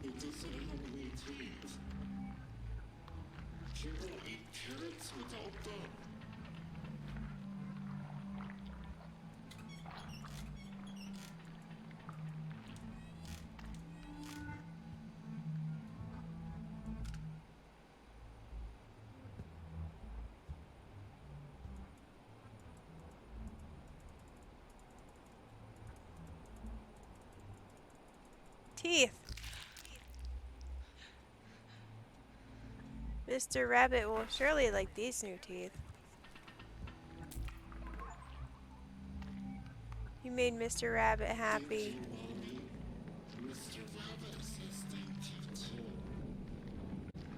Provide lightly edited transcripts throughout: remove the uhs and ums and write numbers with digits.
It doesn't have any teeth. Can you eat carrots without them? Teeth. Mr. Rabbit will surely like these new teeth. You made Mr. Rabbit happy. Mr. Rabbit says thank you too.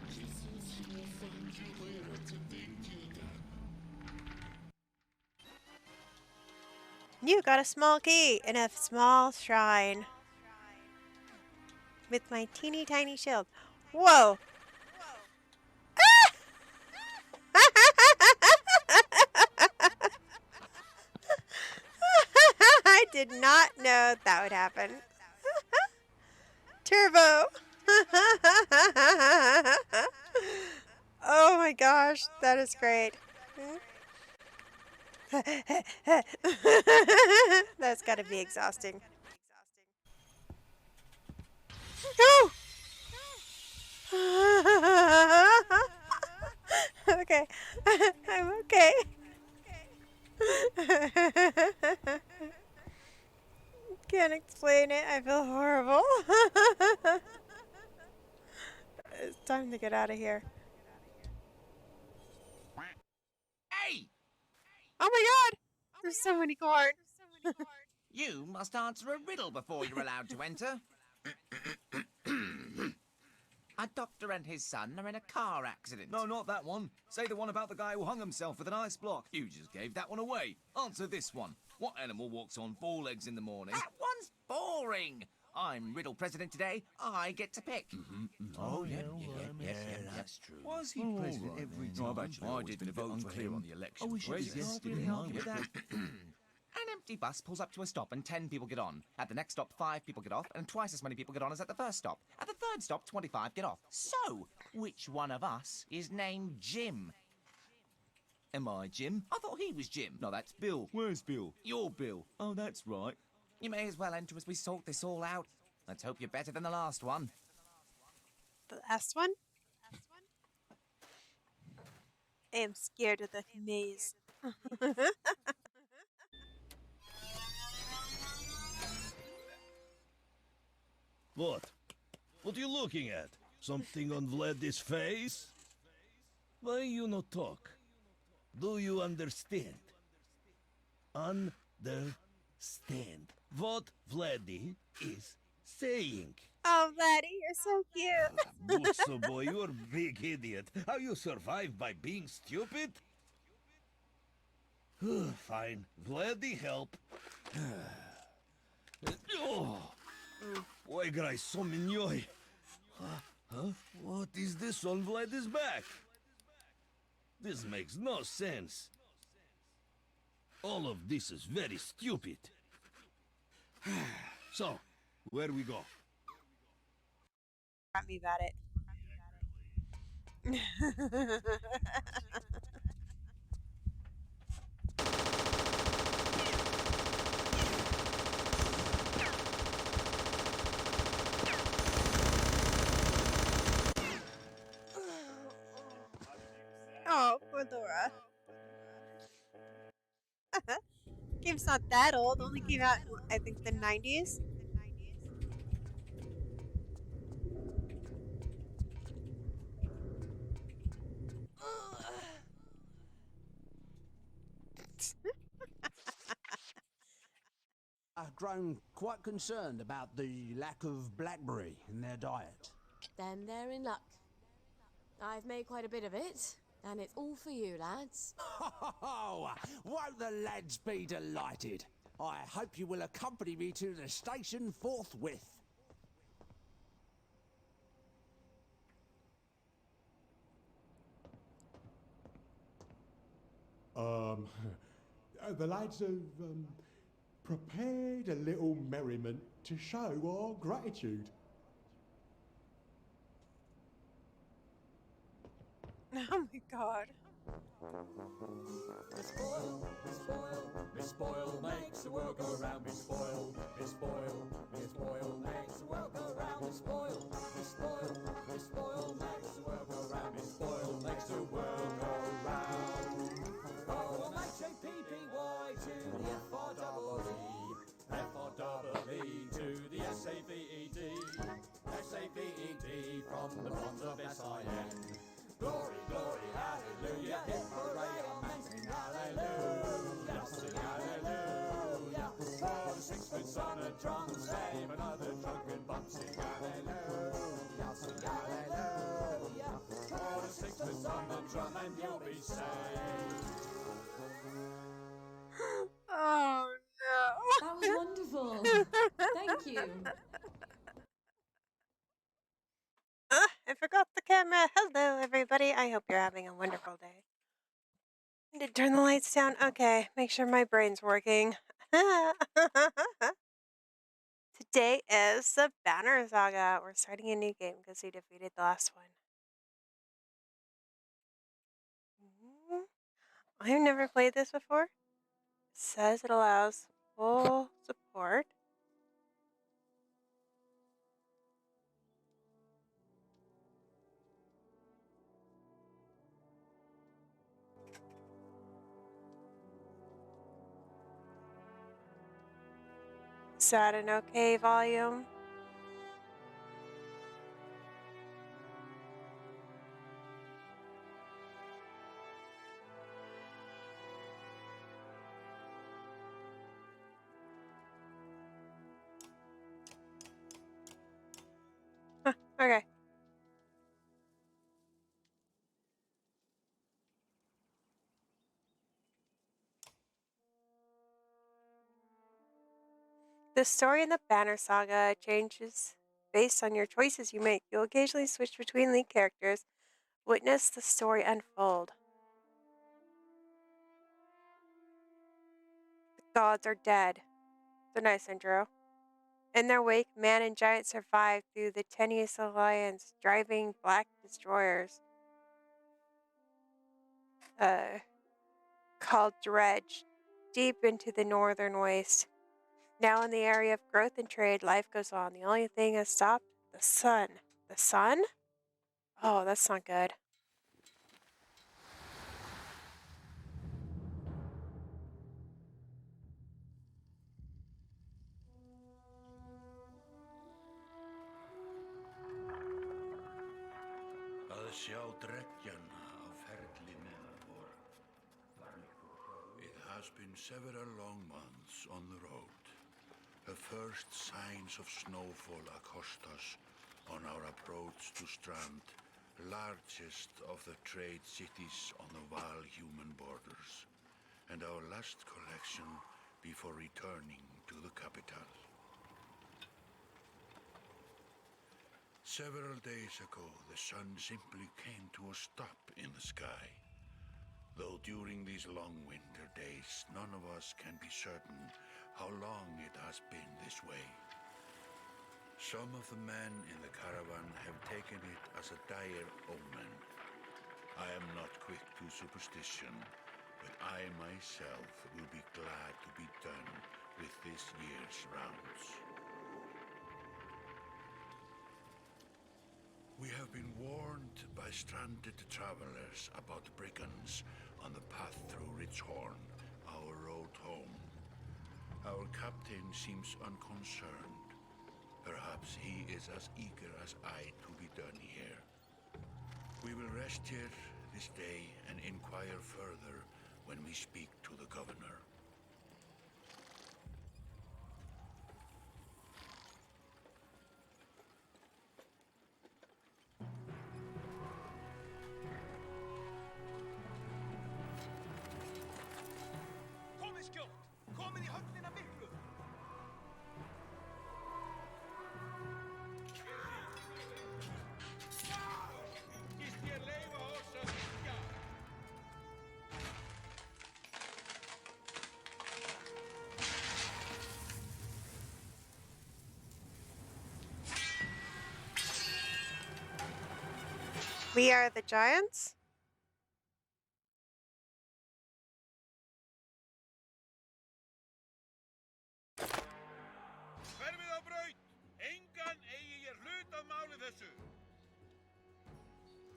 He says he will find you later to thank you again. You got a small key in a small shrine. With my teeny tiny shield. Whoa! I did not know that would happen. Turbo! Oh my gosh, that is great. That's gotta be exhausting. No! Okay. I'm okay. Can't explain it. I feel horrible. It's time to get out of here. Hey! Oh my god! There's so many corn. You must answer a riddle before you're allowed to enter. A doctor and his son are in a car accident. No, not that one. Say the one about the guy who hung himself with an ice block. You just gave that one away. Answer this one. What animal walks on 4 legs in the morning? That one's boring. I'm riddle president today. I get to pick. Oh, yeah, that's true. Was he president every time? I didn't vote for him on the election. Where's Yes, he? didn't help you with that. An empty bus pulls up to a stop and 10 people get on. At the next stop, 5 people get off, and twice as many people get on as at the first stop. At the third stop, 25 get off. So, which one of us is named Jim? Am I Jim? I thought he was Jim. No, that's Bill. Where's Bill? You're Bill. Oh, that's right. You may as well enter as we sort this all out. Let's hope you're better than the last one. The last one? I am scared of the maze. What? What are you looking at? Something on Vlad's face? Why you not talk? Do you understand? Understand what Vladdy is saying. Oh, Vladdy, you're so cute. Butso boy, you're a big idiot. How you survive by being stupid? Fine. Vladdy, help. Oh. Oi, grai, so mignoi. Huh? What is this on Vlad's back? This makes no sense. All of this is very stupid. So, where we go? Got me about it. Oh, poor Laura. Game's not that old. Only came out, I think, the 90s. I've grown quite concerned about the lack of blackberry in their diet. Then they're in luck. I've made quite a bit of it, and it's all for you, lads. Oh, won't the lads be delighted? I hope you will accompany me to the station forthwith. The lads have prepared a little merriment to show our gratitude. Oh my god. Miss Boyle, Miss Boyle, Miss Boyle makes the world go round. Miss Boyle, Miss Boyle, Miss Boyle makes the world go round. Miss Boyle, Miss Boyle, Miss Boyle makes the world go round. Miss Boyle makes the world go round. Oh, H-A-P-P-Y to the F-R-E-E, F-R-E-E to the S-A-V-E-D, S-A-V-E-D from the bonds of S-I-N. Glory, glory, hallelujah, hip hooray, amen, sing hallelujah, sing hallelujah. For the sixpence on a drum, save another drunken bum, sing hallelujah, sing hallelujah. For the sixpence on the drum and you'll be saved. Oh no. That was wonderful. Thank you. I forgot the camera. Hello, everybody. I hope you're having a wonderful day. I did turn the lights down. Okay, make sure my brain's working. Today is the Banner Saga. We're starting a new game because we defeated the last one. I've never played this before. It says it allows full support. Is that an okay volume? Huh, okay. The story in the Banner Saga changes based on your choices you make. You'll occasionally switch between lead characters. Witness the story unfold. The gods are dead. It's a nice intro. In their wake, man and giant survive through the tenuous alliance, driving black destroyers called Dredge deep into the northern waste. Now in the area of growth and trade, life goes on. The only thing has stopped, the sun. The sun? Oh, that's not good. Að sjá dreggjana á ferli með vor. It has been several long months on the road. The first signs of snowfall accost us on our approach to Strand, largest of the trade cities on the Val-human borders, and our last collection before returning to the capital. Several days ago, the sun simply came to a stop in the sky. Though during these long winter days, none of us can be certain how long it has been this way. Some of the men in the caravan have taken it as a dire omen. I am not quick to superstition, but I myself will be glad to be done with this year's rounds. We have been warned by stranded travelers about brigands on the path through Ridgehorn, our road home. Our captain seems unconcerned. Perhaps he is as eager as I to be done here. We will rest here this day and inquire further when we speak to the governor. Komið skjótt! Komið í höfnina miklu! Skýst ég leyfa oss að syngja! We are the giants?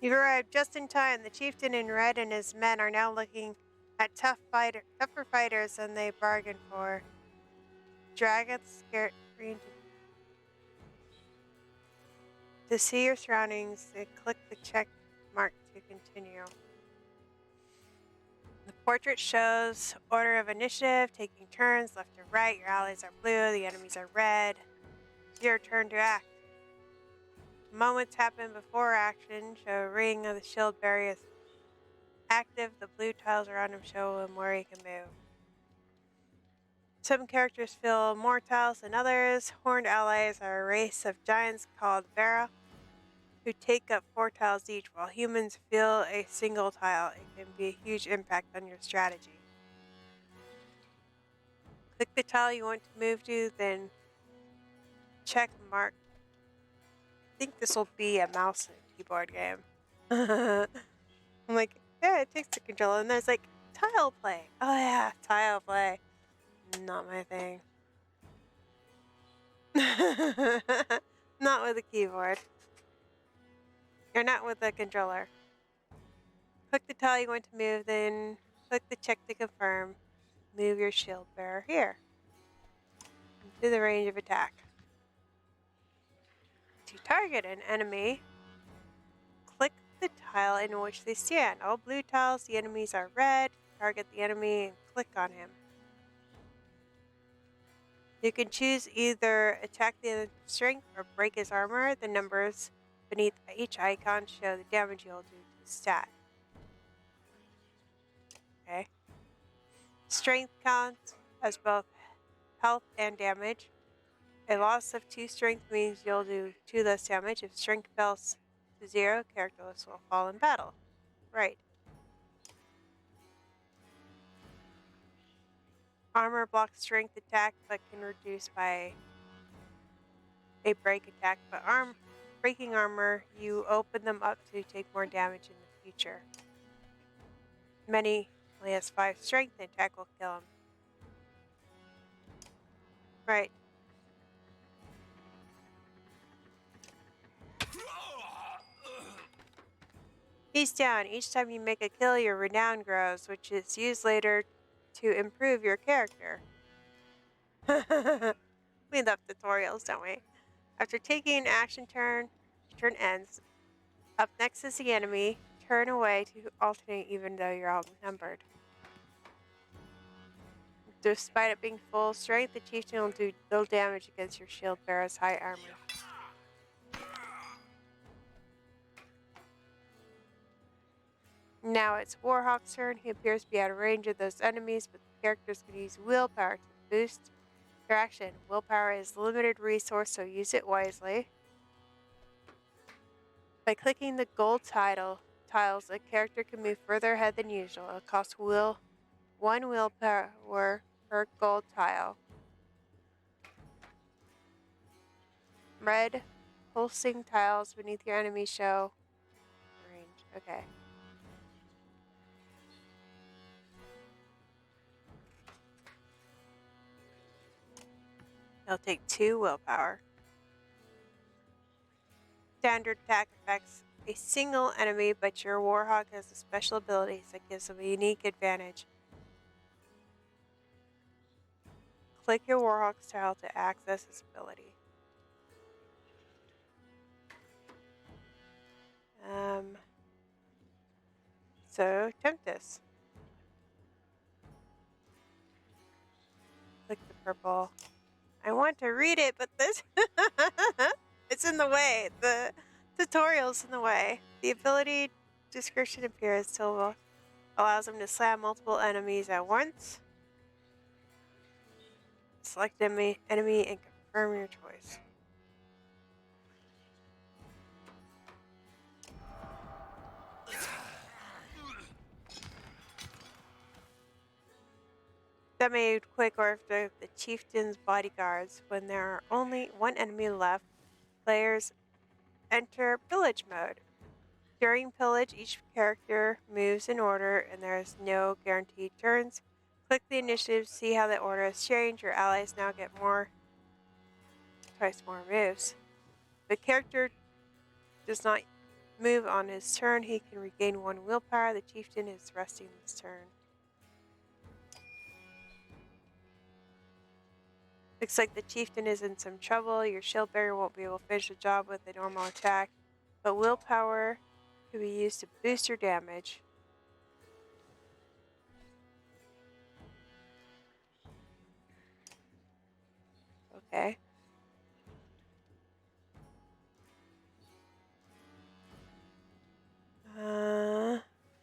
You've arrived just in time. The chieftain in red and his men are now looking at tougher fighters than they bargained for. Dragons scared green to see your surroundings, click the check mark to continue. The portrait shows order of initiative, taking turns left to right. Your allies are blue, the enemies are red. It's your turn to act. Moments happen before action. Show a ring of the shield bearer is active. The blue tiles around him show him where he can move. Some characters fill more tiles than others. Horned allies are a race of giants called Vera, who take up 4 tiles each, while humans fill a single tile. It can be a huge impact on your strategy. Click the tile you want to move to, then check mark. I think this will be a mouse and keyboard game. I'm like, yeah, it takes the controller, and there's like tile play. Oh yeah, tile play. Not my thing. Not with a keyboard. Or not with a controller. Click the tile you want to move, then click the check to confirm. Move your shield bearer here into the range of attack. To target an enemy, click the tile in which they stand. All blue tiles, the enemies are red. Target the enemy and click on him. You can choose either attack the strength or break his armor. The numbers beneath each icon show the damage you'll do to the stat. Okay. Strength counts as both health and damage. A loss of 2 strength means you'll do 2 less damage. If strength falls to 0, characterless will fall in battle. Right. Armor blocks strength attack but can reduce by a break attack. But breaking armor, you open them up to take more damage in the future. Many only has 5 strength, and attack will kill him. Right. He's down. Each time you make a kill, your renown grows, which is used later to improve your character. We love tutorials, don't we? After taking an action turn, your turn ends. Up next is the enemy. Turn away to alternate even though you're outnumbered. Despite it being full strength, the chieftain will do little damage against your shield bearer's high armor. Now it's Warhawk's turn. He appears to be out of range of those enemies, but the characters can use willpower to boost their action. Willpower is a limited resource, so use it wisely. By clicking the gold tiles, a character can move further ahead than usual. It costs 1 willpower per gold tile. Red pulsing tiles beneath your enemy show range. Okay. They'll take 2 willpower. Standard attack affects a single enemy, but your Warhawk has a special abilities that gives them a unique advantage. Click your Warhawk's tile to access this ability. So Tempest. Click the purple. I want to read it, but this it's in the way. The tutorial's in the way. The ability description appears till allows them to slam multiple enemies at once. Select enemy and confirm your choice. That made quick or after the chieftain's bodyguards. When there are only 1 enemy left, players enter pillage mode. During pillage, each character moves in order and there is no guaranteed turns. Click the initiative to see how the order has changed. Your allies now get twice more moves. The character does not move on his turn, he can regain 1 willpower. The chieftain is resting this turn. Looks like the chieftain is in some trouble. Your shield bearer won't be able to finish the job with a normal attack, but willpower can be used to boost your damage. Okay.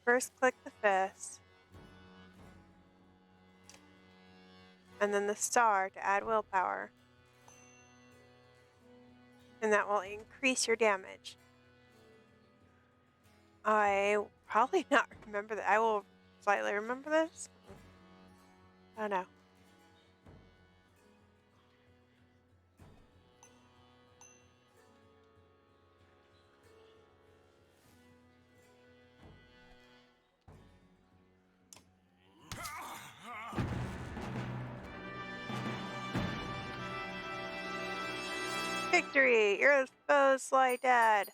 First click the fist. And then the star to add willpower. And that will increase your damage. I will probably not remember that. I will slightly remember this. I don't know. Victory! Your foes lie dead.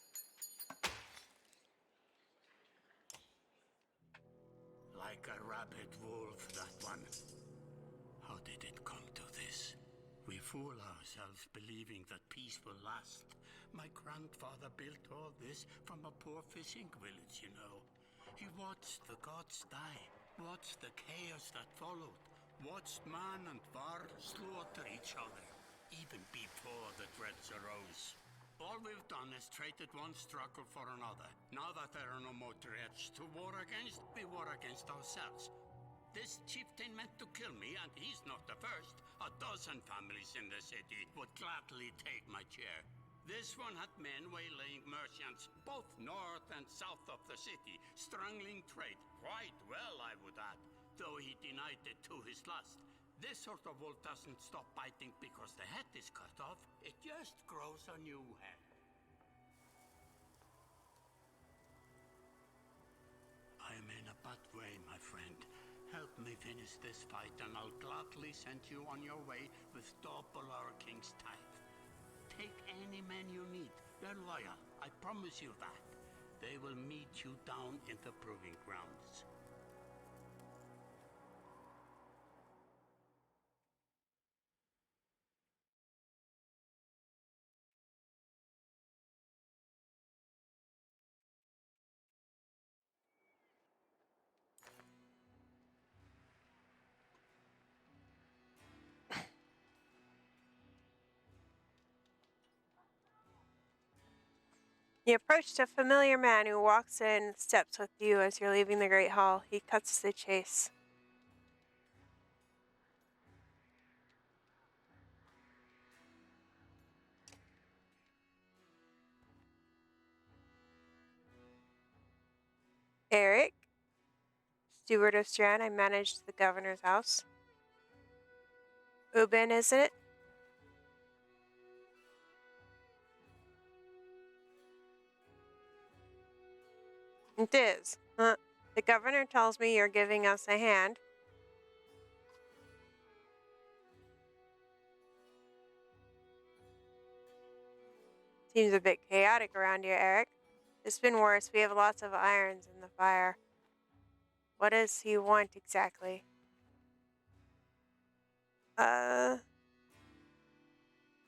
Like a rabid wolf, that one. How did it come to this? We fool ourselves believing that peace will last. My grandfather built all this from a poor fishing village, you know. He watched the gods die, watched the chaos that followed, watched man and var slaughter each other, even before the dreads arose. All we've done is traded one struggle for another. Now that there are no more dreads to war against, we war against ourselves. This chieftain meant to kill me, and he's not the first. 12 families in the city would gladly take my chair. This one had men waylaying merchants, both north and south of the city, strangling trade, quite well, I would add, though he denied it to his last. This sort of wolf doesn't stop biting because the head is cut off. It just grows a new head. I'm in a bad way, my friend. Help me finish this fight, and I'll gladly send you on your way with double our king's tithe. Take any men you need. They're loyal, I promise you that. They will meet you down in the proving grounds. You approached a familiar man who walks in steps with you as you're leaving the Great Hall. He cuts the chase. Eric, steward of Strand, I managed the governor's house. Ubin, isn't it? It is. The governor tells me you're giving us a hand. Seems a bit chaotic around here, Eric. It's been worse. We have lots of irons in the fire. What does he want exactly?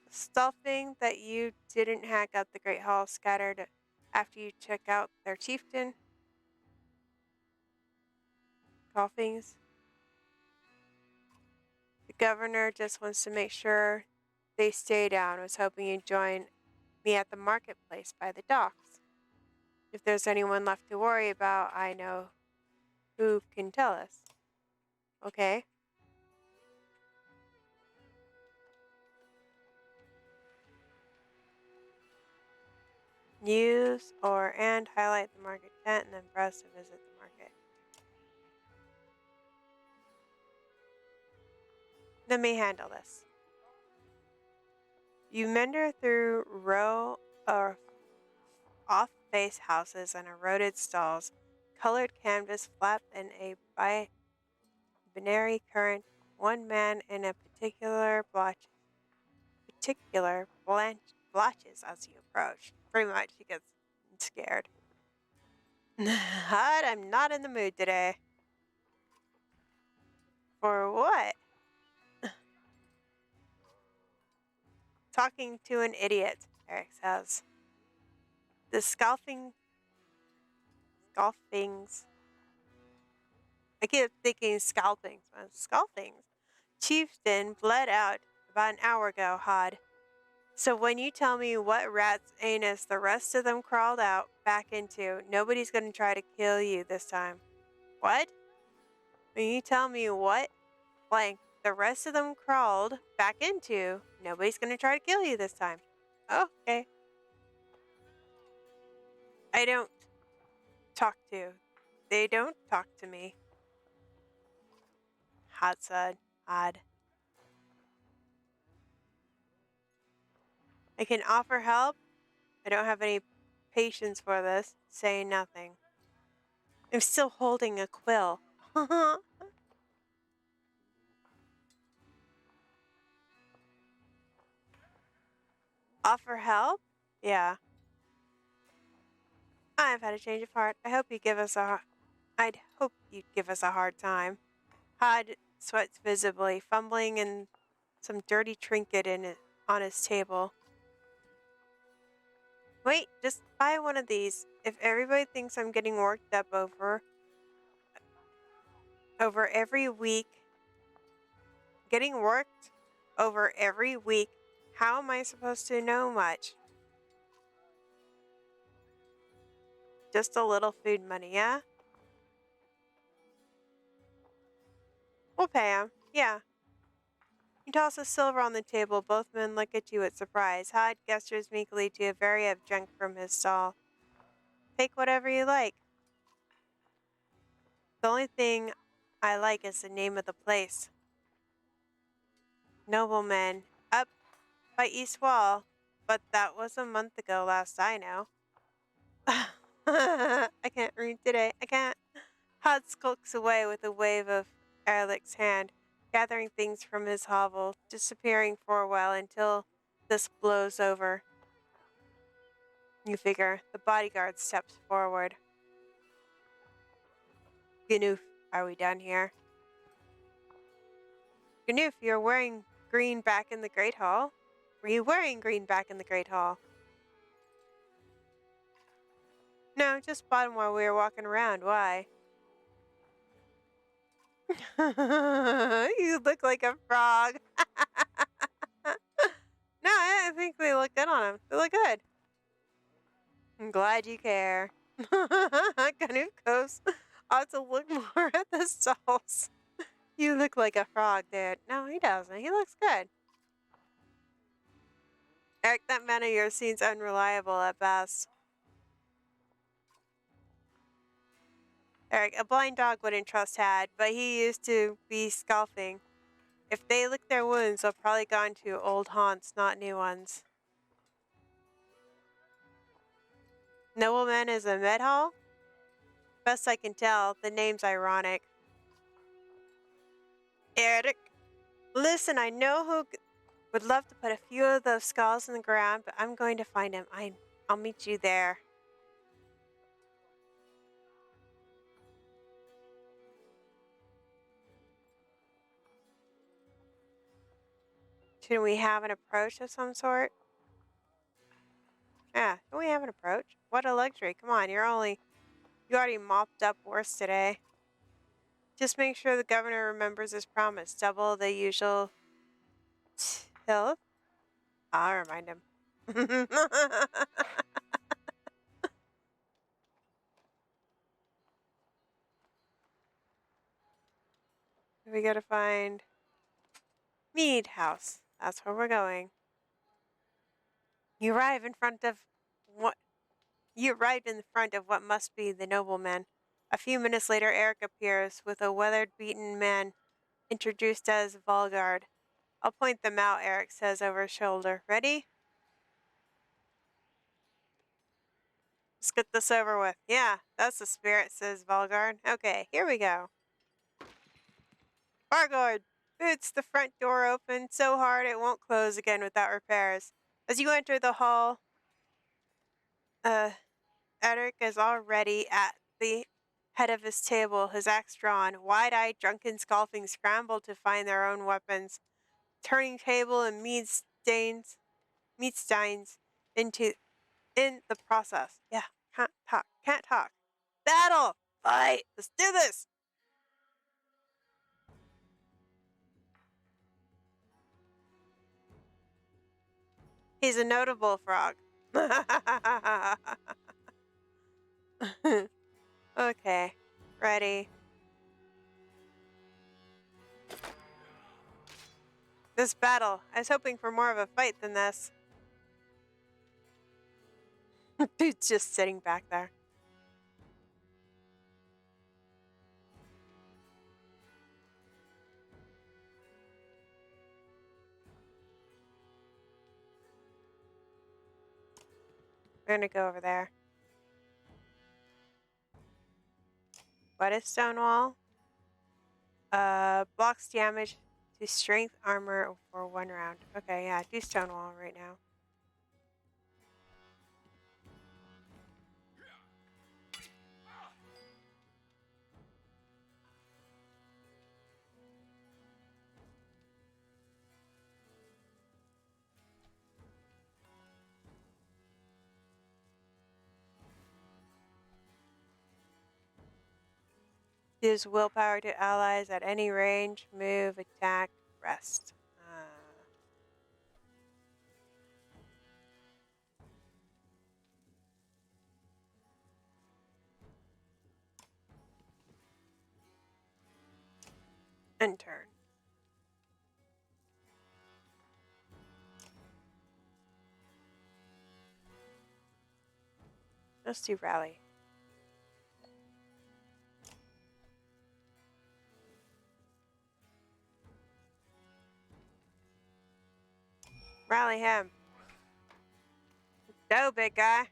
Stuffing that you didn't hack up the Great Hall scattered after you took out their chieftain. Coffings. The governor just wants to make sure they stay down. Was hoping you'd join me at the marketplace by the docks. If there's anyone left to worry about, I know who can tell us. Okay. Use and highlight the market tent and then press to visit the market. Let me handle this. You meander through row or off-face houses and eroded stalls, colored canvas flap in a binary current, one man in a blotches as you approach. Pretty much, he gets I'm scared. Hud, I'm not in the mood today. For what? Talking to an idiot, Eric says. The scalpings. I keep thinking scalpings. Scalpings. Chieftain bled out about an hour ago, Hod. So when you tell me what rat's anus the rest of them crawled out back into, nobody's gonna try to kill you this time. What? When you tell me what blank the rest of them crawled back into, nobody's gonna try to kill you this time. Okay. I don't talk to. They don't talk to me. Hod said. Odd. I can offer help. I don't have any patience for this. Say nothing. I'm still holding a quill. Offer help? Yeah. I've had a change of heart. I'd hope you'd give us a hard time. Hod sweats visibly, fumbling in some dirty trinket on his table. Wait, just buy one of these. If everybody thinks I'm getting worked up over every week, getting worked over every week, how am I supposed to know much? Just a little food money, yeah? We'll pay him. Yeah. You toss a silver on the table. Both men look at you with surprise. Hyde gestures meekly to a very of junk from his stall. Take whatever you like. The only thing I like is the name of the place. Nobleman. Up by East Wall. But that was a month ago, last I know. I can't read today. I can't. Hod skulks away with a wave of Erlich's hand, gathering things from his hovel, disappearing for a while until this blows over. You figure. The bodyguard steps forward. Ganoof, are we done here? Ganoof, you're wearing green back in the Great Hall? Were you wearing green back in the Great Hall? No, just bought 'em while we were walking around. Why? You look like a frog. No, I think they look good on him. They look good. I'm glad you care. Ganoof goes. I'll have to look more at the stalls. You look like a frog, dude. No, he doesn't. He looks good. Eric, that man of yours seems unreliable at best. Eric, a blind dog wouldn't trust Had, but he used to be scoffing. If they lick their wounds, they'll probably go into old haunts, not new ones. Nobleman is a med hall? Best I can tell, the name's ironic. Eric, listen, I know who would love to put a few of those skulls in the ground, but I'm going to find him. I'll meet you there. Should we have an approach of some sort? Yeah, can we have an approach? What a luxury. Come on, you already mopped up worse today. Just make sure the governor remembers his promise. Double the usual till. I'll remind him. We gotta find Mead House. That's where we're going. You arrive in front of what must be the nobleman. A few minutes later, Eric appears with a weather-beaten man introduced as Volgard. I'll point them out, Eric says over his shoulder. Ready? Let's get this over with. Yeah, that's the spirit, says Volgard. Okay, here we go. Bargard boots the front door open so hard it won't close again without repairs. As you enter the hall, Edric is already at the head of his table, his axe drawn. Wide-eyed drunken scalping scramble to find their own weapons, turning table and meat steins into in the process. Yeah, can't talk. Battle! Fight! Let's do this! He's a notable frog. Okay, ready. This battle. I was hoping for more of a fight than this. Dude's just sitting back there. We're gonna go over there. What is Stonewall? Blocks damage to strength armor for 1 round. Okay, yeah, do Stonewall right now. Use willpower to allies at any range, move, attack, rest. And turn. Let's do rally. Rally him. Go, big guy.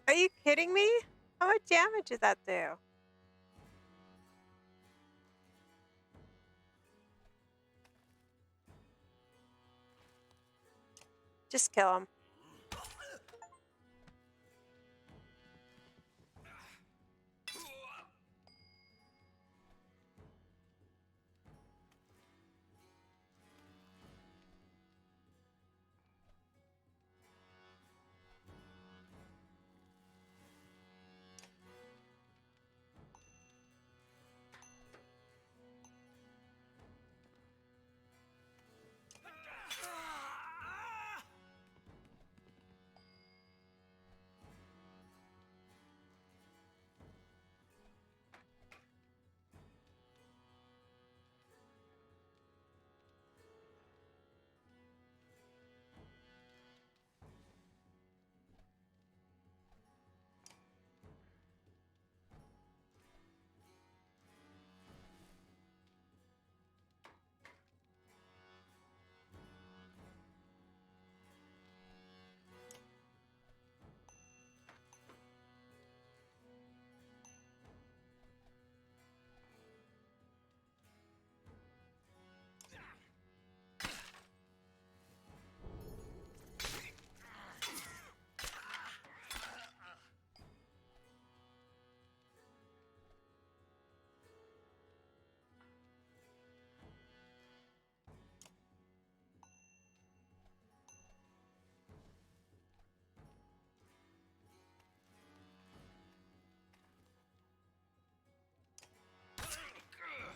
Are you kidding me? How much damage did that do? Just kill him.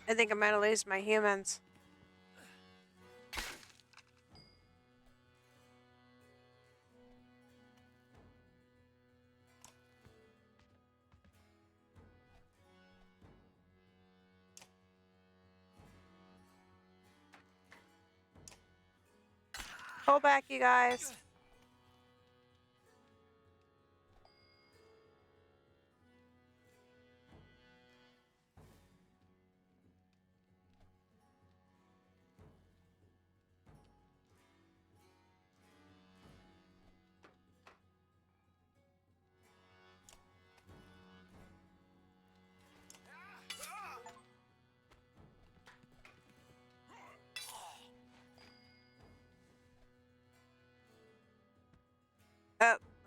I think I'm gonna lose my humans. Pull back, you guys.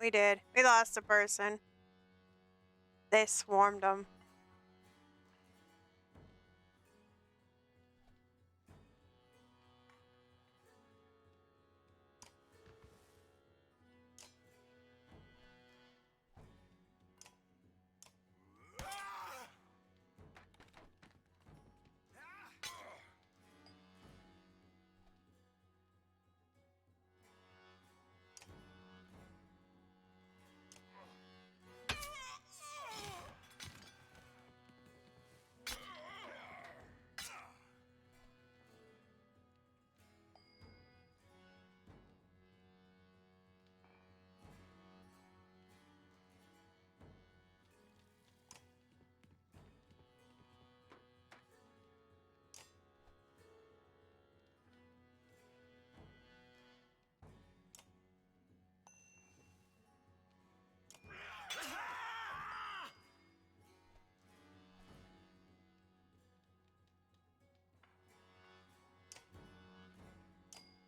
we did. We lost a person. They swarmed them.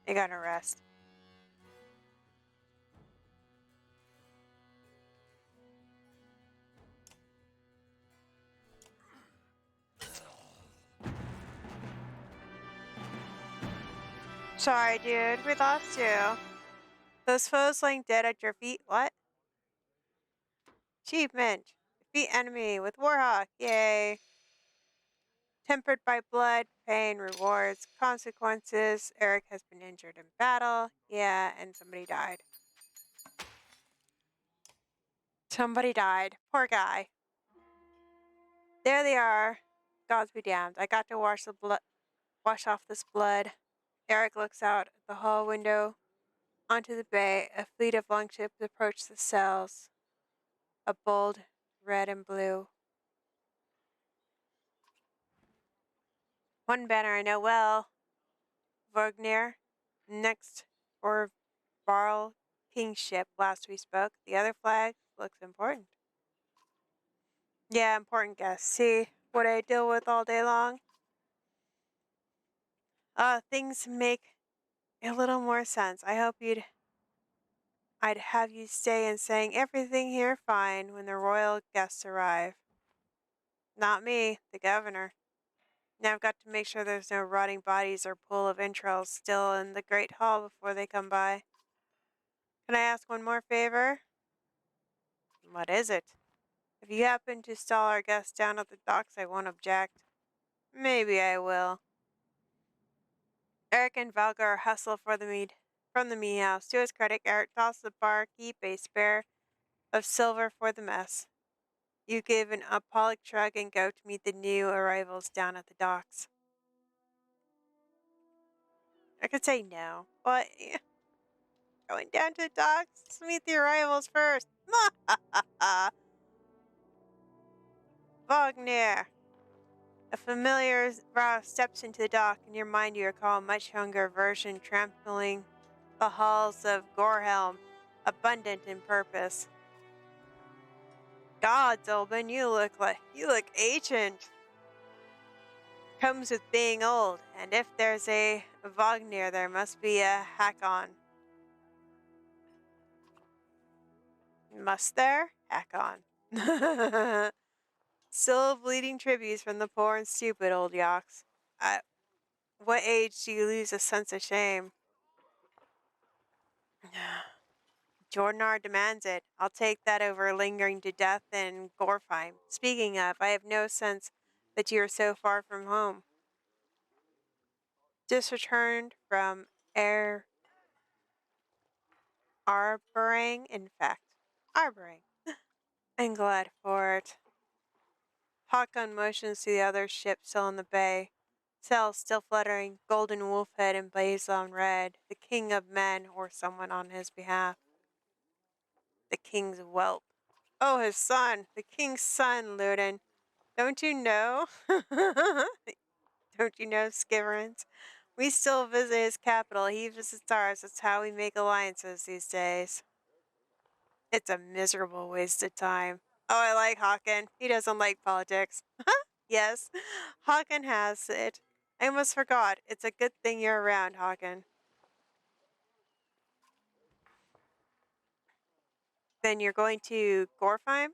They got to rest. Sorry, dude. We lost you. Those foes laying dead at your feet. What? Achievement. Defeat enemy with Warhawk. Yay. Tempered by blood, pain, rewards, consequences. Eric has been injured in battle. Yeah, and somebody died. Somebody died. Poor guy. There they are. Gods be damned. I got to wash off this blood. Eric looks out the hall window onto the bay. A fleet of longships approach the cells. A bold red and blue. One banner I know well. Vognir. Next for Barl Kingship. Last we spoke. The other flag looks important. Yeah, important guess. See what I deal with all day long? Things make a little more sense. I'd have you stay and saying everything here fine when the royal guests arrive. Not me, the governor. Now I've got to make sure there's no rotting bodies or pool of entrails still in the great hall before they come by. Can I ask one more favor? What is it? If you happen to stall our guests down at the docks, I won't object. Maybe I will. Eric and Valgar hustle for the mead from the mead house. To his credit, Eric tosses the barkeep a spare of silver for the mess. You give an apologetic shrug and go to meet the new arrivals down at the docks. I could say no, but going down to the docks, let's meet the arrivals first. Wagner. A familiar brow steps into the dock. In your mind, you recall a much younger version trampling the halls of Gorhelm, abundant in purpose. Gods, Olben, you look ancient. Comes with being old, and if there's a Wagner, there must be a Hakon. Must there? Hakon. Still bleeding tributes from the poor and stupid, old yaks. At what age do you lose a sense of shame? Jordanar demands it. I'll take that over lingering to death in Gorfheim. Speaking of, I have no sense that you are so far from home. Just returned from Arborang, in fact. Arborang. I'm glad for it. Hakon motions to the other ship still in the bay. Sails still fluttering, golden wolfhead emblazed on red. The king of men, or someone on his behalf. The king's whelp. Oh, his son. The king's son, Luden. Don't you know? Don't you know, Skiverins? We still visit his capital. He visits ours. That's how we make alliances these days. It's a miserable waste of time. Oh, I like Hakon. He doesn't like politics. Yes, Hakon has it. I almost forgot. It's a good thing you're around, Hakon. Then you're going to Gorfheim?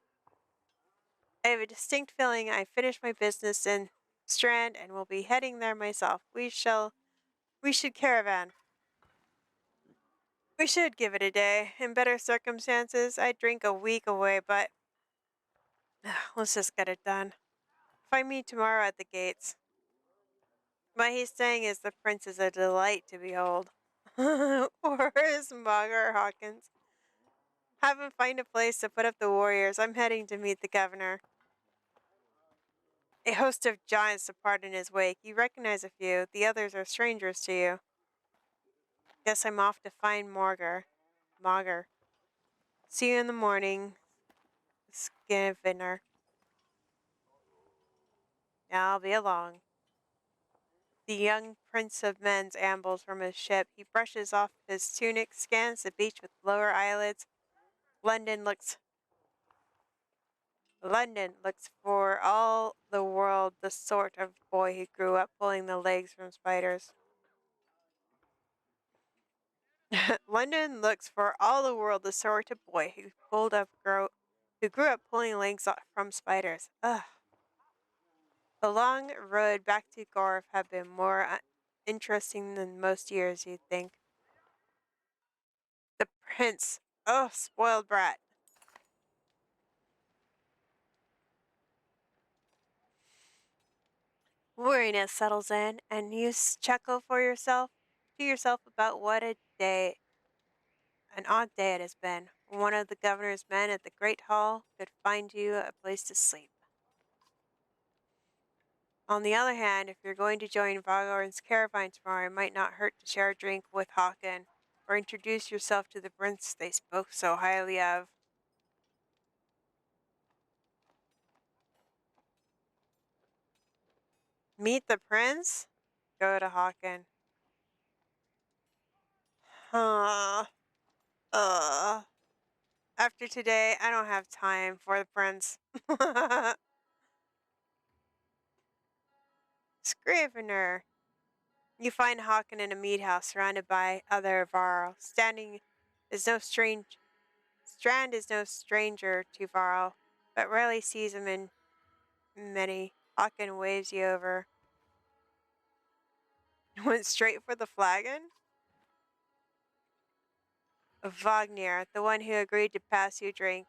I have a distinct feeling I finished my business in Strand and will be heading there myself. We should caravan. We should give it a day. In better circumstances, I'd drink a week away, but let's just get it done. Find me tomorrow at the gates. What he's saying is the prince is a delight to behold. Or is Margaret Hawkins? Have him find a place to put up the warriors. I'm heading to meet the governor. A host of giants depart in his wake. You recognize a few. The others are strangers to you. Guess I'm off to find Mauger. See you in the morning, Skinner. I'll be along. The young prince of men's ambles from his ship. He brushes off his tunic, scans the beach with lower eyelids. London looks for all the world the sort of boy who grew up pulling the legs from spiders. London looks for all the world the sort of boy who grew up pulling legs from spiders. Ugh. The long road back to Gorf had been more interesting than most years, you'd think. The prince. Oh, spoiled brat. Weariness settles in, and you chuckle to yourself about what an odd day it has been. One of the governor's men at the Great Hall could find you a place to sleep. On the other hand, if you're going to join Vagorn's caravan tomorrow, it might not hurt to share a drink with Håkon, or introduce yourself to the prince they spoke so highly of. Meet the prince? Go to Håkon. Huh. After today, I don't have time for the prince. Scrivener. You find Håkon in a mead house surrounded by other Varl. Strand is no stranger to Varl, but rarely sees him in many. Håkon waves you over. Went straight for the flagon? Wagner, the one who agreed to pass you drink.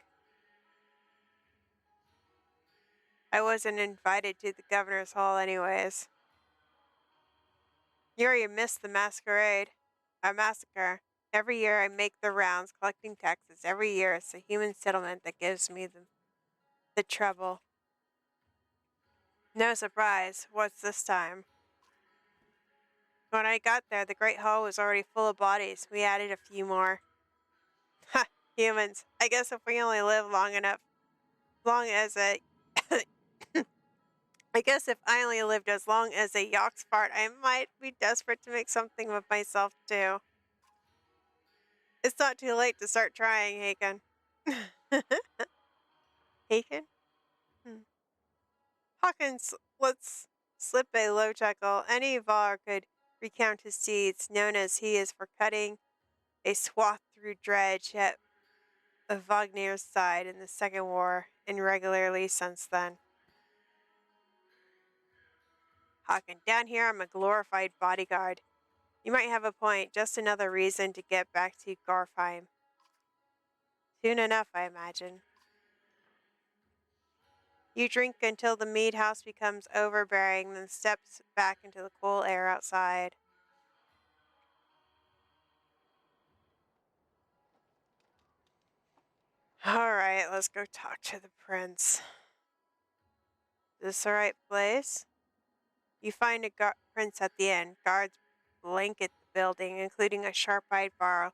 I wasn't invited to the governor's hall anyways. Yuri missed the massacre. Every year I make the rounds collecting taxes. Every year it's the human settlement that gives me the trouble. No surprise. What's this time? When I got there, the Great Hall was already full of bodies. We added a few more. Ha! Humans. I guess if we only live I guess if I only lived as long as a Yoxfart, I might be desperate to make something of myself too. It's not too late to start trying, Haken. Haken? Hawkins lets slip a low chuckle. Any Var could recount his deeds, known as he is for cutting a swath through dredge at Wagner's side in the Second War, and regularly since then. Haken, down here I'm a glorified bodyguard. You might have a point, just another reason to get back to Garfheim. Soon enough, I imagine. You drink until the mead house becomes overbearing, then steps back into the cool air outside. Alright, let's go talk to the prince. Is this the right place? You find a prince at the inn. Guards blanket the building, including a sharp-eyed Varl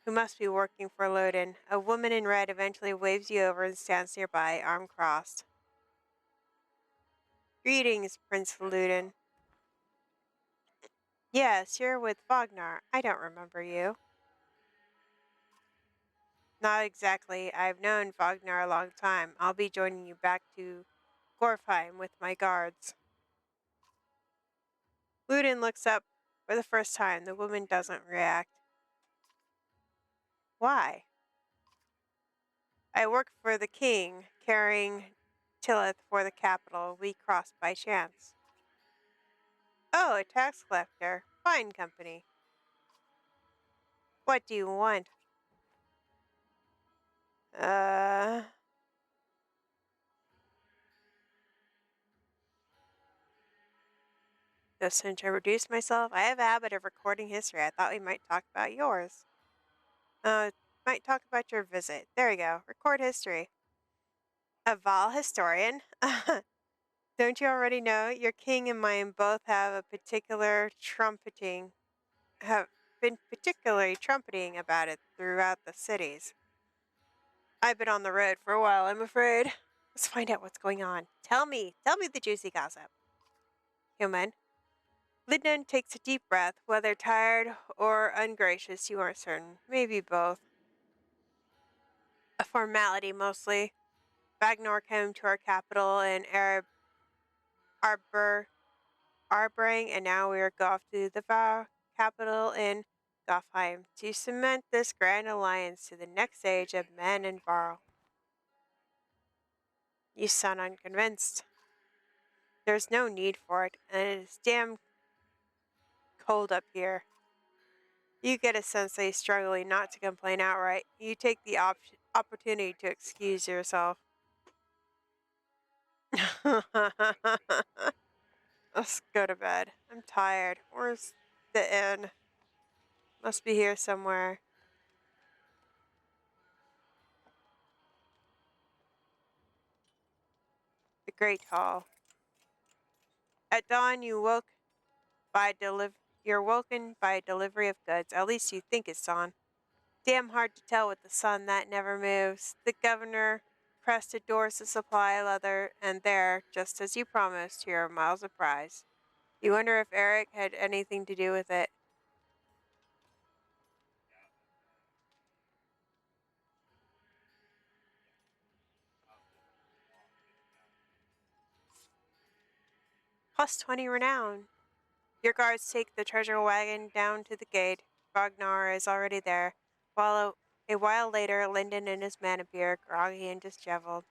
who must be working for Lodin. A woman in red eventually waves you over and stands nearby, arm crossed. Greetings, Prince Lodin. Yes, you're with Wagner. I don't remember you. Not exactly. I've known Wagner a long time. I'll be joining you back to Gorfheim with my guards. Luden looks up for the first time. The woman doesn't react. Why? I work for the king, carrying Tillith for the capital. We crossed by chance. Oh, a tax collector. Fine company. What do you want? Uh... Just to introduce myself, I have a habit of recording history. I thought we might talk about yours. Might talk about your visit. There you go. Record history. A Val historian? Don't you already know? Your king and mine both have been particularly trumpeting about it throughout the cities. I've been on the road for a while, I'm afraid. Let's find out what's going on. Tell me the juicy gossip. Human. Lyndon takes a deep breath, whether tired or ungracious, you aren't certain. Maybe both. A formality, mostly. Bagnor came to our capital in Arbrang, and now we are off to the capital in Goffheim to cement this grand alliance to the next stage of men and Varl. You sound unconvinced. There's no need for it, and it is damn cold up here. You get a sense that he's struggling not to complain outright. You take the opportunity to excuse yourself. Let's go to bed. I'm tired. Where's the inn? Must be here somewhere. The Great Hall. At dawn, you're woken by a delivery of goods. At least you think it's dawn. Damn hard to tell with the sun that never moves. The governor pressed at doors to supply leather, and there, just as you promised, to your mild surprise. You wonder if Eric had anything to do with it. Plus 20 renown. Your guards take the treasure wagon down to the gate. Ragnar is already there. A while later, Lyndon and his men appear, groggy and disheveled.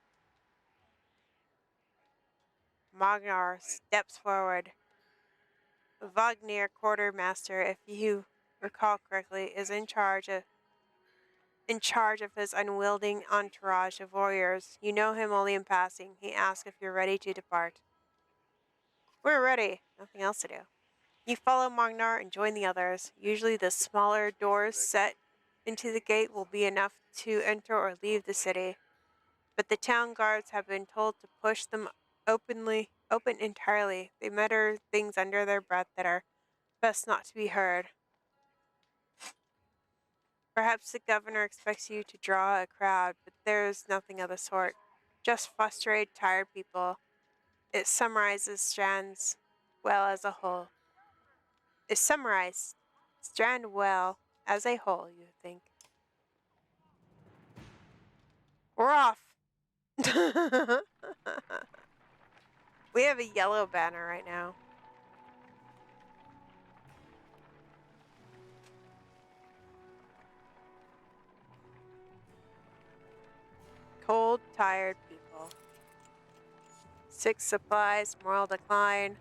Magnar steps forward. Wagner, quartermaster, if you recall correctly, is in charge of his unwieldy entourage of warriors. You know him only in passing. He asks if you're ready to depart. We're ready. Nothing else to do. You follow Magnar and join the others. Usually the smaller doors set into the gate will be enough to enter or leave the city. But the town guards have been told to push them open entirely. They mutter things under their breath that are best not to be heard. Perhaps the governor expects you to draw a crowd, but there's nothing of the sort. Just frustrated, tired people. It summarizes Strand's well as a whole. It summarized Strand well as a whole, you think. We're off. We have a yellow banner right now. Cold, tired people. 6 supplies, moral decline.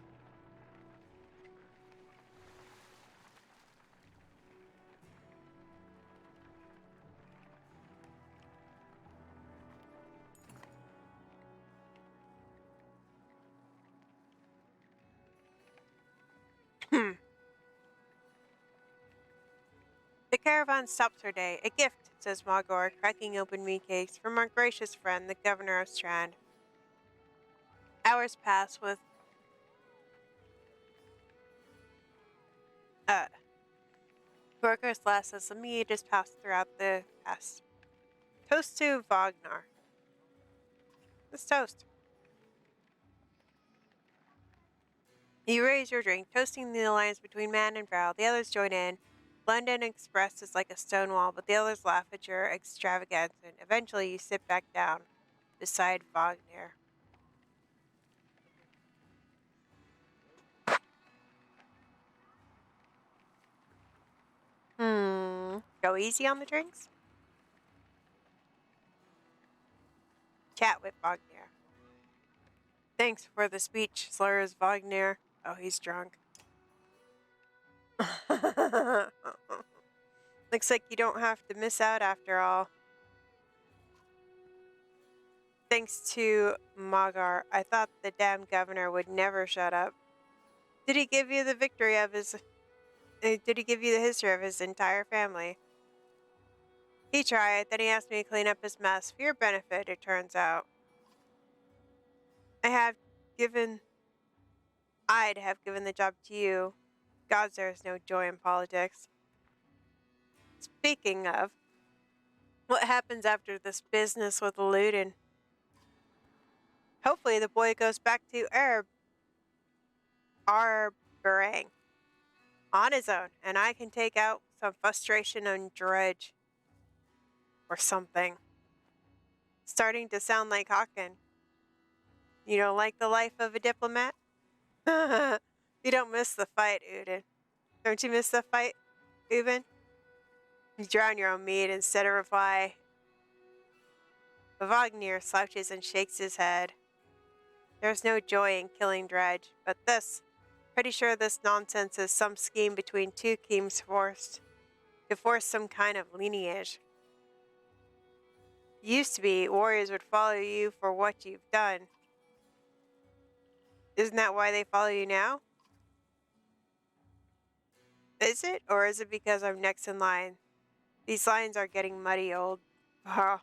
The caravan stops for day. A gift, says Magor, cracking open meat cakes from our gracious friend, the governor of Strand. Hours pass with workers less as the meat is passed throughout the pass. Toast to Wagner. Let's toast. You raise your drink, toasting the alliance between man and brow. The others join in. London expressed is like a stone wall, but the others laugh at your extravagance, and eventually you sit back down beside Wagner. Go easy on the drinks? Chat with Wagner. Thanks for the speech, slurs Wagner. Oh, he's drunk. Looks like you don't have to miss out after all. Thanks to Magar, I thought the damn governor would never shut up. Did he give you the victory of his... did he give you the history of his entire family? He tried, then he asked me to clean up his mess for your benefit, it turns out. I'd have given the job to you. Gods, there is no joy in politics. Speaking of, what happens after this business with Ludin? Hopefully the boy goes back to Arberang on his own, and I can take out some frustration on Dredge. Or something. Starting to sound like Hawken. You don't like the life of a diplomat? You don't miss the fight, Udin. Don't you miss the fight, Ubin? You drown your own meat instead of reply. Wagner slouches and shakes his head. There's no joy in killing Dredge, but this. Pretty sure this nonsense is some scheme between two kings to force some kind of lineage. Used to be, warriors would follow you for what you've done. Isn't that why they follow you now? Is it? Or is it because I'm next in line? These lines are getting muddy, old. Oh.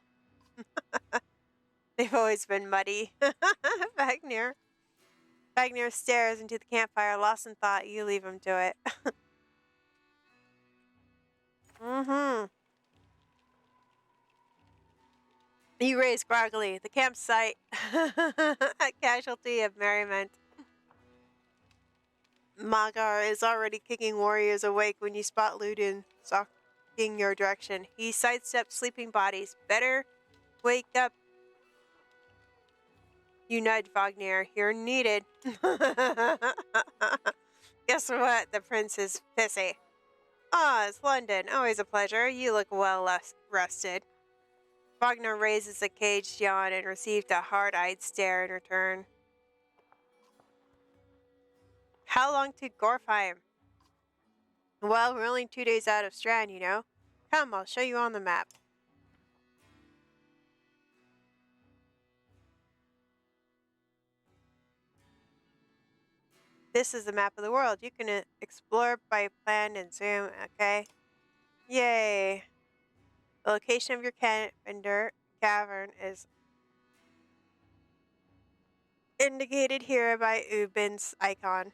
They've always been muddy. Wagner. Wagner stares into the campfire, lost in thought. You leave him to it. You raise groggily. The campsite. A casualty of merriment. Magar is already kicking warriors awake when you spot Ludin stalking your direction. He sidesteps sleeping bodies. Better wake up. You nudge Wagner. You're needed. Guess what? The prince is pissy. Ah, it's London. Always a pleasure. You look well rested. Wagner raises a caged yawn and received a hard-eyed stare in return. How long to Gorfheim? Well, we're only 2 days out of Strand, you know. Come, I'll show you on the map. This is the map of the world. You can explore by plan and zoom, okay? Yay! The location of your cavern is indicated here by Ubin's icon.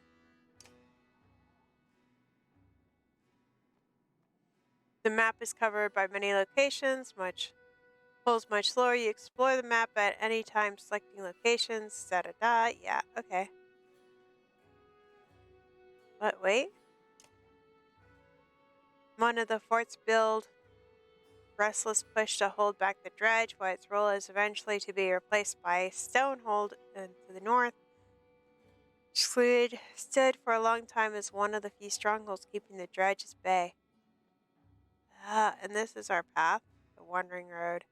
The map is covered by many locations, pulls much slower. You explore the map at any time, selecting locations, da-da-da. Yeah, okay. But wait. One of the forts build restless push to hold back the dredge, while its role is eventually to be replaced by Stonehold to the north. Stood for a long time as one of the few strongholds keeping the dredge at bay. And this is our path, the wandering road.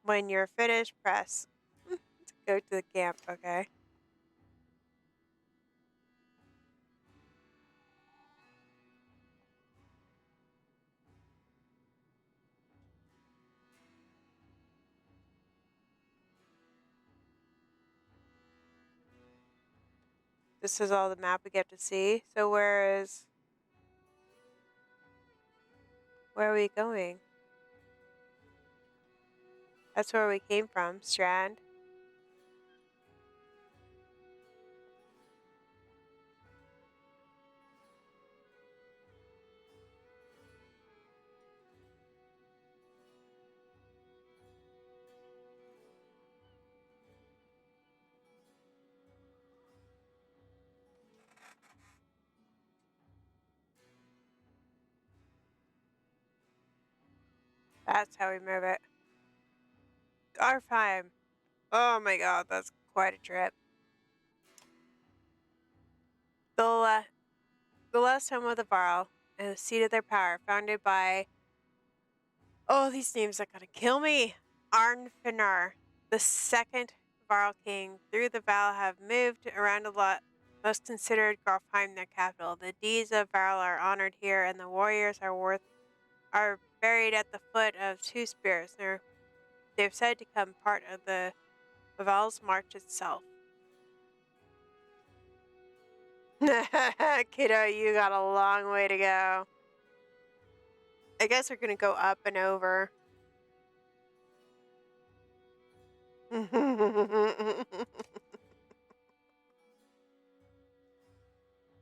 When you're finished, press to go to the camp, okay? This is all the map we get to see. So where are we going? That's where we came from, Strand. That's how we move it. Garfheim. Oh my god, that's quite a trip. The last home of the Varl and the seat of their power, founded by Oh, these names are gonna kill me. Arnfinar, the second Varl king, through the Val have moved around a lot. Most considered Grofheim their capital. The deeds of Varl are honored here, and the warriors are buried at the foot of two spears. They're said to become part of the Val's march itself. Kiddo, you got a long way to go. I guess we're gonna go up and over.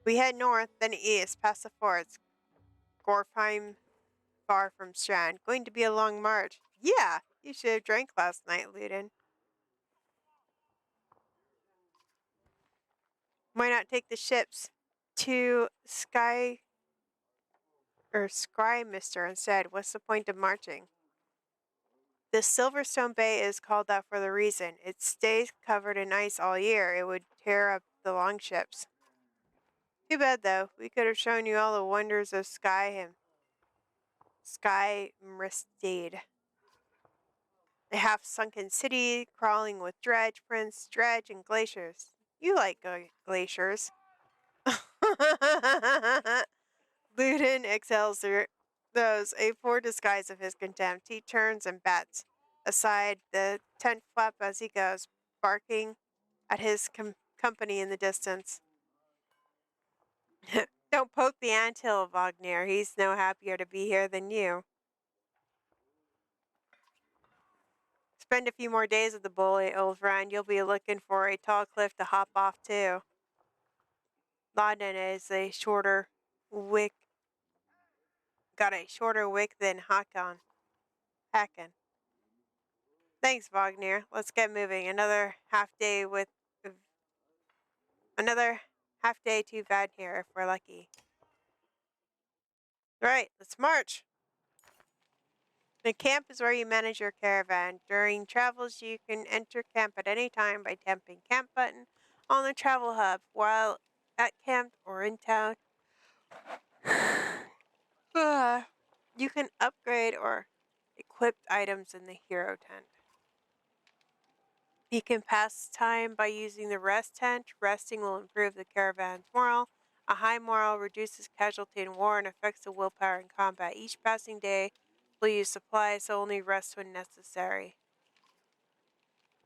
We head north, then east, past the forts. Gorfheim, far from Strand. Going to be a long march. Yeah, you should have drank last night, Luden. Why not take the ships to Skymister instead? What's the point of marching? The Silverstone Bay is called that for the reason. It stays covered in ice all year. It would tear up the longships. Too bad, though. We could have shown you all the wonders of Sky Mristade. A half-sunken city crawling with dredge, prints, dredge, and glaciers. You like glaciers. Luden excels those, a poor disguise of his contempt. He turns and bats aside the tent flap as he goes, barking at his company in the distance. Don't poke the anthill, Wagner. He's no happier to be here than you. Spend a few more days with the bully, old friend. You'll be looking for a tall cliff to hop off to. Laden is a shorter wick. Got a shorter wick than Hakon. Thanks, Wagner. Let's get moving. Another half day to Vad here if we're lucky. Right, let's march. The camp is where you manage your caravan. During travels, you can enter camp at any time by tapping camp button on the travel hub while at camp or in town. You can upgrade or equip items in the hero tent. You can pass time by using the rest tent. Resting will improve the caravan's morale. A high morale reduces casualty in war and affects the willpower in combat. Each passing day will use supplies, so only rest when necessary.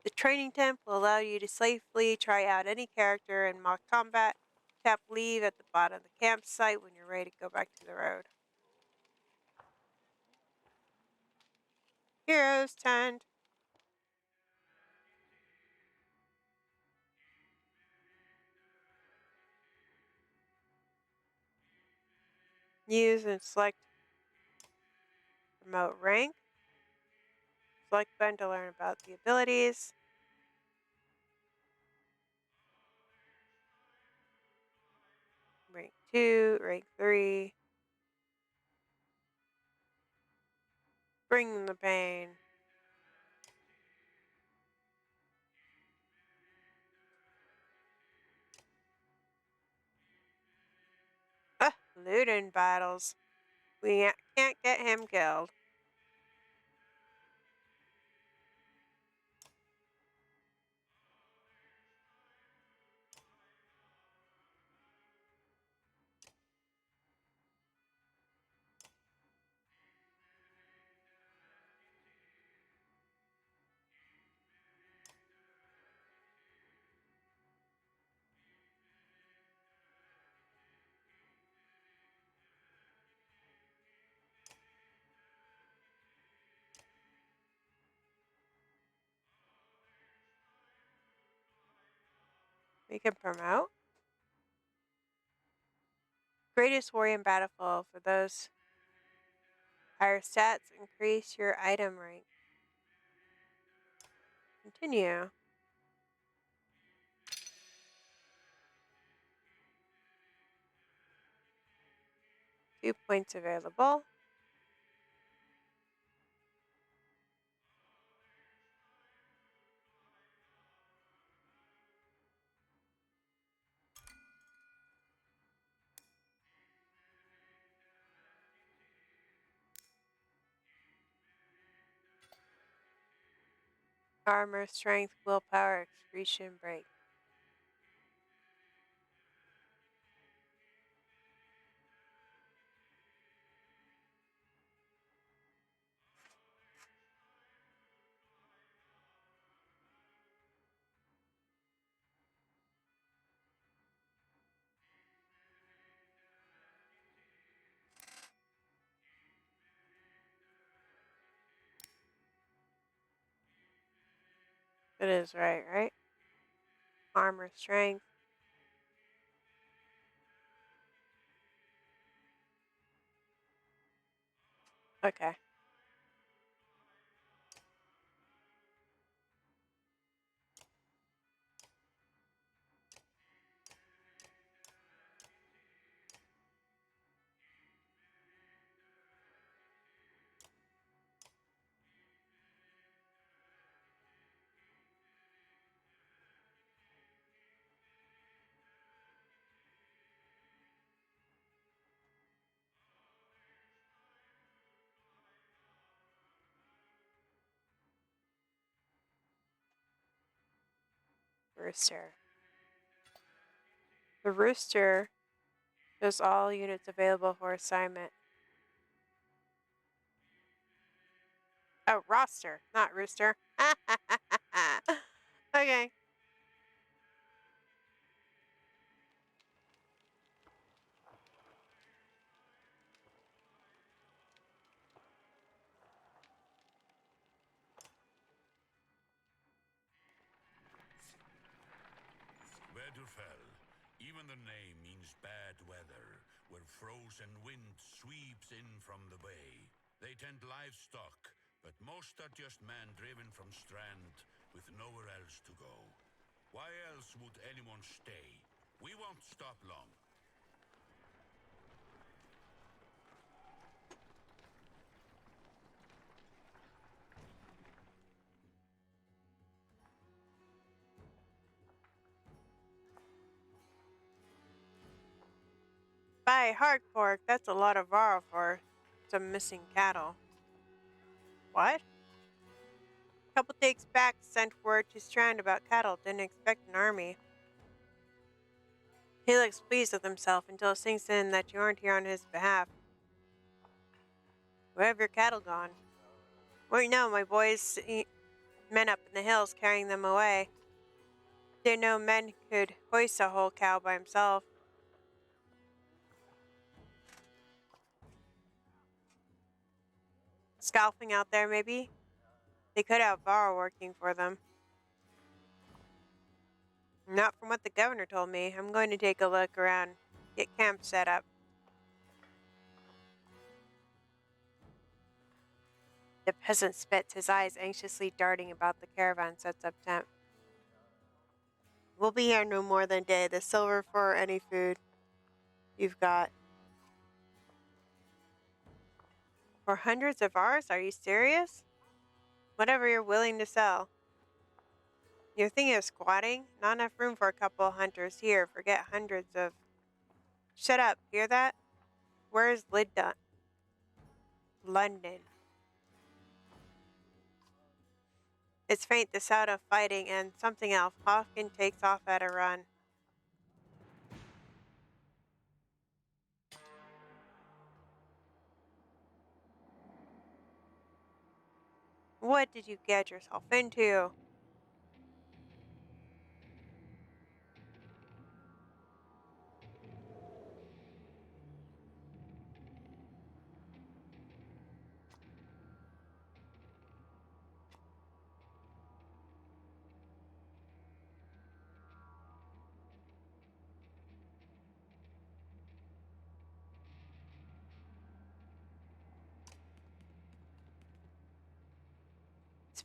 The training tent will allow you to safely try out any character in mock combat. Tap leave at the bottom of the campsite when you're ready to go back to the road. Heroes tent. Use and select remote rank. Select button to learn about the abilities. Rank 2, rank 3. Bring the pain. Luden battles. We can't get him killed. We can promote. Greatest warrior in battlefield. For those higher stats, increase your item rank. Continue. Two points available. Armor, strength, willpower, excretion, break. It is right, right? Armor, strength. Okay. Rooster. The rooster shows all units available for assignment. Oh, roster, not rooster. Okay. Weatherfell. Even the name means bad weather, where frozen wind sweeps in from the bay. They tend livestock, but most are just men driven from Strand with nowhere else to go. Why else would anyone stay? We won't stop long. By hard pork, that's a lot of Varro for some missing cattle. What? Couple days back sent word to Strand about cattle, didn't expect an army. He looks pleased with himself until it sinks in that you aren't here on his behalf. Where have your cattle gone? Wait, no, my boys see men up in the hills carrying them away. Didn't know men could hoist a whole cow by himself. Scalping out there, maybe? They could have Varro working for them. Not from what the governor told me. I'm going to take a look around, get camp set up. The peasant spits, his eyes anxiously darting about the caravan sets up tent. We'll be here no more than a day. The silver for any food you've got. For hundreds of ours? Are you serious? Whatever you're willing to sell. You're thinking of squatting? Not enough room for a couple of hunters here. Forget hundreds of... Shut up. Hear that? Where's London. It's faint the sound of fighting and something else. Hawkin takes off at a run. What did you get yourself into?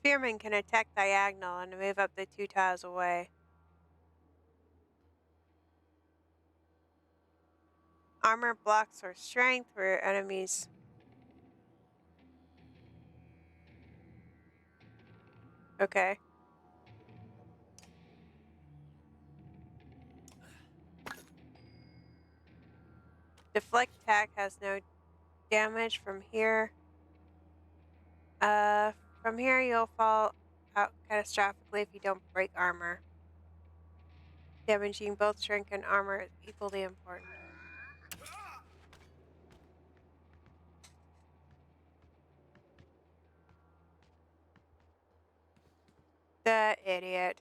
Spearmen can attack diagonal and move up the 2 tiles away. Armor blocks or strength for enemies. Okay. Deflect attack has no damage from here. From here you'll fall out catastrophically if you don't break armor. Damaging both strength and armor is equally important. The idiot.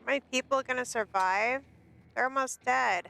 How many people are gonna survive? They're almost dead.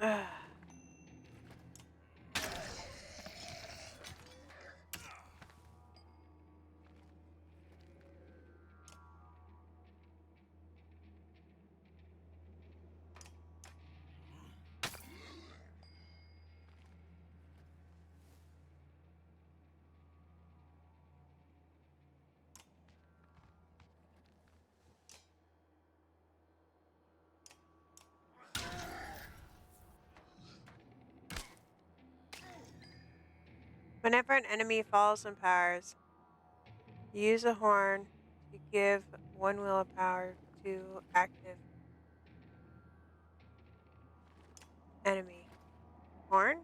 Ugh. Whenever an enemy falls in powers, use a horn to give one wheel of power to active enemy. Horn?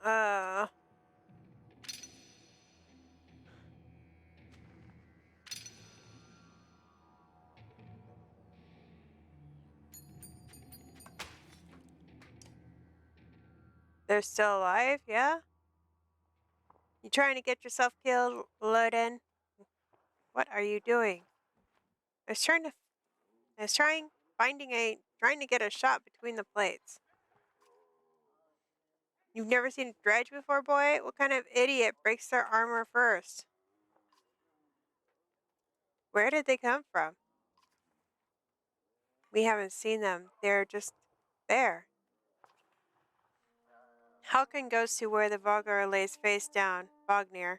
Uh, they're still alive, yeah? You trying to get yourself killed, Loden? What are you doing? I was trying to, I was trying, trying to get a shot between the plates. You've never seen a dredge before, boy? What kind of idiot breaks their armor first? Where did they come from? We haven't seen them. They're just there. How can ghosts who wear the Valgar lays face down, Vognir?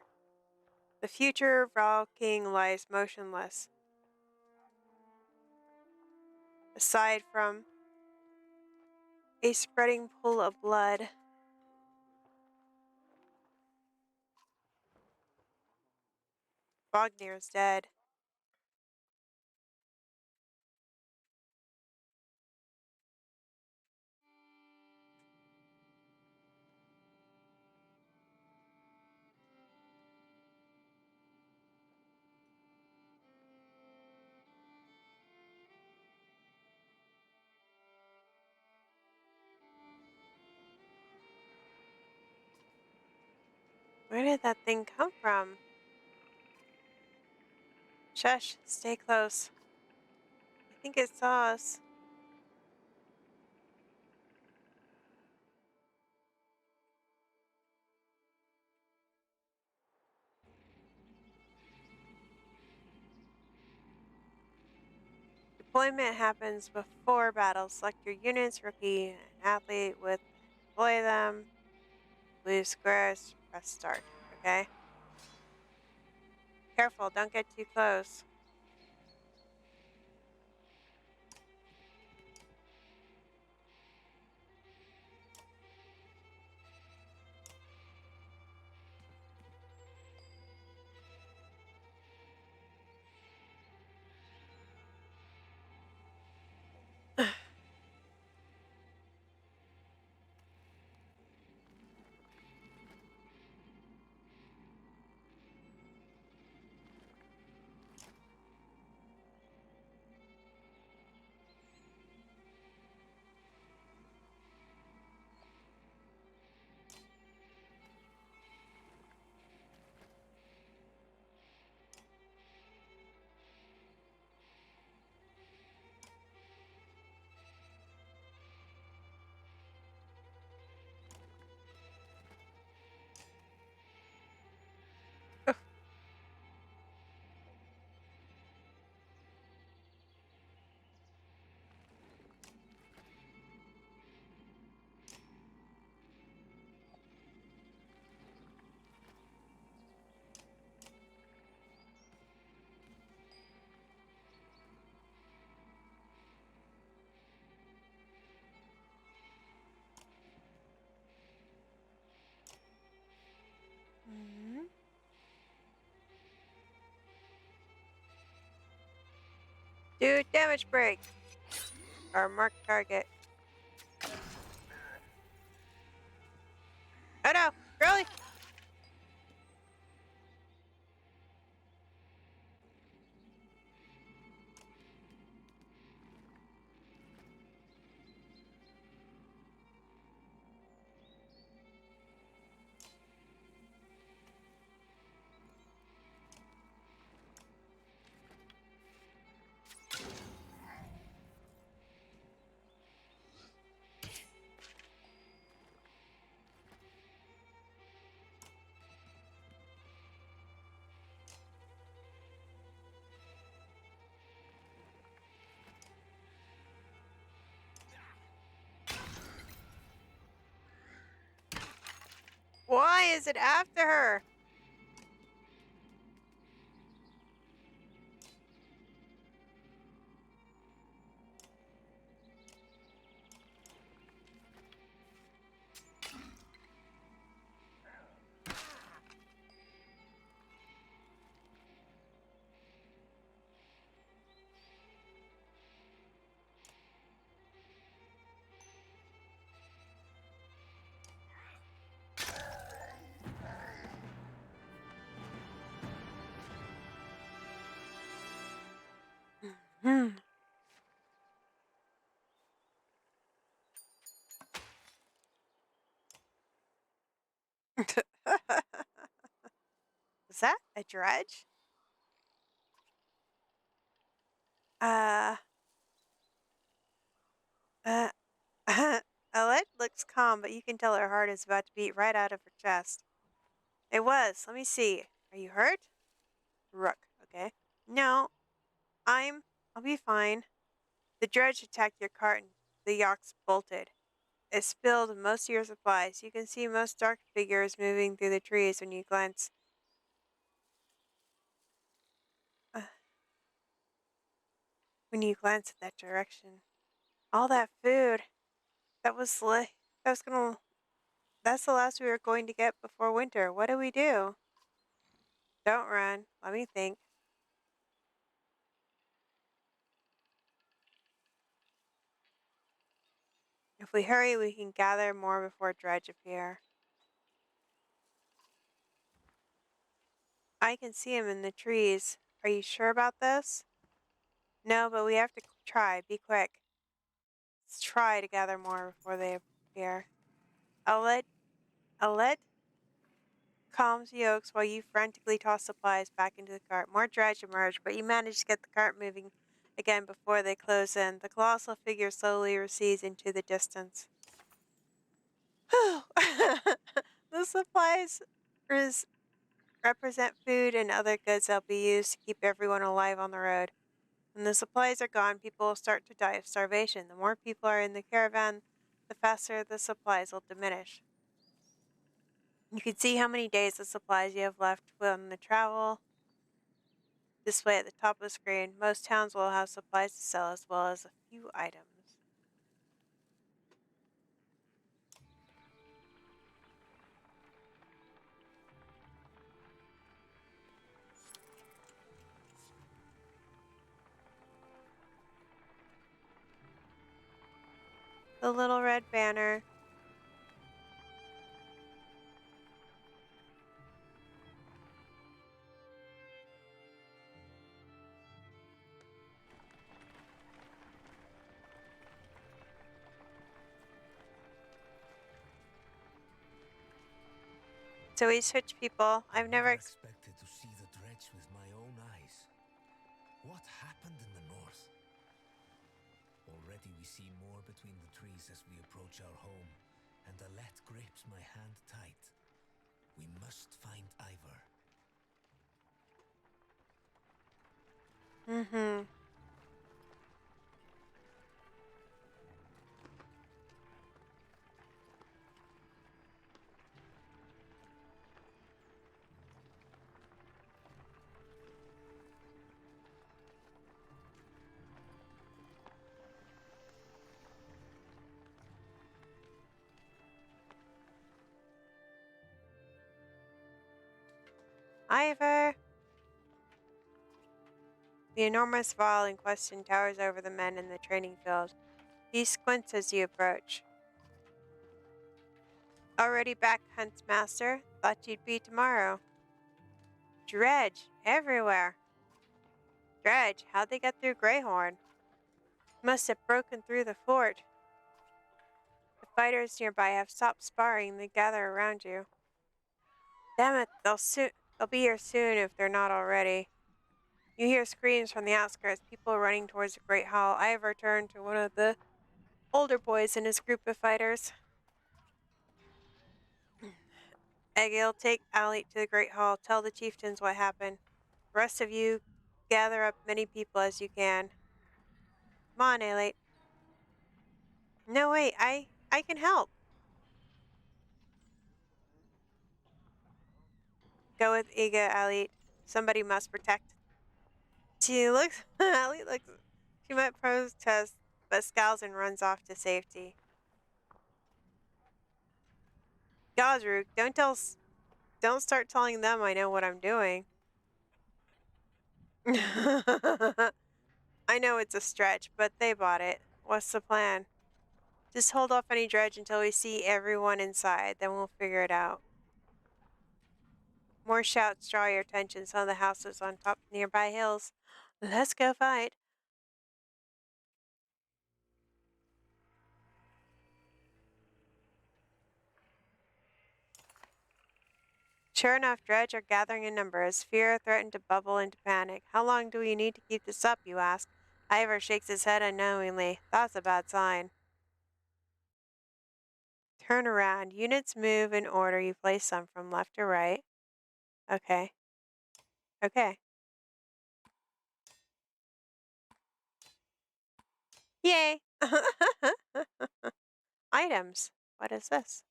The future Val King lies motionless. Aside from a spreading pool of blood. Vognir's dead. Where did that thing come from? Shush, stay close. I think it saw us. Deployment happens before battle. Select your units, rookie, and athlete with deploy them. Blue squares, press start. Okay? Careful, don't get too close. Mhm. Do damage break. Or mark target. Oh no! Really? is it after her? Hmm. Was that a dredge? Uh, uh, Alette looks calm, but you can tell her heart is about to beat right out of her chest. It was. Let me see. Are you hurt? Rook. Okay. No, I'll be fine. The dredge attacked your cart and the yacht's bolted. It spilled most of your supplies. You can see most dark figures moving through the trees uh, when you glance at that direction. All that food. That was that was gonna that's the last we were going to get before winter. What do we do? Don't run. Let me think. If we hurry, we can gather more before dredge appear. I can see him in the trees. Are you sure about this? No, but we have to try. Be quick. Let's try to gather more before they appear. I'll let calms Yokes while you frantically toss supplies back into the cart. More dredge emerge, but you manage to get the cart moving again before they close in. The colossal figure slowly recedes into the distance. The supplies res- represent food and other goods that'll be used to keep everyone alive on the road. When the supplies are gone, people will start to die of starvation. The more people are in the caravan, the faster the supplies will diminish. You can see how many days of supplies you have left on the travel display at the top of the screen. Most towns will have supplies to sell as well as a few items. The little red banner. So we switch people. I've never expected to see the dredge with my own eyes. What happened in the north? Already we see more between the trees as we approach our home, and Alette grips my hand tight. We must find Ivor. Mm-hmm. Ivor. The enormous vial in question towers over the men in the training field. He squints as you approach. Already back, Huntsmaster? Thought you'd be tomorrow. Dredge, everywhere. Dredge, how'd they get through Greyhorn? Must have broken through the fort. The fighters nearby have stopped sparring. They gather around you. Damn it, they'll be here soon if they're not already. You hear screams from the outskirts, people running towards the Great Hall. I have returned to one of the older boys in his group of fighters. Egil, take Ali to the Great Hall. Tell the chieftains what happened. The rest of you, gather up many people as you can. Come on, Aelate. No, wait, I can help. Go with Iga, Alit. Somebody must protect. She looks. Alit looks. She might protest, but scowls and runs off to safety. Gazruk, don't start telling them I know what I'm doing. I know it's a stretch, but they bought it. What's the plan? Just hold off any dredge until we see everyone inside, then we'll figure it out. More shouts draw your attention. Some of the houses on top nearby hills. Let's go fight. Sure enough, dredge are gathering in numbers. Fear threatened to bubble into panic. How long do we need to keep this up, you ask? Ivor shakes his head unknowingly. That's a bad sign. Turn around. Units move in order. You place them from left to right. Okay. Okay. Yay! Items. What is this?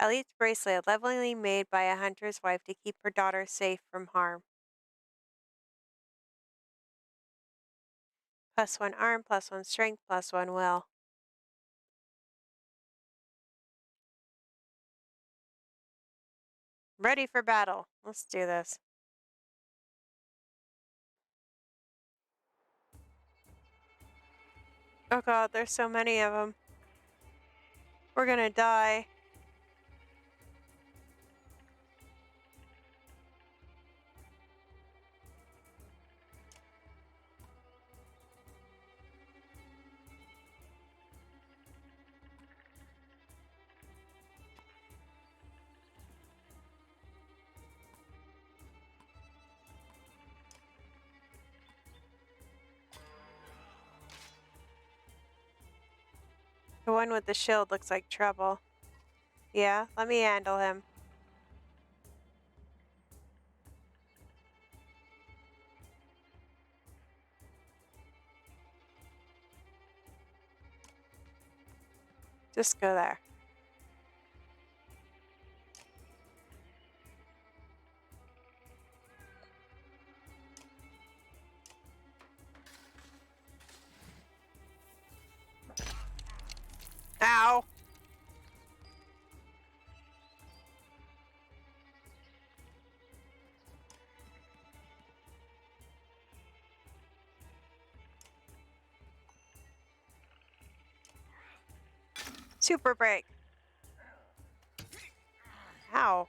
Elite's bracelet, lovingly made by a hunter's wife to keep her daughter safe from harm. +1 arm, +1 strength, +1 will. Ready for battle. Let's do this. Oh god, there's so many of them. We're gonna die. The one with the shield looks like trouble. Yeah, let me handle him. Just go there. Ow! Super break. Ow.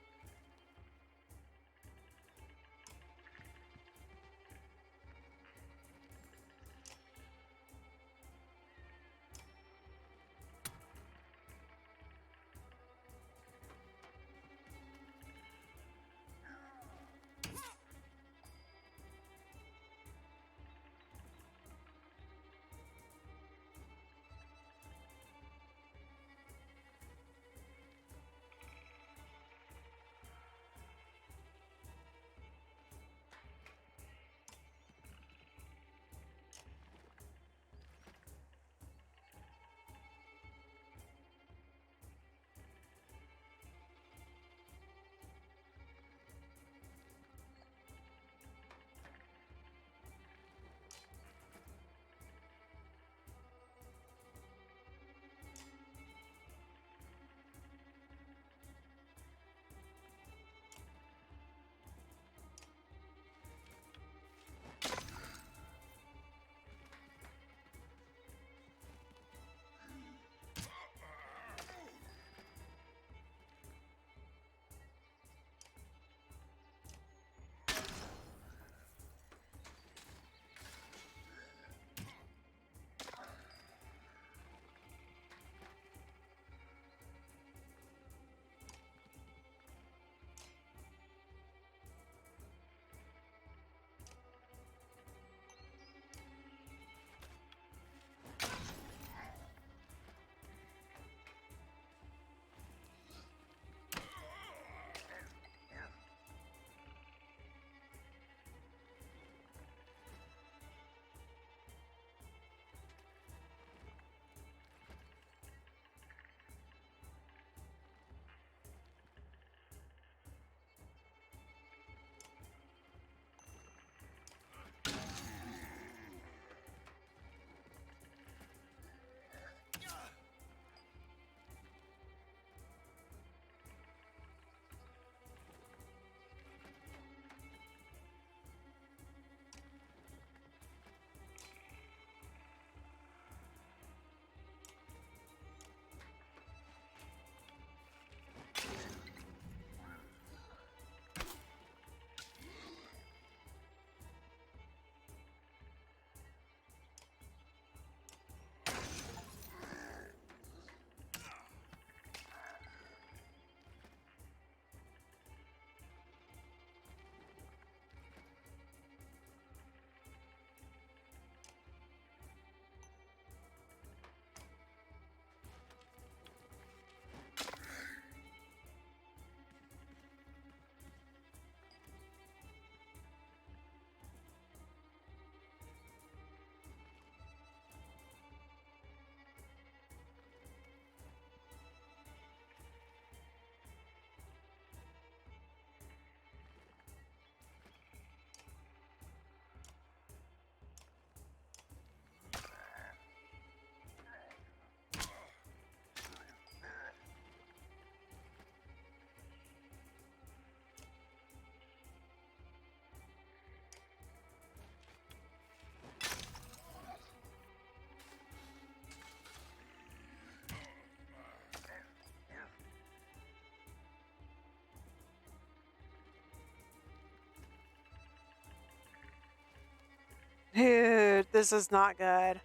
This is not good.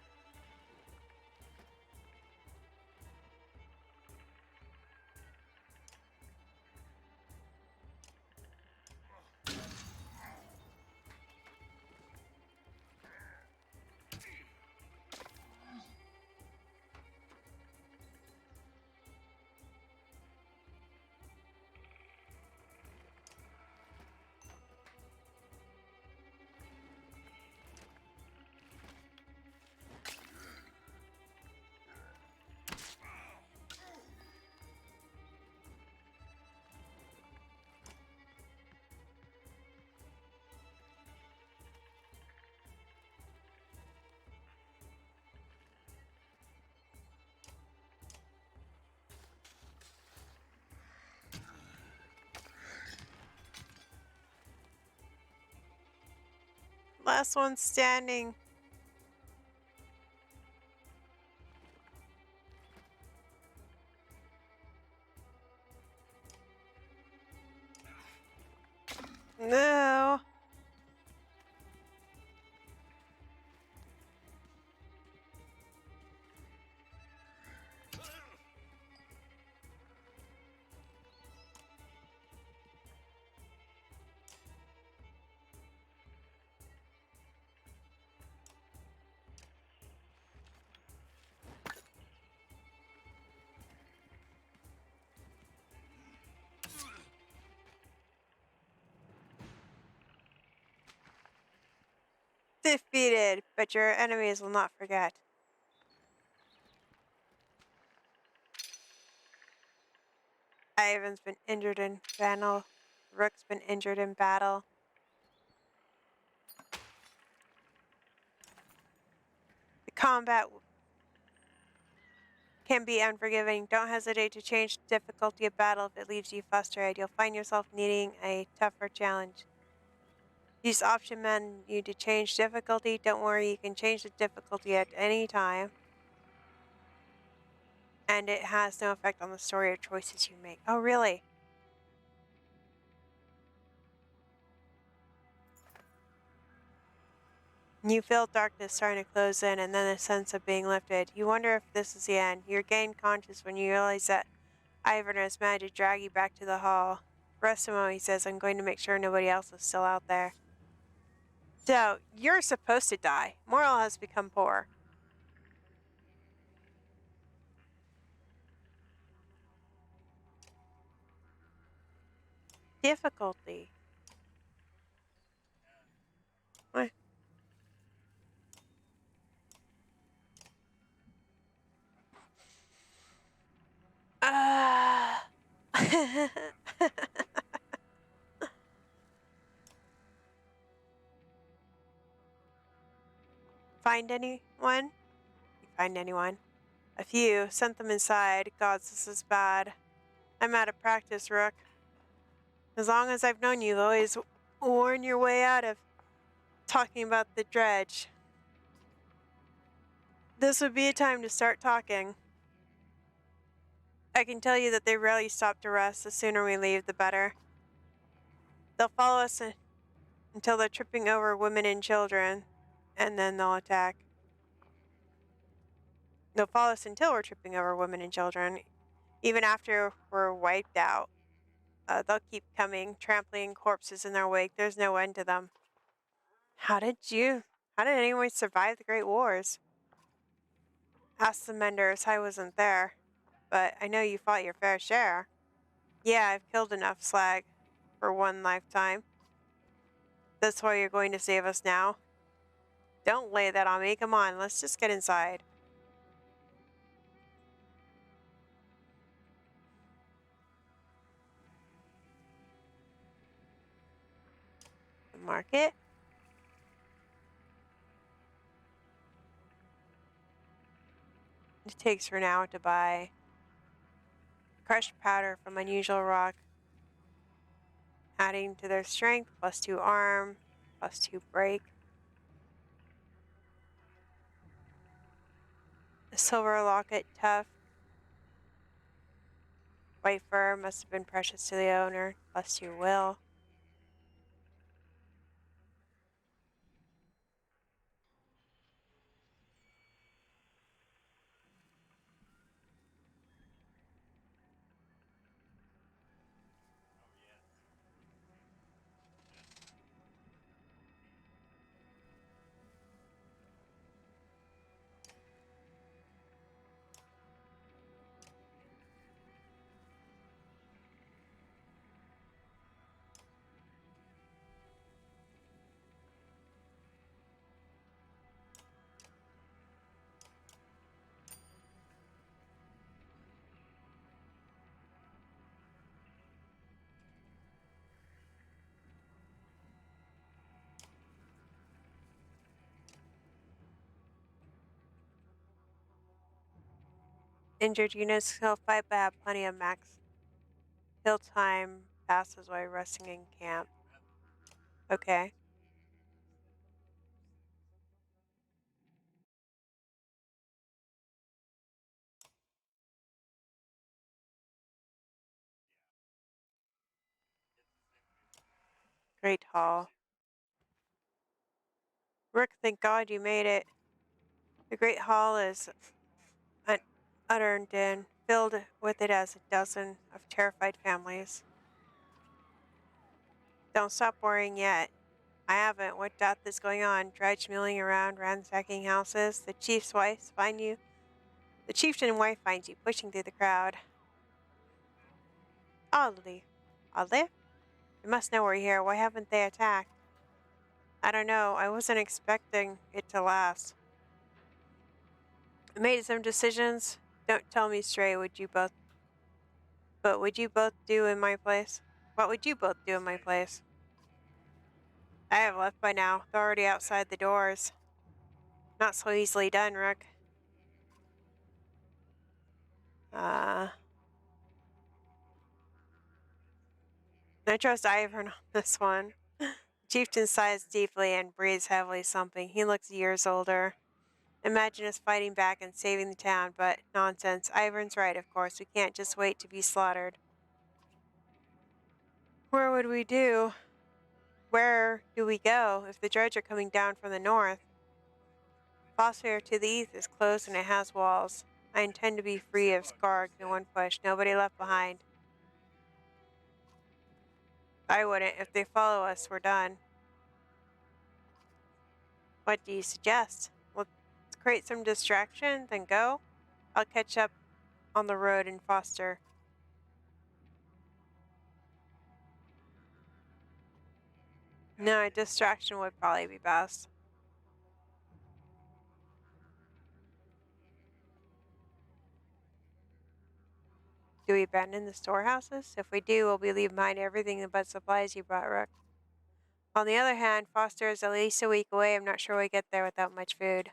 Last one standing. No. Defeated, but your enemies will not forget. Ivan's been injured in battle. Rook's been injured in battle. The combat can be unforgiving. Don't hesitate to change the difficulty of battle if it leaves you frustrated. You'll find yourself needing a tougher challenge. Use option menu to change difficulty. Don't worry, you can change the difficulty at any time. And it has no effect on the story or choices you make. Oh, really? You feel darkness starting to close in and then a sense of being lifted. You wonder if this is the end. You regain conscious when you realize that Ivan has managed to drag you back to the hall. Rest a moment, he says. I'm going to make sure nobody else is still out there. So, you're supposed to die. Moral has become poor. Difficulty. What? Find anyone? You find anyone? A few. Sent them inside. Gods, this is bad. I'm out of practice, Rook. As long as I've known you, you've always worn your way out of talking about the dredge. This would be a time to start talking. I can tell you that they rarely stop to rest. The sooner we leave, the better. They'll follow us until they're tripping over women and children, and then they'll attack. They'll follow us until we're tripping over women and children. Even after we're wiped out, they'll keep coming, trampling corpses in their wake. There's no end to them. How did anyone survive the Great Wars? Ask the Menders. I wasn't there, but I know you fought your fair share. Yeah, I've killed enough slag for one lifetime. That's why you're going to save us now? Don't lay that on me. Come on, let's just get inside. The market? It takes for now to buy crushed powder from unusual rock, adding to their strength, +2 arm, +2 break. A silver locket, tough. White fur must have been precious to the owner, +2 will. injured units he'll fight, but have plenty of max heal time passes while resting in camp. Okay. Great Hall. Rick, thank God you made it. The Great Hall is an unearned den, filled with it as a dozen of terrified families. Don't stop worrying yet. I haven't. What death is going on? Dredge milling around, ransacking houses. The chief's wife find you. The chieftain wife finds you, pushing through the crowd. Oddly. Oddly? They must know we're here. Why haven't they attacked? I don't know. I wasn't expecting it to last. I made some decisions. Don't tell me straight, would you both? But would you both do in my place? What would you both do in my place? I have left by now. They're already outside the doors. Not so easily done, Rook. I trust Ivern on this one. Chieftain sighs deeply and breathes heavily, something. He looks years older. Imagine us fighting back and saving the town, but nonsense. Ivern's right, of course. We can't just wait to be slaughtered. Where would we do? Where do we go if the dredge are coming down from the north? Foster to the east is closed and it has walls. I intend to be free of Skarg in one push. Nobody left behind. I wouldn't. If they follow us, we're done. What do you suggest? Let's create some distraction, then go? I'll catch up on the road in Foster. No, a distraction would probably be best. Do we abandon the storehouses? If we do, we'll be leaving behind everything but supplies you brought, Rook. On the other hand, Foster is at least a week away. I'm not sure we get there without much food.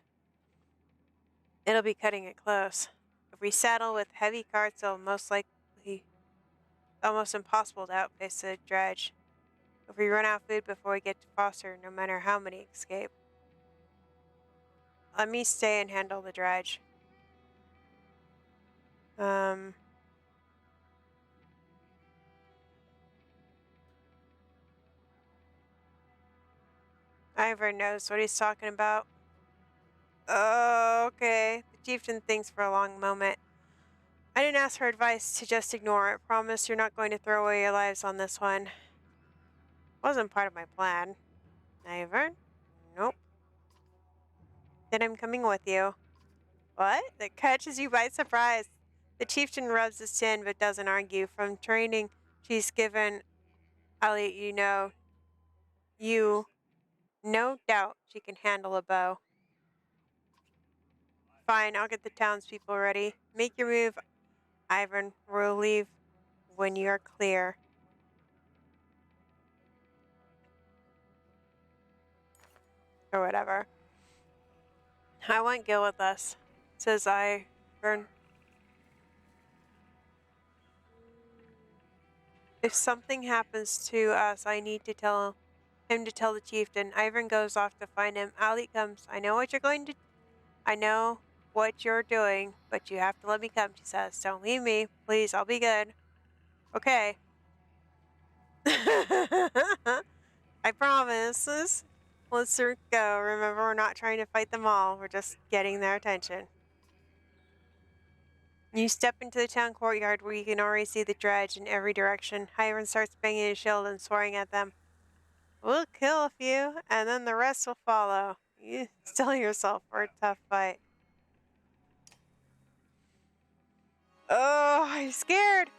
It'll be cutting it close. If we saddle with heavy carts, it'll most likely almost impossible to outpace the dredge. If we run out of food before we get to Foster, no matter how many escape. Let me stay and handle the dredge. Ivor knows what he's talking about. Oh, okay. The chieftain thinks for a long moment. I didn't ask for advice to just ignore it. Promise you're not going to throw away your lives on this one. Wasn't part of my plan. Ivor? Nope. Then I'm coming with you. What? That catches you by surprise. The chieftain rubs his chin but doesn't argue. From training she's given Elliot, you no doubt she can handle a bow. Fine, I'll get the townspeople ready. Make your move, Ivan. We'll leave when you're clear. Or whatever. I want Gil with us, says Ivern. If something happens to us, I need to tell him to tell the chieftain. Ivan goes off to find him. Ali comes. I know what you're doing, but you have to let me come, she says. Don't leave me. Please, I'll be good. Okay. I promise. Let's go. Remember, we're not trying to fight them all. We're just getting their attention. You step into the town courtyard where you can already see the dredge in every direction. Hiram starts banging his shield and swearing at them. We'll kill a few, and then the rest will follow. You steel yourself for a tough fight. Oh, I'm scared.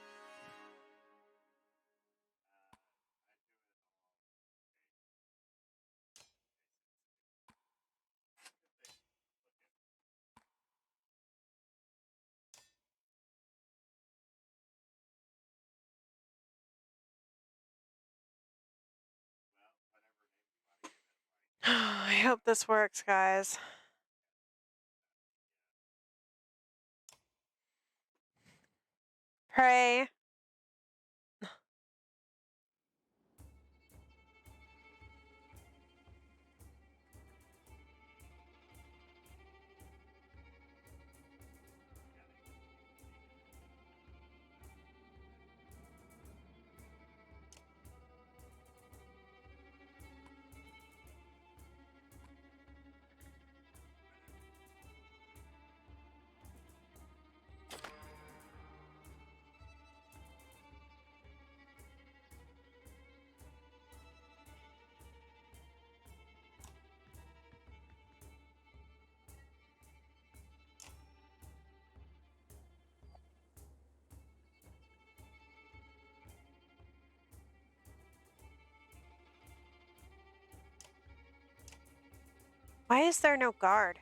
I hope this works, guys. Pray. Why is there no guard?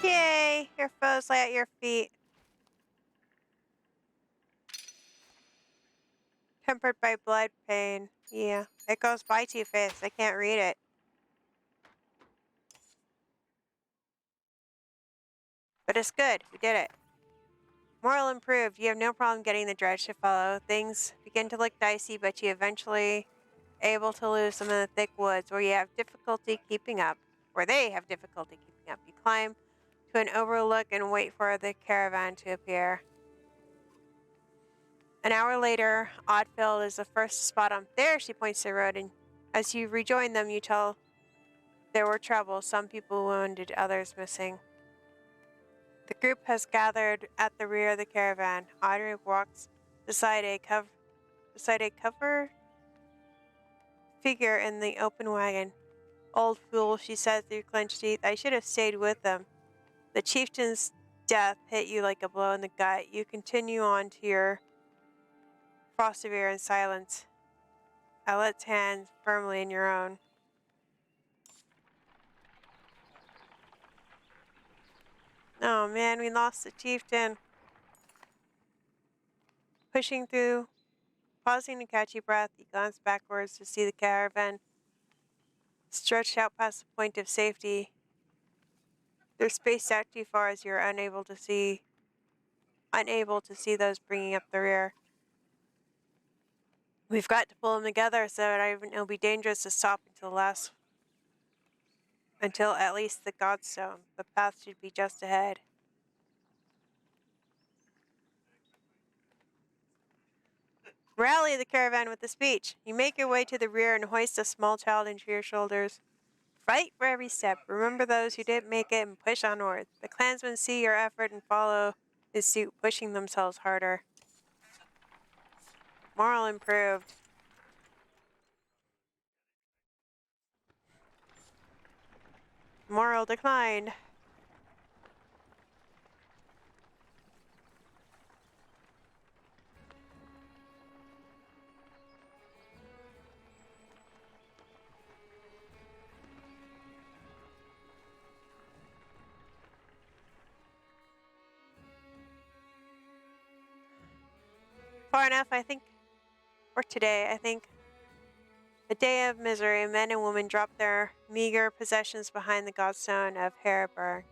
Yay! Your foes lay at your feet. Tempered by blood pain. Yeah. It goes by too fast. I can't read it. But it's good. We did it. Moral improved. You have no problem getting the dredge to follow. Things begin to look dicey, but you eventually able to lose them in the thick woods where you have difficulty keeping up. Where they have difficulty keeping up. You climb to an overlook and wait for the caravan to appear. An hour later, Oddfield is the first to spot them. There, she points to the road, and as you rejoin them, you tell there were trouble. Some people wounded, others missing. The group has gathered at the rear of the caravan. Audrey walks beside a beside a cover figure in the open wagon. Old fool, she said through clenched teeth. I should have stayed with them. The chieftain's death hit you like a blow in the gut. You continue on to your Frostivere in silence. Alet's hand firmly in your own. Oh man, we lost the chieftain. Pushing through, pausing to catch your breath, you glance backwards to see the caravan stretched out past the point of safety. They're spaced out too far as you're unable to see those bringing up the rear. We've got to pull them together so that it'll be dangerous to stop until at least the Godstone. The path should be just ahead. Rally the caravan with the speech. You make your way to the rear and hoist a small child into your shoulders. Fight for every step. Remember those who didn't make it and push onward. The clansmen see your effort and follow his suit, pushing themselves harder. Moral improved. Moral declined. Far enough, I think, for today, I think. A day of misery, men and women dropped their meager possessions behind the Godstone of Hereburn.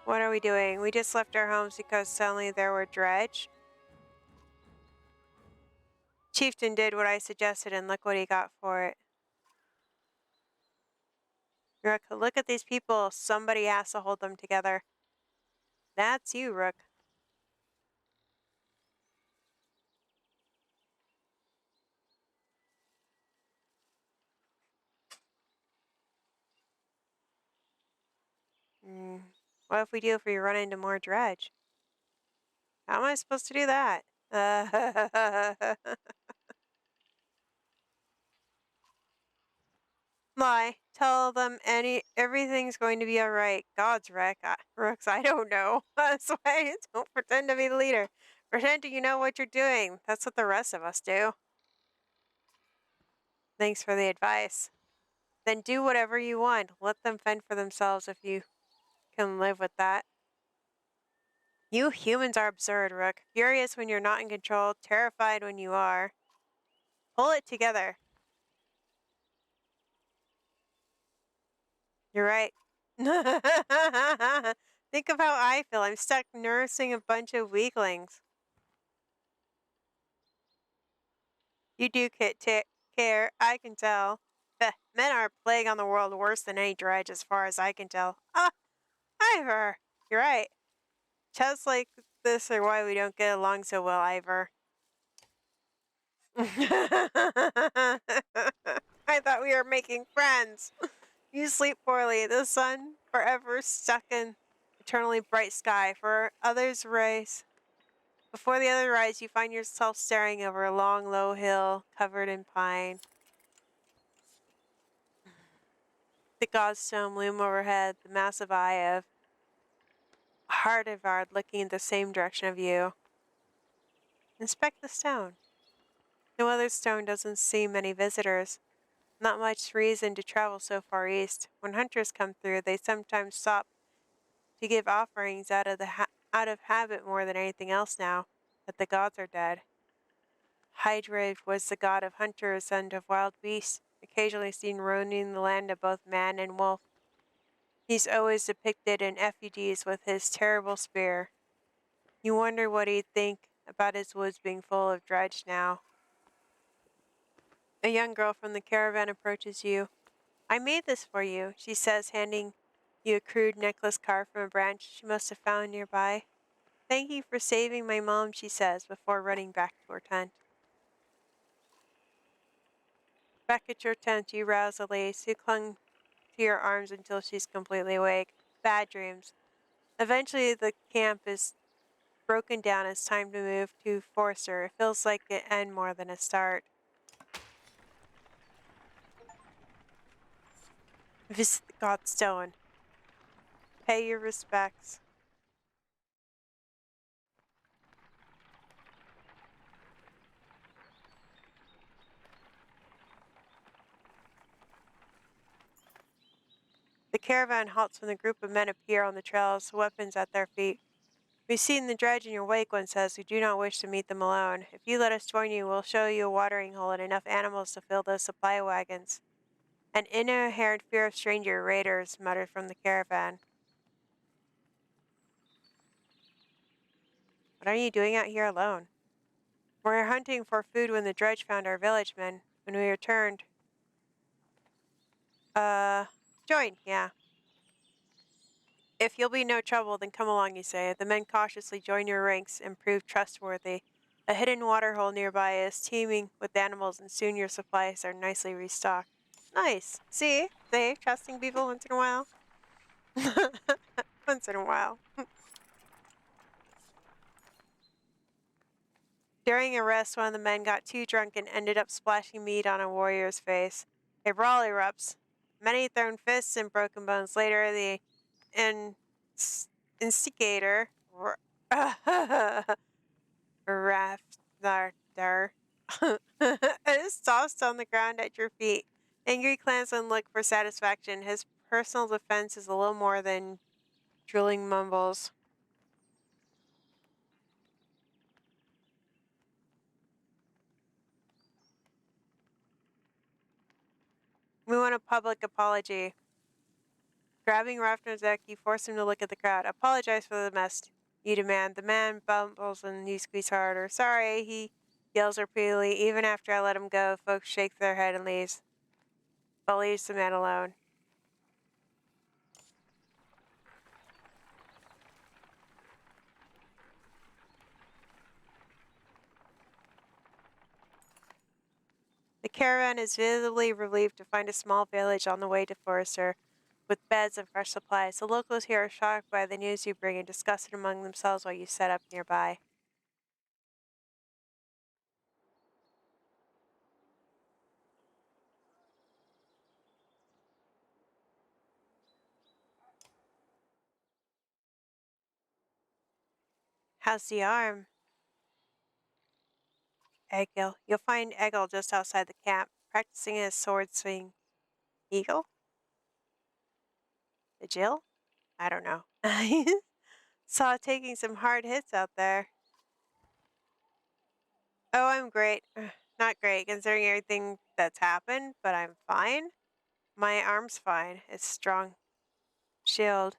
What are we doing? We just left our homes because suddenly there were dredge. Chieftain did what I suggested and look what he got for it. Rook, look at these people. Somebody has to hold them together. That's you, Rook. What if we run into more dredge? How am I supposed to do that? Lie. Tell them everything's going to be all right. God's Rooks, I don't know. That's why I don't pretend to be the leader. Pretend you know what you're doing. That's what the rest of us do. Thanks for the advice. Then do whatever you want. Let them fend for themselves if you can live with that. You humans are absurd, Rook. Furious when you're not in control, terrified when you are. Pull it together. You're right. Think of how I feel. I'm stuck nursing a bunch of weaklings. You do care, I can tell. Men are a plague on the world worse than any dredge as far as I can tell. Ah, Ivor! You're right. Chats like this are why we don't get along so well, Ivor. I thought we were making friends. You sleep poorly. The sun forever stuck in eternally bright sky. For others rise. Before the other rise, you find yourself staring over a long, low hill covered in pine. The Godstone loom overhead, the massive eye of Hardivard looking in the same direction of you. Inspect the stone. No other stone doesn't see many visitors. Not much reason to travel so far east. When hunters come through, they sometimes stop to give offerings out of habit more than anything else now that the gods are dead. Hydrave was the god of hunters and of wild beasts, occasionally seen roaming the land of both man and wolf. He's always depicted in effigies with his terrible spear. You wonder what he'd think about his woods being full of dredge now. A young girl from the caravan approaches you. I made this for you, she says, handing you a crude necklace carved from a branch she must have found nearby. Thank you for saving my mom, she says, before running back to her tent. Back at your tent, you rouse Elise, who clung to your arms until she's completely awake. Bad dreams. Eventually, the camp is broken down. It's time to move to Forster. It feels like an end more than a start. Visit the Godstone. Pay your respects. The caravan halts when the group of men appear on the trails, weapons at their feet. We've seen the dredge in your wake, one says. We do not wish to meet them alone. If you let us join you, we'll show you a watering hole and enough animals to fill those supply wagons. An inherent fear of stranger raiders, muttered from the caravan. What are you doing out here alone? We were hunting for food when the dredge found our village men. When we returned, join, yeah. If you'll be no trouble, then come along, you say. The men cautiously join your ranks and prove trustworthy. A hidden waterhole nearby is teeming with animals, and soon your supplies are nicely restocked. Nice. See? Trusting people once in a while. Once in a while. During a rest, one of the men got too drunk and ended up splashing meat on a warrior's face. A brawl erupts. Many thrown fists and broken bones. Later, the instigator, Rafthar, is tossed on the ground at your feet. Angry clansmen look for satisfaction. His personal defense is a little more than drilling mumbles. We want a public apology. Grabbing Rafner's neck, you force him to look at the crowd. Apologize for the mess, you demand. The man bumbles and you squeeze harder. Sorry, he yells repeatedly. Even after I let him go, folks shake their head and leaves. But leaves the man alone. The caravan is visibly relieved to find a small village on the way to Forrester, with beds of fresh supplies. The locals here are shocked by the news you bring and discuss it among themselves while you set up nearby. How's the arm? Egil. You'll find Egil just outside the camp, practicing his sword swing. Eagle? The Jill? I don't know. Saw taking some hard hits out there. Oh, I'm great. Not great considering everything that's happened, but I'm fine. My arm's fine. It's strong. Shield.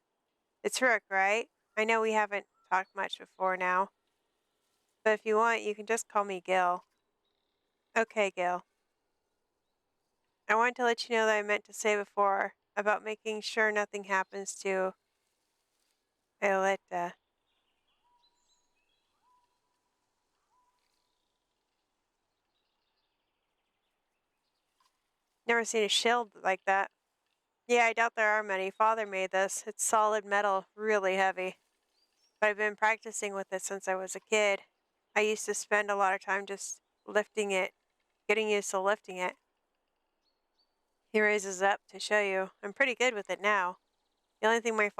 It's Rook, right? I know we haven't talked much before now. But if you want, you can just call me Gil. Okay, Gil. I wanted to let you know that I meant to say before about making sure nothing happens to Violetta. Never seen a shield like that. Yeah, I doubt there are many. Father made this. It's solid metal, really heavy. But I've been practicing with it since I was a kid. I used to spend a lot of time just lifting it, getting used to lifting it. He raises it up to show you. I'm pretty good with it now. The only thing I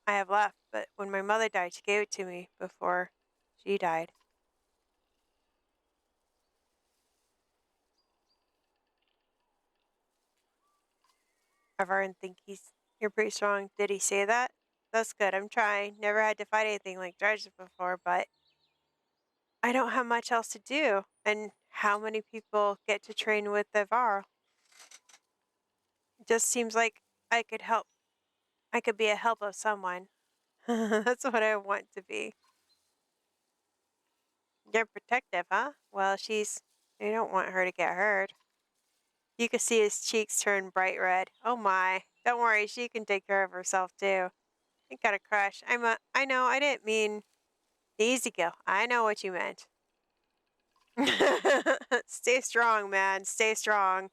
have left, but when my mother died, she gave it to me before she died. Everyone think you're pretty strong. Did he say that? That's good. I'm trying. Never had to fight anything like dredges before, but I don't have much else to do. And how many people get to train with the Var? It just seems like I could help. I could be a help of someone. That's what I want to be. You're protective, huh? Well, you don't want her to get hurt. You could see his cheeks turn bright red. Oh my. Don't worry, she can take care of herself too. I got a crush. I know, I didn't mean easy go. I know what you meant. Stay strong, man. Stay strong.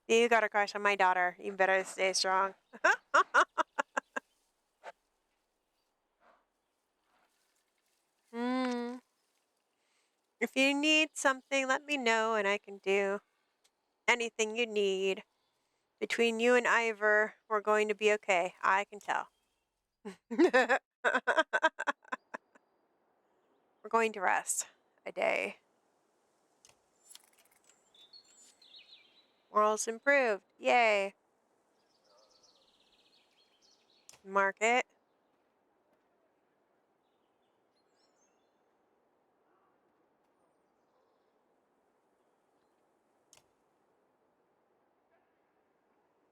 You got a crush on my daughter. You better stay strong. Hmm. If you need something, let me know and I can do anything you need. Between you and Ivor, we're going to be okay. I can tell. We're going to rest a day. Morals improved. Yay. Market.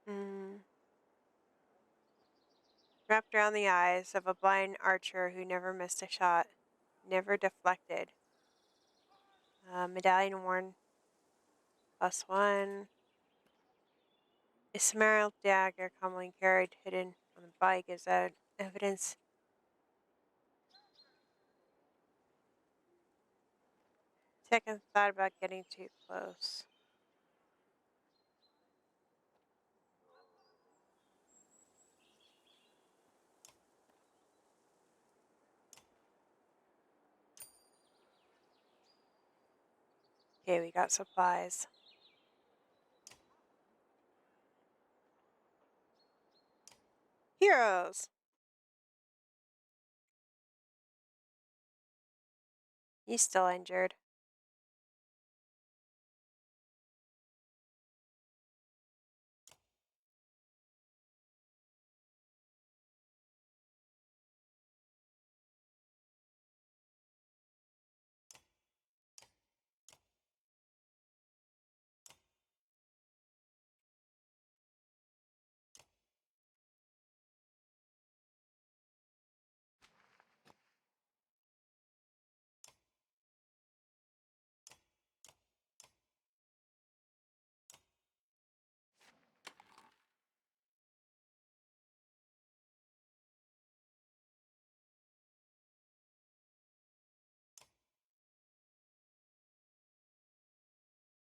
Mm. Wrapped around the eyes of a blind archer who never missed a shot, never deflected. Medallion worn +1. A smeared dagger commonly carried hidden on the body gives out evidence. Second thought about getting too close. Okay, we got supplies. Heroes! He's still injured.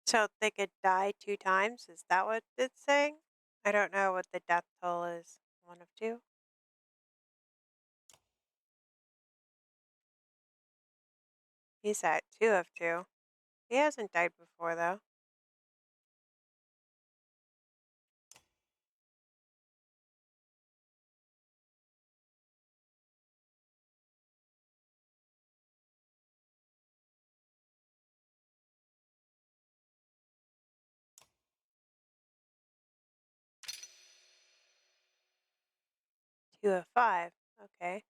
So they could die 2 times? Is that what it's saying? I don't know what the death toll is. 1 of 2? He's at 2 of 2. He hasn't died before, though. Two of 5. Okay.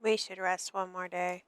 We should rest 1 more day.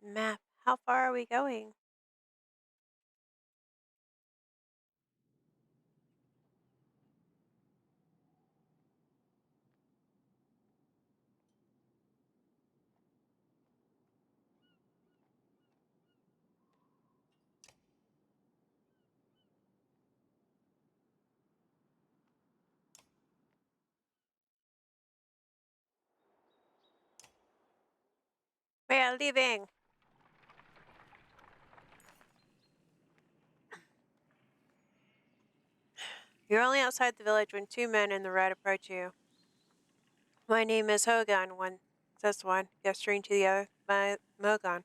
Map. How far are we going? We are leaving. You're only outside the village when two men in the red approach you. My name is Hogan, says one, gesturing to the other, Mogon.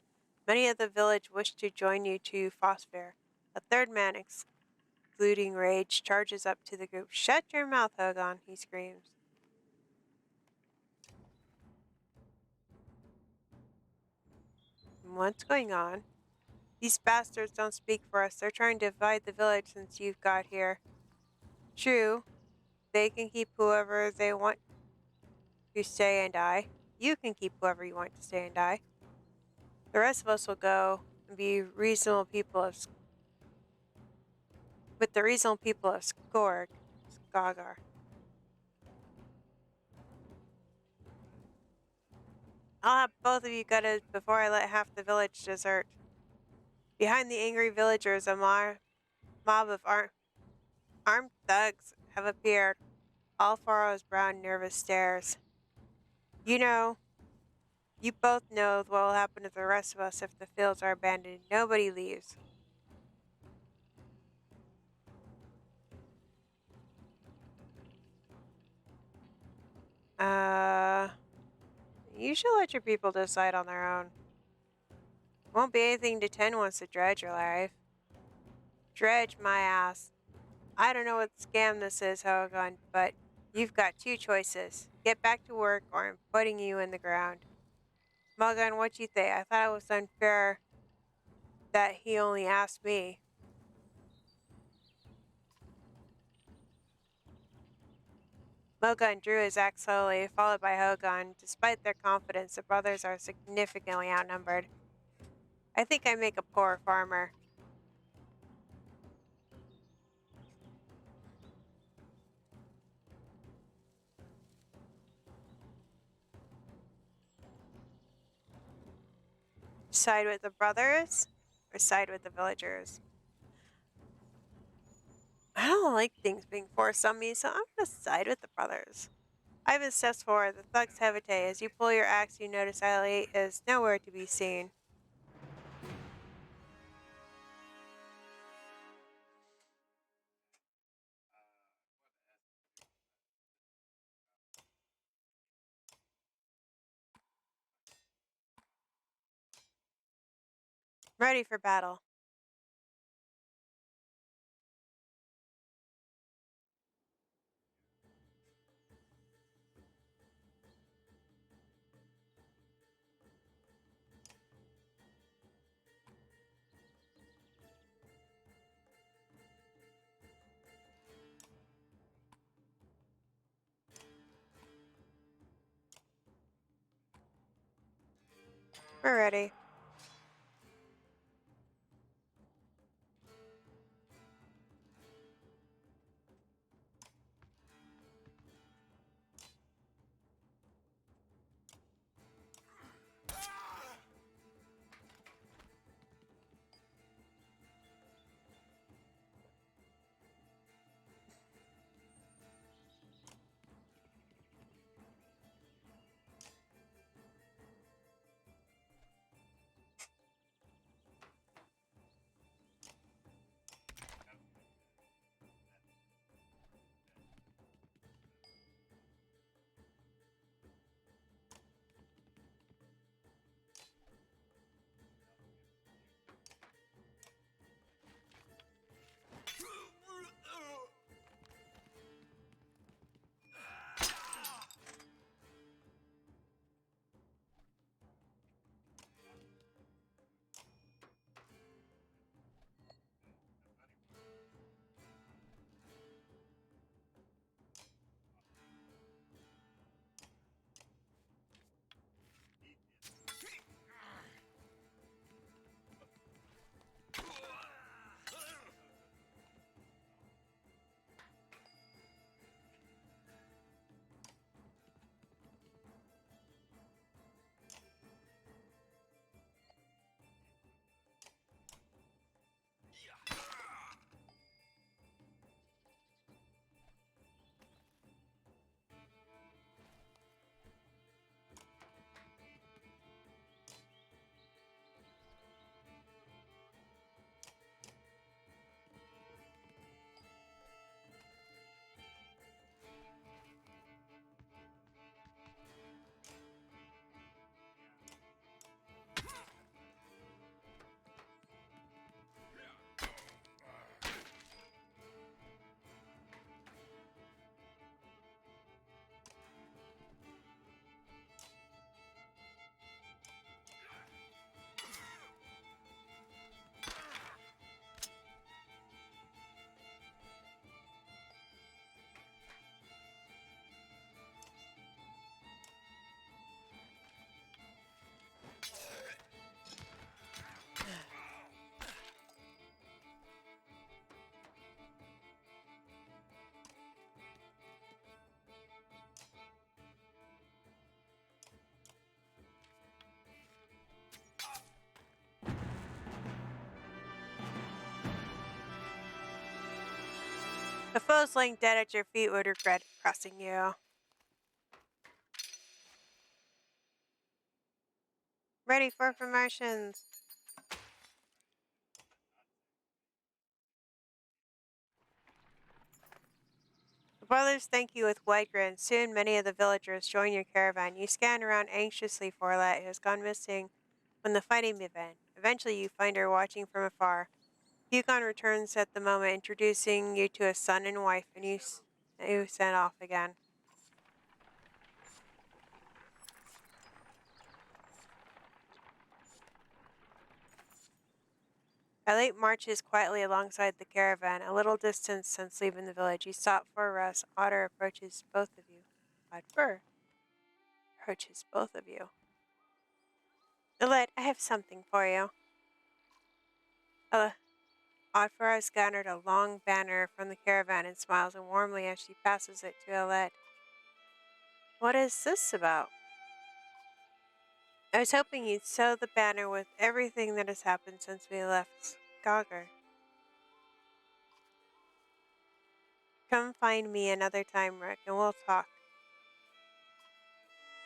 Many of the village wish to join you to Phosphor. A third man, excluding rage, charges up to the group. Shut your mouth, Hogan, he screams. What's going on? These bastards don't speak for us. They're trying to divide the village since you've got here. True, they can keep whoever they want to stay and die. You can keep whoever you want to stay and die. The rest of us will go and be reasonable people of with the reasonable people of Skagar. I'll have both of you gutted before I let half the village desert. Behind the angry villagers, a mob of armed thugs have appeared, all furrows brown, nervous stares. You both know what will happen to the rest of us if the fields are abandoned. Nobody leaves. You should let your people decide on their own. Won't be anything to 10 once the dredge are live. Dredge my ass. I don't know what scam this is, Hogan, but you've got two choices. Get back to work or I'm putting you in the ground. Mogan, what you think? I thought it was unfair that he only asked me. Mogun drew his axe slowly, followed by Hogan. Despite their confidence, the brothers are significantly outnumbered. I think I make a poor farmer. Side with the brothers or side with the villagers? I don't like things being forced on me, so I'm gonna side with the brothers. Ivan steps forward. The thugs hesitate. As you pull your axe, you notice Ali is nowhere to be seen. Ready for battle. We're ready. The foes laying dead at your feet would regret crossing you. Ready for promotions. The brothers thank you with wide grins. Soon many of the villagers join your caravan. You scan around anxiously for Alette, who has gone missing when the fighting began. Eventually you find her watching from afar. Hugon returns at the moment, introducing you to a son and wife, and you set off again. Alate marches quietly alongside the caravan, a little distance since leaving the village. You stop for a rest. Otter approaches both of you. Oddfur approaches both of you. Alate, I have something for you. Oddfur has gathered a long banner from the caravan and smiles warmly as she passes it to Alate. What is this about? I was hoping you'd sew the banner with everything that has happened since we left Gogger. Come find me another time, Rick, and we'll talk.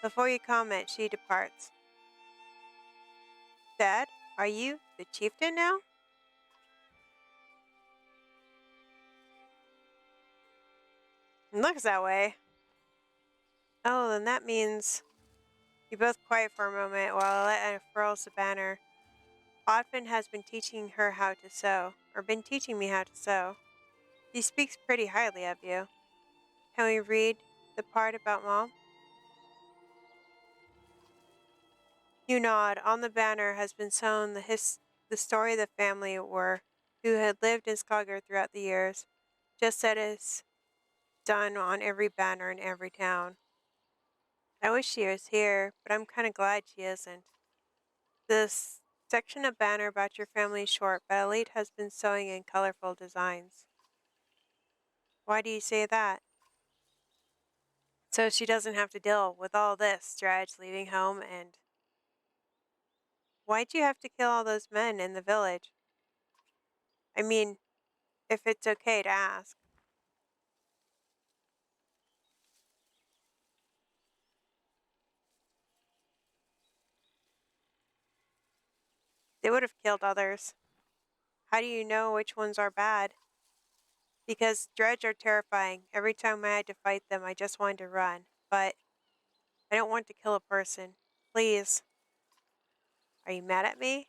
Before you comment, she departs. Dad, are you the chieftain now? It looks that way. Oh, then that means you both quiet for a moment while Alette unfurls the banner. Odfin has been teaching her how to sew, or been teaching me how to sew. He speaks pretty highly of you. Can we read the part about Mom? You nod. On the banner has been sewn the story of the family who had lived in Skogger throughout the years, just as it is done on every banner in every town. I wish she was here, but I'm kind of glad she isn't. This section of banner about your family is short, but Elite has been sewing in colorful designs. Why do you say that? So she doesn't have to deal with all this, Dredge leaving home, and why'd you have to kill all those men in the village? I mean, if it's okay to ask. They would have killed others. How do you know which ones are bad? Because Dredge are terrifying. Every time I had to fight them, I just wanted to run. But I don't want to kill a person. Please. Are you mad at me?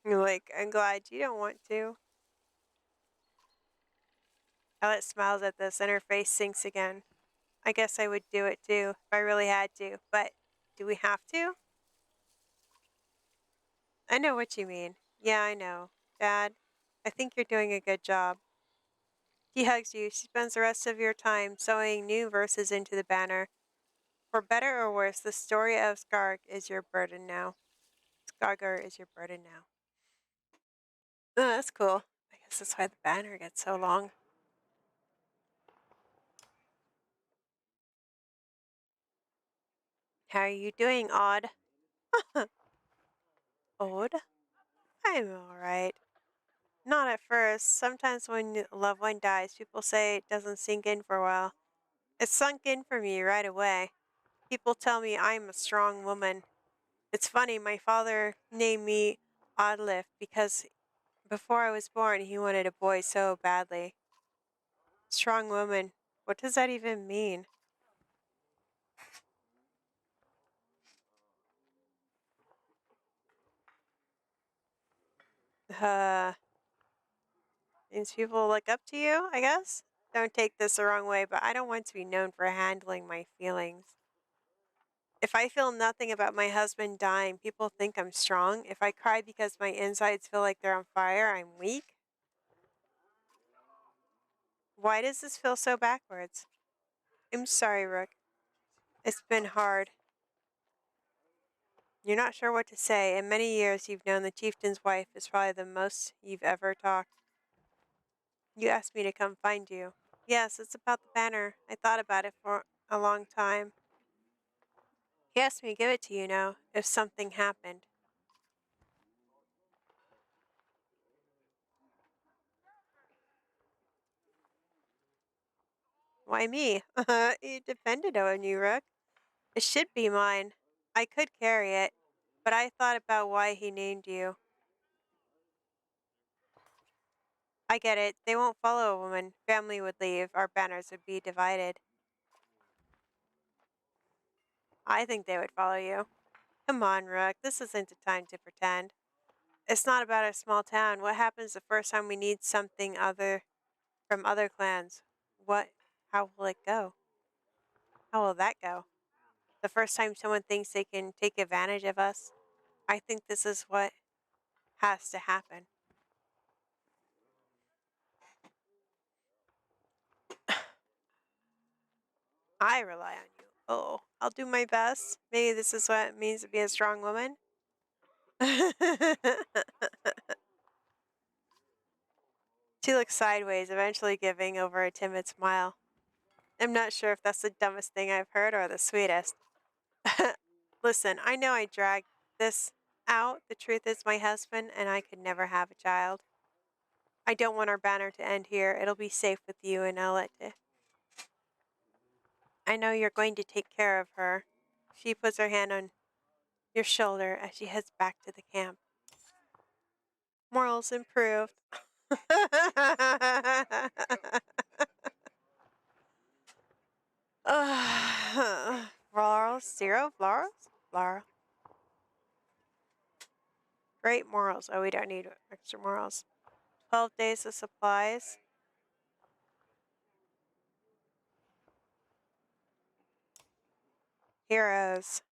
You're like, I'm glad you don't want to. Alex smiles at this and her face sinks again. I guess I would do it too if I really had to. But do we have to? I know what you mean. Yeah, I know. Dad, I think you're doing a good job. He hugs you. She spends the rest of your time sewing new verses into the banner. For better or worse, the story of Skarg is your burden now. Skargar is your burden now. Oh, that's cool. I guess that's why the banner gets so long. How are you doing, Odd? Odd? I'm alright. Not at first. Sometimes when a loved one dies, people say it doesn't sink in for a while. It sunk in for me right away. People tell me I'm a strong woman. It's funny, my father named me Oddlift because before I was born, he wanted a boy so badly. Strong woman. What does that even mean? Uh, means people look up to you, I guess? Don't take this the wrong way, but I don't want to be known for handling my feelings. If I feel nothing about my husband dying, people think I'm strong. If I cry because my insides feel like they're on fire, I'm weak. Why does this feel so backwards? I'm sorry, Rook. It's been hard. You're not sure what to say. In many years, you've known the chieftain's wife is probably the most you've ever talked. You asked me to come find you. Yes, it's about the banner. I thought about it for a long time. He asked me to give it to you now, if something happened. Why me? It depended on you, Rook. It should be mine. I could carry it, but I thought about why he named you. I get it. They won't follow a woman. Family would leave. Our banners would be divided. I think they would follow you. Come on, Rook. This isn't the time to pretend. It's not about a small town. What happens the first time we need something other from other clans? What? How will it go? How will that go? The first time someone thinks they can take advantage of us? I think this is what has to happen. I rely on you. Oh, I'll do my best. Maybe this is what it means to be a strong woman. She looks sideways, eventually giving over a timid smile. I'm not sure if that's the dumbest thing I've heard or the sweetest. Listen, I know I dragged this out. The truth is, my husband and I could never have a child. I don't want our banner to end here. It'll be safe with you, and I'll let it. I know you're going to take care of her. She puts her hand on your shoulder as she heads back to the camp. Morals improved. Florals? Zero florals? Laura. Great morals. Oh, we don't need extra morals. 12 days of supplies. Heroes.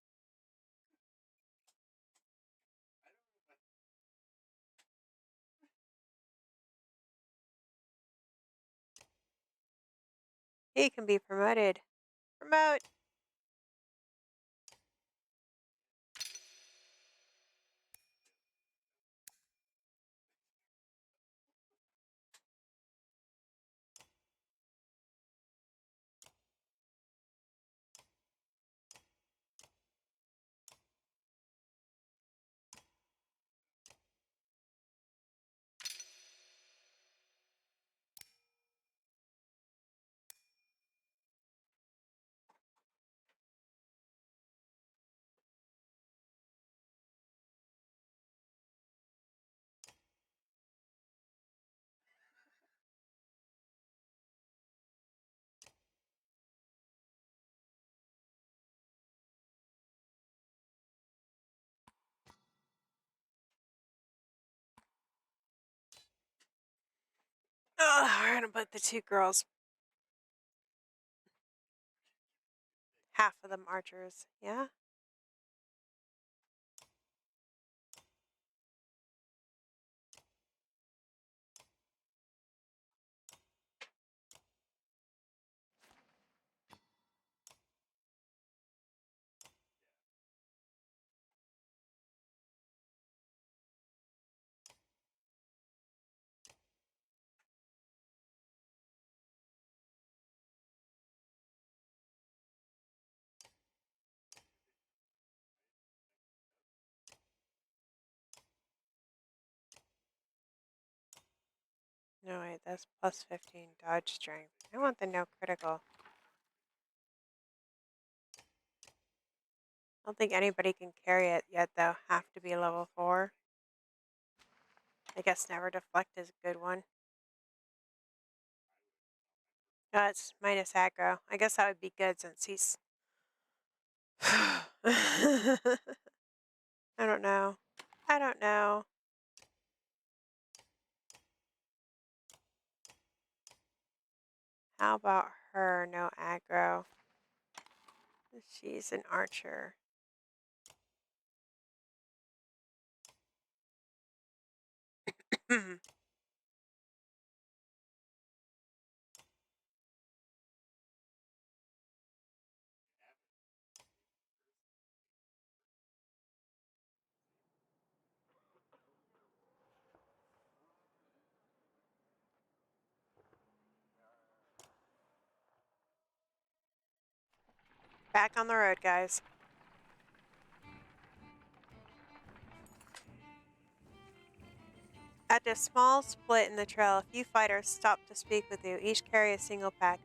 He can be promoted. Promote! We're gonna put the two girls, half of them archers. Yeah? No, wait, that's plus 15 dodge strength. I want the no critical. I don't think anybody can carry it yet, though. Have to be level 4. I guess never deflect is a good one. It's minus aggro. I guess that would be good since he's... I don't know. I don't know. How about her? No aggro. She's an archer. Back on the road, guys. At a small split in the trail, a few fighters stop to speak with you. Each carry a single pack.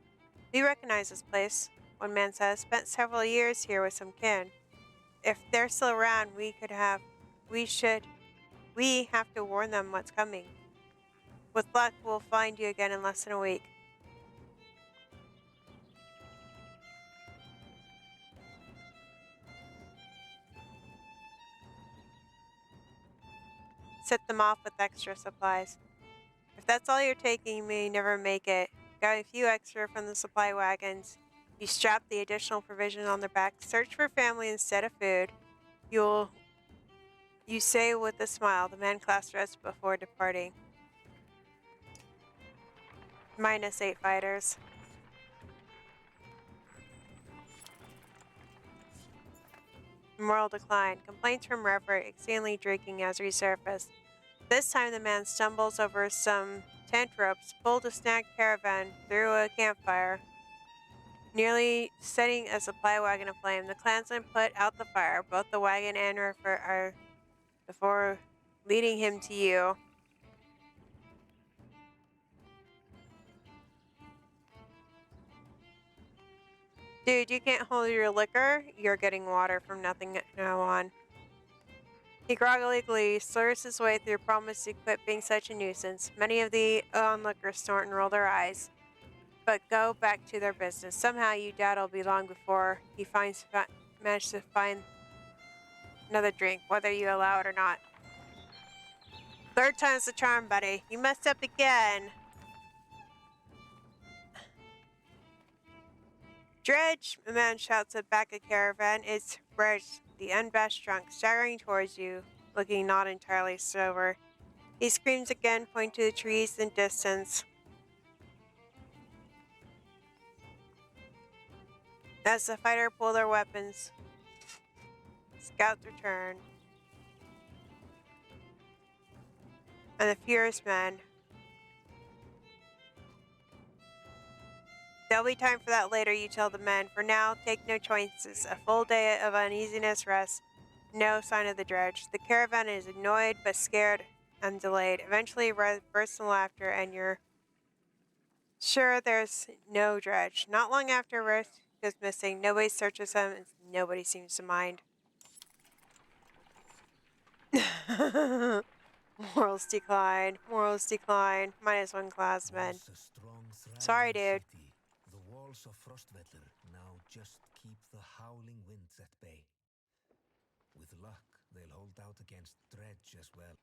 We recognize this place, one man says. Spent several years here with some kin. If they're still around, we have to warn them what's coming. With luck, we'll find you again in less than a week. Set them off with extra supplies. If that's all you're taking, you may never make it. Got a few extra from the supply wagons. You strap the additional provision on their back. Search for family instead of food. You say with a smile. The man clasped rest before departing. -8 fighters. Moral decline. Complaints from Reverend exceedingly drinking has resurfaced. This time the man stumbles over some tent ropes, pulled a snagged caravan through a campfire, nearly setting a supply wagon aflame. The clansmen put out the fire, both the wagon and river are before leading him to you. Dude, you can't hold your liquor. You're getting water from nothing now on. He groggily slurs his way through, promise to quit being such a nuisance. Many of the onlookers snort and roll their eyes, but go back to their business. Somehow you doubt it'll be long before he manages to find another drink, whether you allow it or not. Third time's the charm, buddy. You messed up again. Dredge, a man shouts at back a caravan. It's Dredge, the unbashed drunk, staggering towards you, looking not entirely sober. He screams again, pointing to the trees in distance. As the fighter pull their weapons, scouts return. And the furious men. There'll be time for that later, you tell the men. For now, take no choices. A full day of uneasiness, rest. No sign of the dredge. The caravan is annoyed but scared and delayed. Eventually, bursts in laughter, and you're sure there's no dredge. Not long after, Rick goes missing. Nobody searches him, and nobody seems to mind. Morals decline. Morals decline. -1 classman. Sorry, dude. The walls of Frostweather now just keep the howling winds at bay. With luck, they'll hold out against Dredge as well.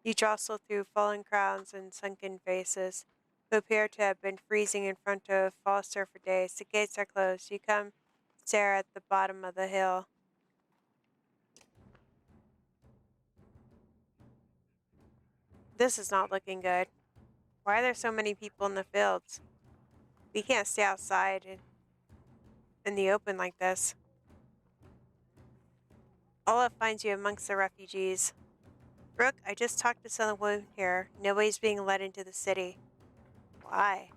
You jostle through fallen crowns and sunken faces, who appear to have been freezing in front of Foster for days. The gates are closed. You come stare at the bottom of the hill. This is not looking good. Why are there so many people in the fields? We can't stay outside in the open like this. Olaf finds you amongst the refugees. Rook, I just talked to someone here. Nobody's being let into the city. Why?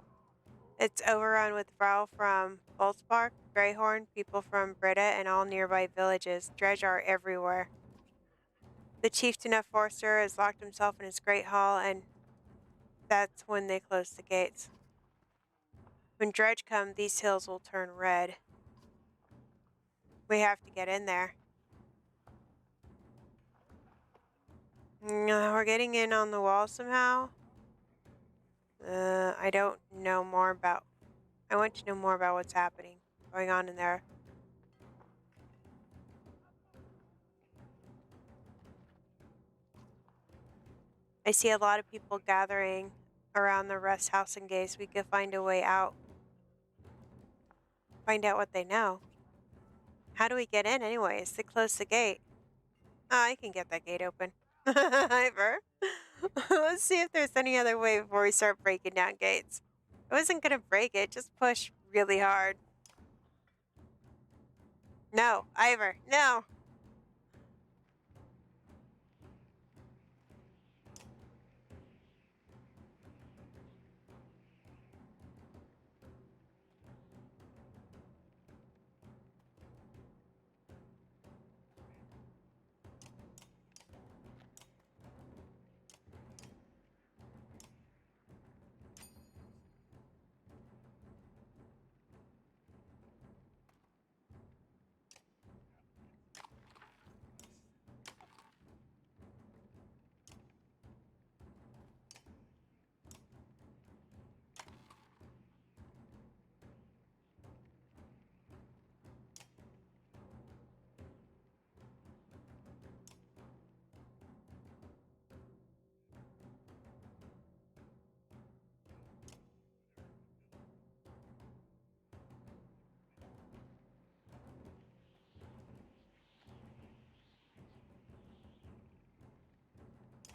It's overrun with Vrau from Volspark, Greyhorn, people from Britta, and all nearby villages. Dredge are everywhere. The chieftain of Forster has locked himself in his great hall, and that's when they close the gates. When Dredge come, these hills will turn red. We have to get in there. We're getting in on the wall somehow. I don't know more about... I want to know more about what's going on in there. I see a lot of people gathering around the rest house and gates. We could find a way out. Find out what they know. How do we get in anyways? They close the gate. Oh, I can get that gate open. Ivor. Let's see if there's any other way before we start breaking down gates. I wasn't gonna break it, just push really hard. No, Ivor, no!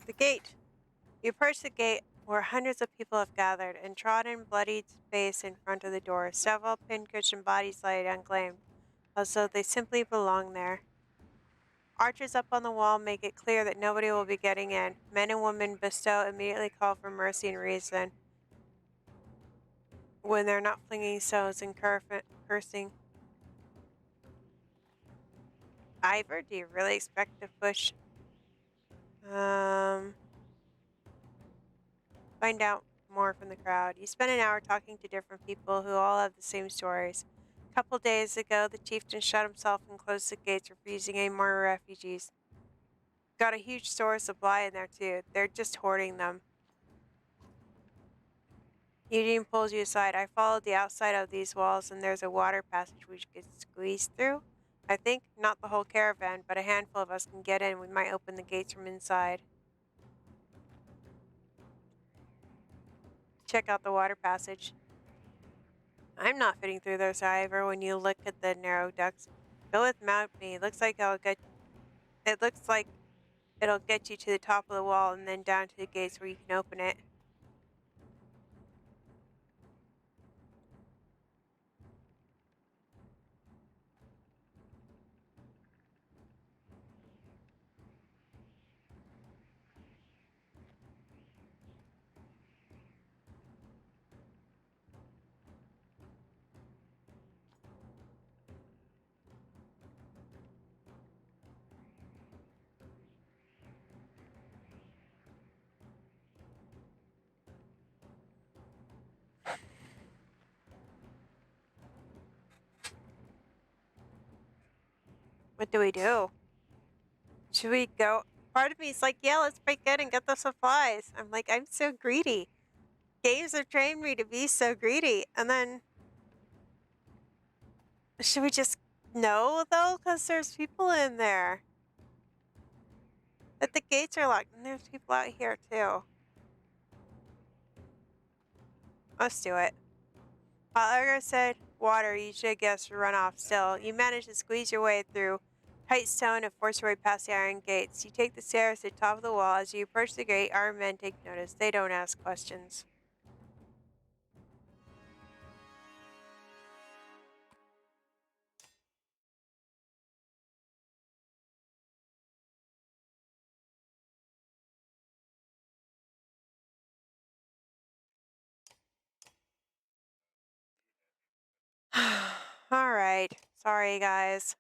The gate. You approach the gate where hundreds of people have gathered and trodden bloodied space in front of the door. Several pincushion bodies lie unclaimed, as though they simply belong there. Archers up on the wall make it clear that nobody will be getting in. Men and women bestow immediately call for mercy and reason when they're not flinging stones and cursing. Ivor, do you really expect to push? Find out more from the crowd. You spend an hour talking to different people who all have the same stories. A couple days ago, the chieftain shut himself and closed the gates, refusing any more refugees. Got a huge store of supply in there, too. They're just hoarding them. Eugene pulls you aside. I followed the outside of these walls, and there's a water passage we could squeeze through. I think not the whole caravan, but a handful of us can get in. We might open the gates from inside. Check out the water passage. I'm not fitting through those, however, when you look at the narrow ducts. Go with me. It looks like it'll get you to the top of the wall and then down to the gates where you can open it. What do we do? Should we go? Part of me is like, yeah, let's break in and get the supplies. I'm like, I'm so greedy. Games have trained me to be so greedy. And then, should we just no, though? Because there's people in there. But the gates are locked, and there's people out here, too. Let's do it. Like said, water, you should guess run off still. You manage to squeeze your way through tight stone and force your way past the iron gates. You take the stairs to the top of the wall. As you approach the gate, armed men take notice. They don't ask questions. All right. Sorry, guys.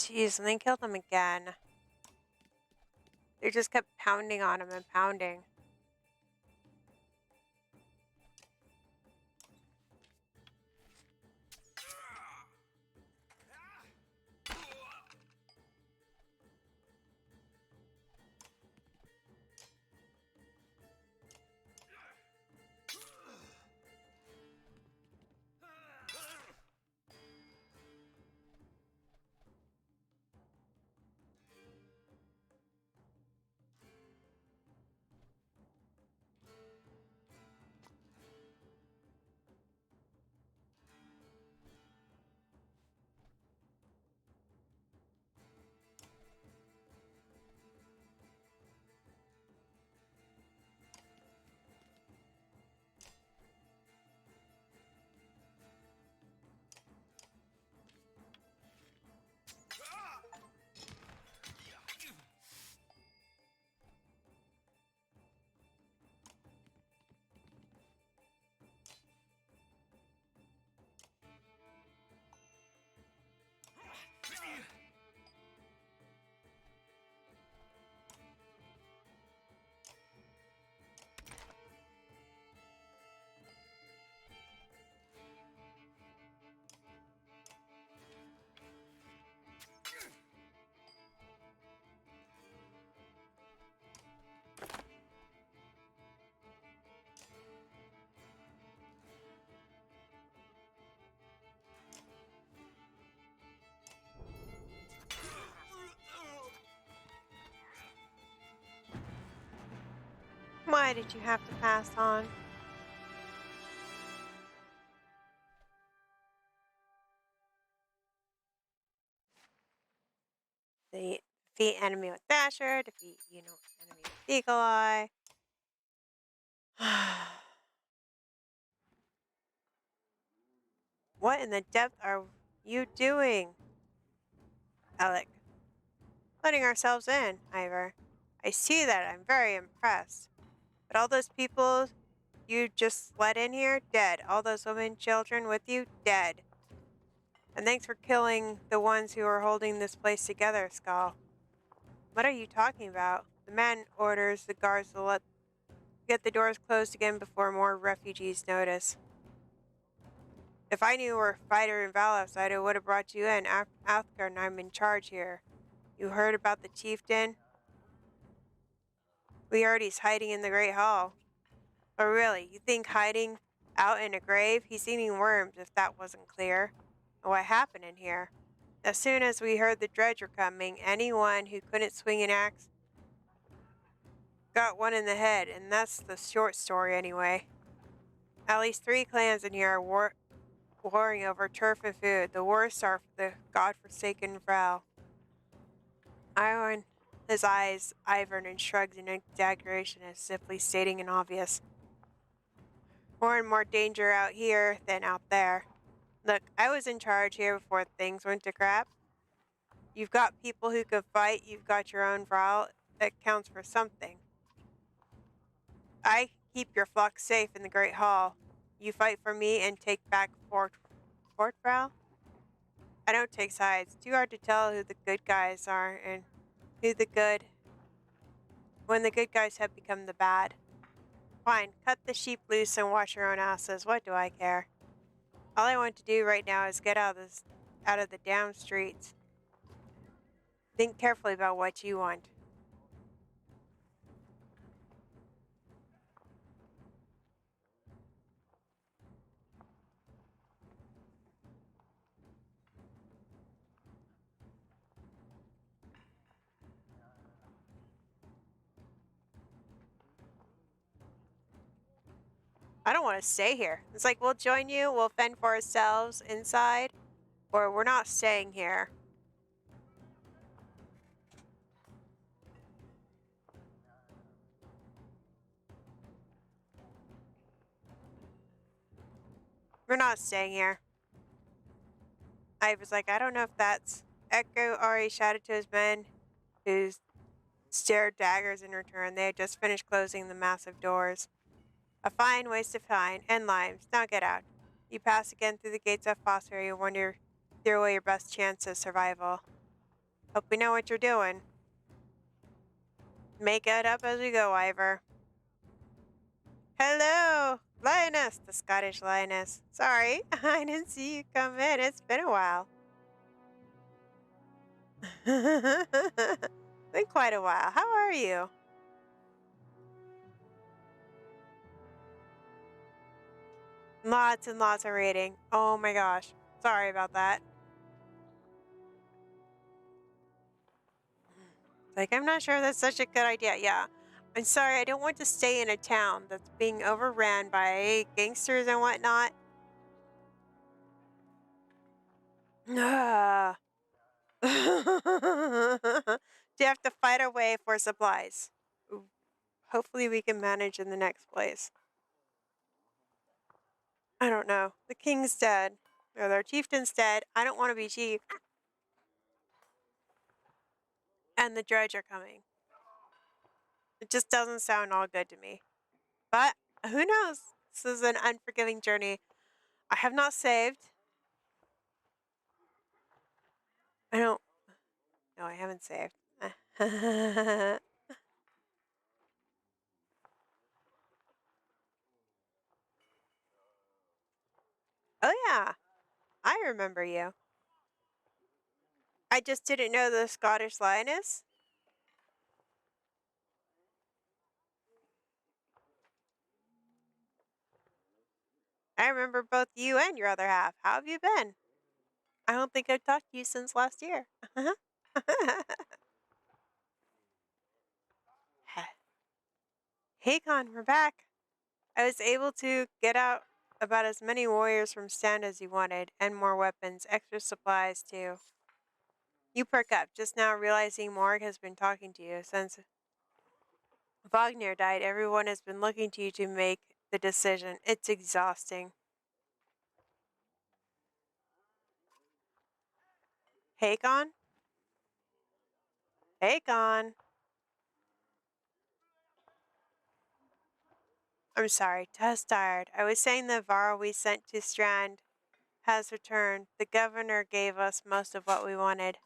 Jeez, and they killed him again. They just kept pounding on him and pounding. Why did you have to pass on? Defeat enemy with Dasher, defeat, enemy with Eagle Eye. What in the depth are you doing? Alec. Letting ourselves in, Ivor. I see that. I'm very impressed. But all those people you just let in here, dead. All those women, children with you, dead. And thanks for killing the ones who are holding this place together, Skull. What are you talking about? The man orders the guards to get the doors closed again before more refugees notice. If I knew you were a fighter in Val outside, I would have brought you in. Athgar and I'm in charge here. You heard about the chieftain? We heard he's hiding in the Great Hall. But really, you think hiding out in a grave? He's eating worms, if that wasn't clear. And what happened in here? As soon as we heard the dredge were coming, anyone who couldn't swing an axe got one in the head, and that's the short story anyway. At least 3 clans in here are warring over turf and food. The worst are the godforsaken Vrow. Iron his eyes, Ivern, and shrugs in exaggeration as simply stating an obvious. We're in more danger out here than out there. Look, I was in charge here before things went to crap. You've got people who can fight, you've got your own Vrow. That counts for something. I keep your flock safe in the Great Hall. You fight for me and take back Fort Vrow? I don't take sides. Too hard to tell who the good guys are and when the good guys have become the bad. Fine, cut the sheep loose and wash your own asses. What do I care? All I want to do right now is get out of the damn streets. Think carefully about what you want. I don't want to stay here. It's like, we'll join you, we'll fend for ourselves inside, or we're not staying here. We're not staying here. I was like, I don't know if that's... Echo already shouted to his men, who stared daggers in return. They had just finished closing the massive doors. A fine waste of time and lives. Now get out. You pass again through the gates of Phosphor, you wonder throw away your best chance of survival. Hope we know what you're doing. Make it up as we go, Ivor. Hello, Lioness, the Scottish Lioness. Sorry, I didn't see you come in. It's been a while. Been quite a while. How are you? Lots and lots of reading. Oh my gosh. Sorry about that. Like, I'm not sure that's such a good idea. Yeah. I'm sorry, I don't want to stay in a town that's being overran by gangsters and whatnot. Ah. Do you have to fight our way for supplies? Ooh. Hopefully we can manage in the next place. I don't know. The king's dead. Or their chieftain's dead. I don't want to be chief. And the dredge are coming. It just doesn't sound all good to me. But who knows? This is an unforgiving journey. I have not saved. I don't. No, I haven't saved. Oh, yeah. I remember you. I just didn't know the Scottish Lioness. I remember both you and your other half. How have you been? I don't think I've talked to you since last year. Hey, Con, we're back. I was able to get out about as many warriors from Stand as you wanted, and more weapons, extra supplies too. You perk up, just now realizing Morg has been talking to you. Since Wagner died, everyone has been looking to you to make the decision. It's exhausting. Hey, Con? Hey, Con. I'm sorry, Tess tired. I was saying the Varl we sent to Strand has returned. The governor gave us most of what we wanted.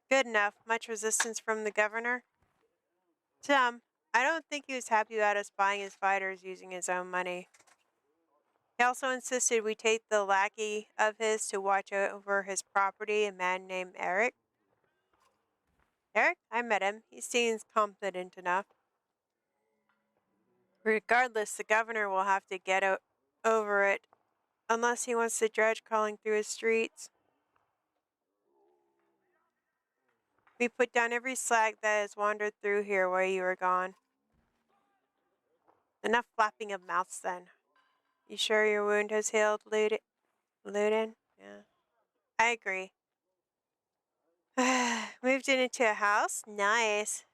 Good enough. Much resistance from the governor? Some. I don't think he was happy about us buying his fighters using his own money. He also insisted we take the lackey of his to watch over his property, a man named Eric. Eric? I met him. He seems competent enough. Regardless, the governor will have to get over it, unless he wants the dredge crawling through his streets. We put down every slag that has wandered through here while you were gone. Enough flapping of mouths then. You sure your wound has healed, Luden? Yeah. I agree. Moved into a house? Nice.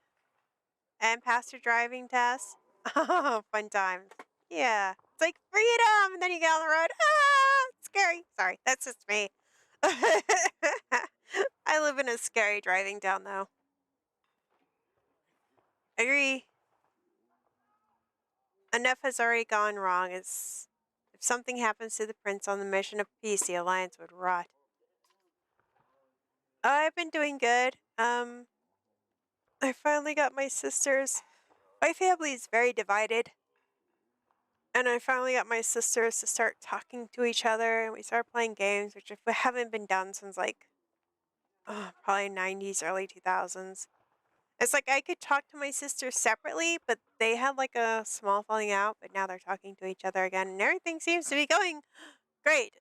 And passed your driving test? Oh, fun times. Yeah. It's like freedom! And then you get on the road. Ah! Scary. Sorry, that's just me. I live in a scary driving town, though. Agree. Enough has already gone wrong. If something happens to the prince on the mission of peace, the alliance would rot. Oh, I've been doing good. I finally got my sisters. My family is very divided. And I finally got my sisters to start talking to each other, and we started playing games, which we haven't been done since like probably 90s, early 2000s. It's like I could talk to my sisters separately, but they had like a small falling out, but now they're talking to each other again, and everything seems to be going great.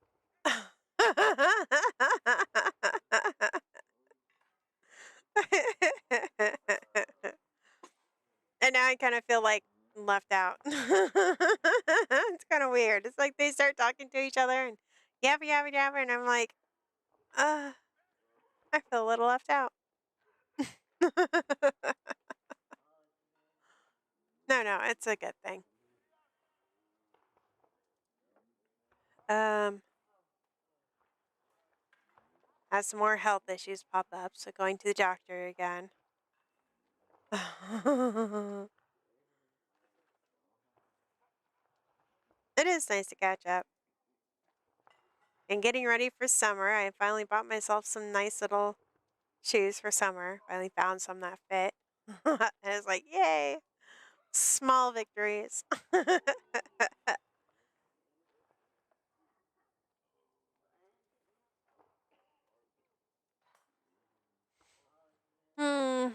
And now I kind of feel like left out. It's kind of weird. It's like they start talking to each other and yabba yabba yabba, and I'm like, I feel a little left out. No, it's a good thing. Has some more health issues pop up, so going to the doctor again. It is nice to catch up. And getting ready for summer, I finally bought myself some nice little shoes for summer. Finally found some that fit. And it's like, yay! Small victories. Hmm.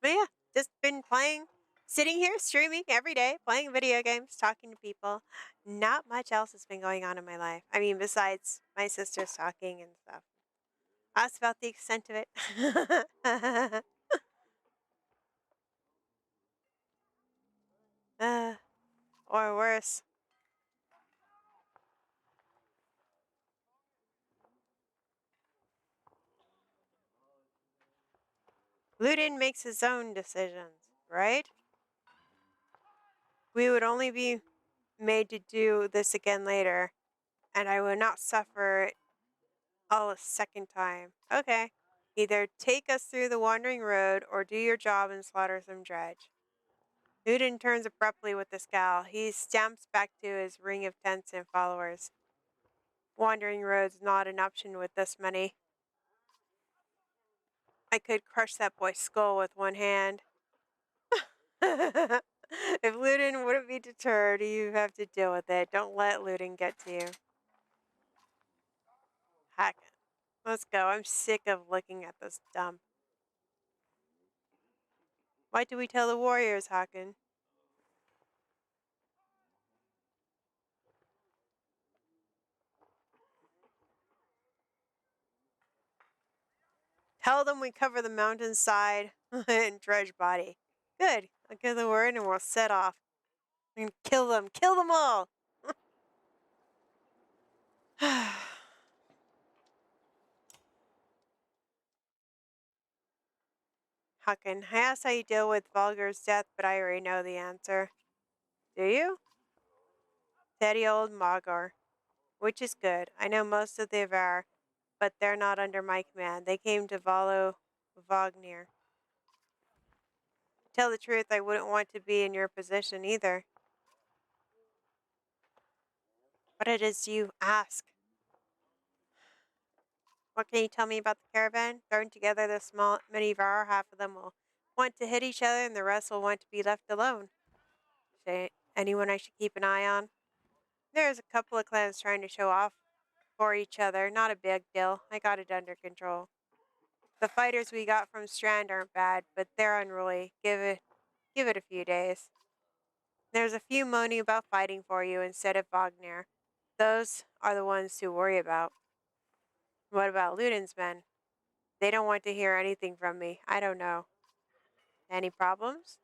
But yeah, just been playing, sitting here streaming every day, playing video games, talking to people. Not much else has been going on in my life. I mean, besides my sisters talking and stuff. That's about the extent of it. uh, or worse. Ludin makes his own decisions, right? We would only be made to do this again later, and I would not suffer it all a second time. Okay. Either take us through the wandering road or do your job and slaughter some dredge. Ludin turns abruptly with a scowl. He stamps back to his ring of tents and followers. Wandering road's not an option with this many. I could crush that boy's skull with one hand. If Ludin wouldn't be deterred, you have to deal with it. Don't let Ludin get to you. Heck, let's go. I'm sick of looking at this dump. What do we tell the warriors, Hakan? Tell them we cover the mountainside and dredge body. Good. I'll give the word and we'll set off. And kill them. Kill them all! Hakan, I asked how you deal with Volgar's death, but I already know the answer. Do you? Steady old Magar. Which is good. I know most of the Avar, but they're not under my command. They came to follow Vognir. To tell the truth, I wouldn't want to be in your position either. What it is you ask? What can you tell me about the caravan? Thrown together this small many Var, half of them will want to hit each other and the rest will want to be left alone. Say anyone I should keep an eye on? There's a couple of clans trying to show off for each other. Not a big deal. I got it under control. The fighters we got from Strand aren't bad, but they're unruly. Give it a few days. There's a few moaning about fighting for you instead of Wagner. Those are the ones to worry about. What about Ludin's men? They don't want to hear anything from me. I don't know. Any problems?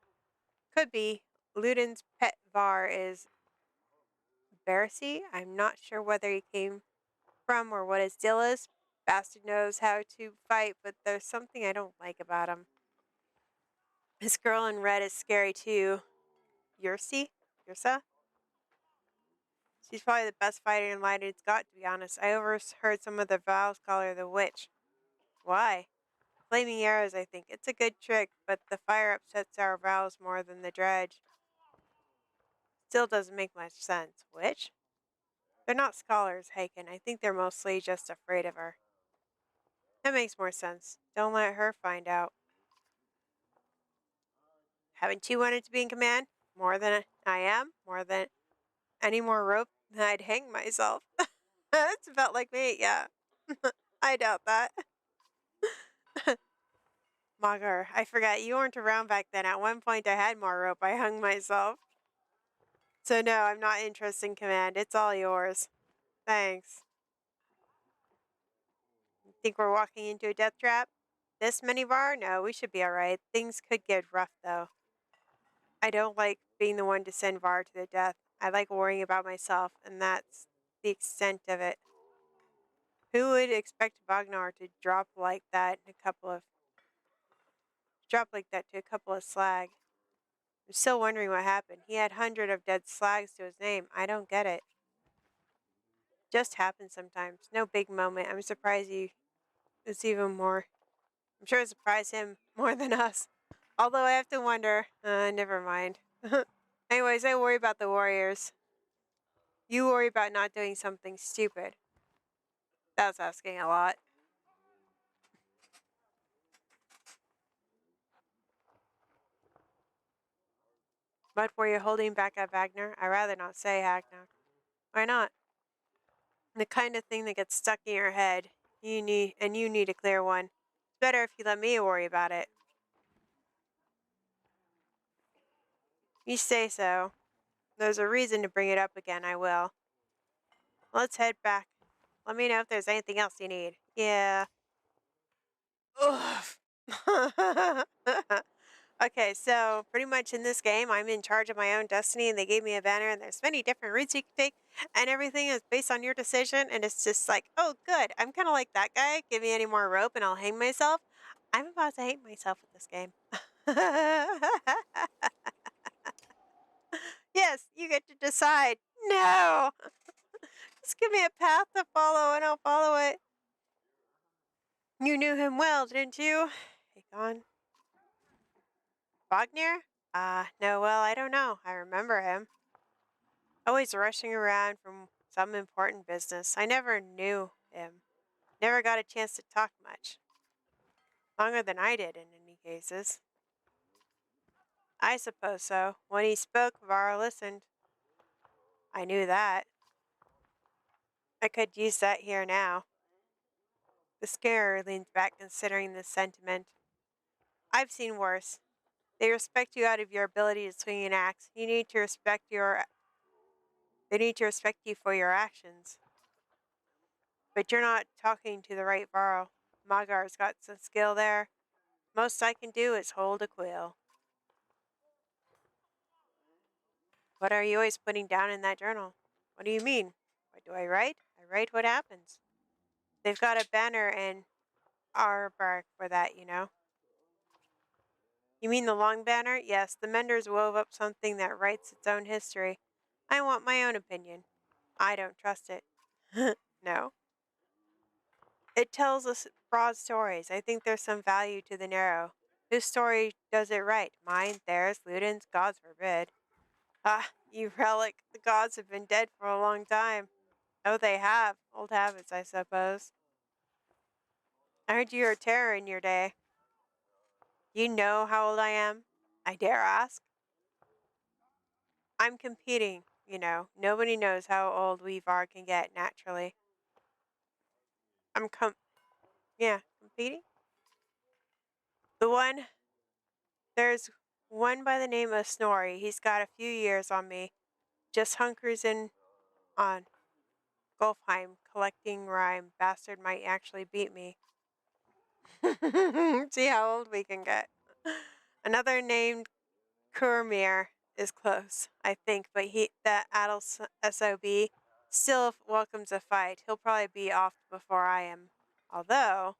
Could be. Ludin's pet Var is Bercy. I'm not sure whether he came from or what his deal is. Bastard knows how to fight, but there's something I don't like about him. This girl in red is scary too. Yursa? She's probably the best fighter in Lightened's got, to be honest. I overheard some of the Vals call her the witch. Why? Flaming arrows, I think. It's a good trick, but the fire upsets our Vals more than the dredge. Still doesn't make much sense. Witch? They're not scholars, Haken. I think they're mostly just afraid of her. That makes more sense. Don't let her find out. Haven't you wanted to be in command? More than I am? More than any more rope? I'd hang myself. That's about like me, yeah. I doubt that. Magar, I forgot you weren't around back then. At one point I had more rope. I hung myself. So no, I'm not interested in command. It's all yours. Thanks. Think we're walking into a death trap? This many Var? No, we should be alright. Things could get rough though. I don't like being the one to send Var to their death. I like worrying about myself, and that's the extent of it. Who would expect Wagner to drop like that to a couple of slag? I'm still wondering what happened. He had 100 of dead slags to his name. I don't get it. Just happens sometimes. No big moment. I'm surprised it's even more. I'm sure it surprised him more than us. Although I have to wonder. Never mind. Anyways, I worry about the warriors. You worry about not doing something stupid. That's asking a lot. What were you holding back at Wagner? I'd rather not say, Hagner. Why not? The kind of thing that gets stuck in your head. You need a clear one. It's better if you let me worry about it. You say so. There's a reason to bring it up again, I will. Let's head back. Let me know if there's anything else you need. Yeah. Ugh. Okay, so pretty much in this game, I'm in charge of my own destiny, and they gave me a banner, and there's many different routes you can take, and everything is based on your decision, and it's just like, oh, good. I'm kind of like that guy. Give me any more rope, and I'll hang myself. I'm about to hang myself with this game. Yes, you get to decide. No. Just give me a path to follow, and I'll follow it. You knew him well, didn't you? Hagon? Wagner? No, well, I don't know. I remember him. Always rushing around from some important business. I never knew him. Never got a chance to talk much. Longer than I did, in any cases. I suppose so. When he spoke, Varro listened. I knew that. I could use that here now. The scarer leans back, considering this sentiment. I've seen worse. They respect you out of your ability to swing an axe. They need to respect you for your actions. But you're not talking to the right Varro. Magar's got some skill there. Most I can do is hold a quill. What are you always putting down in that journal? What do you mean? What do I write? I write what happens. They've got a banner in Arbark for that, you know. You mean the long banner? Yes, the Menders wove up something that writes its own history. I want my own opinion. I don't trust it. No. It tells us broad stories. I think there's some value to the narrow. Whose story does it write? Mine, theirs, Ludin's? Gods forbid. Ah, you relic. The gods have been dead for a long time. Oh, they have. Old habits, I suppose. I heard you were a terror in your day. You know how old I am? I dare ask. I'm competing, you know. Nobody knows how old Weavar can get naturally. Yeah, competing? The one, there's one by the name of Snorri. He's got a few years on me. Just hunkers in on Golfheim, collecting rhyme. Bastard might actually beat me. See how old we can get. Another named Kurmir is close, I think, but that Adel SOB still welcomes a fight. He'll probably be off before I am. Although,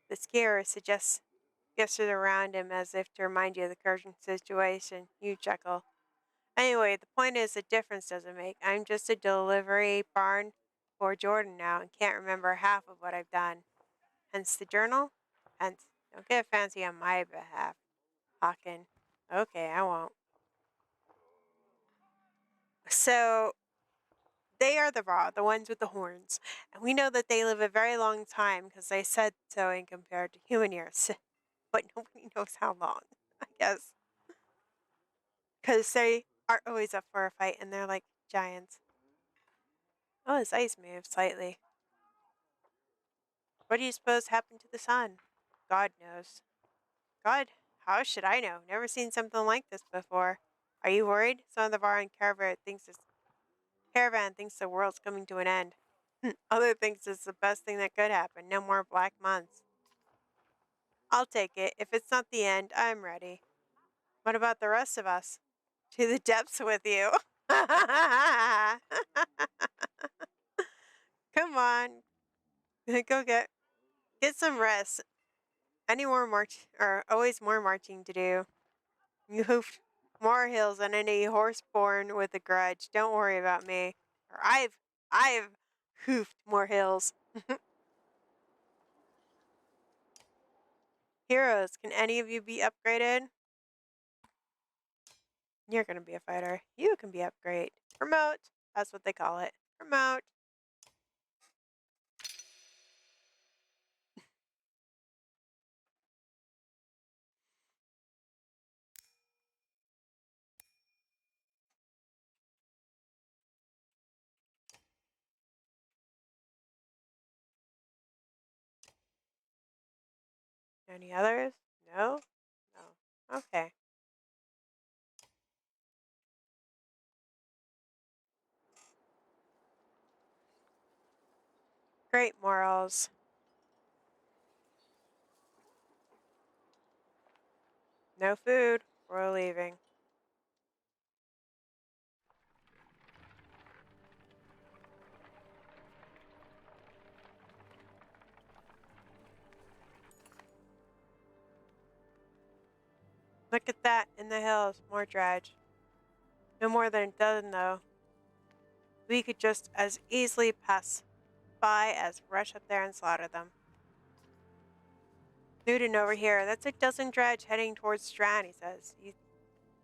the scarer suggests gestures around him as if to remind you of the current situation. You chuckle. Anyway, the point is the difference doesn't make. I'm just a delivery barn for Jordan now and can't remember half of what I've done. Hence the journal? Hence, don't get fancy on my behalf, Hawken. Okay, I won't. So, they are the raw, the ones with the horns. And we know that they live a very long time because they said so in compared to human years. But nobody knows how long, I guess. Because they are always up for a fight and they're like giants. Oh, his eyes moved slightly. What do you suppose happened to the sun? God knows. God, how should I know? Never seen something like this before. Are you worried? Some of the Varan caravan thinks the world's coming to an end. Other thinks it's the best thing that could happen. No more black months. I'll take it. If it's not the end, I'm ready. What about the rest of us? To the depths with you. Come on. Go get some rest. Any more always more marching to do. You hoofed more hills than any horse born with a grudge. Don't worry about me. Or I've hoofed more hills. Heroes, can any of you be upgraded? You're gonna be a fighter. You can be upgraded. Promote. That's what they call it. Promote. Any others? No? No. Okay. Great morals. No food. We're leaving. Look at that in the hills. More dredge. No more than a dozen, though. We could just as easily pass by as rush up there and slaughter them. Newton over here. That's a dozen dredge heading towards Strand, he says. You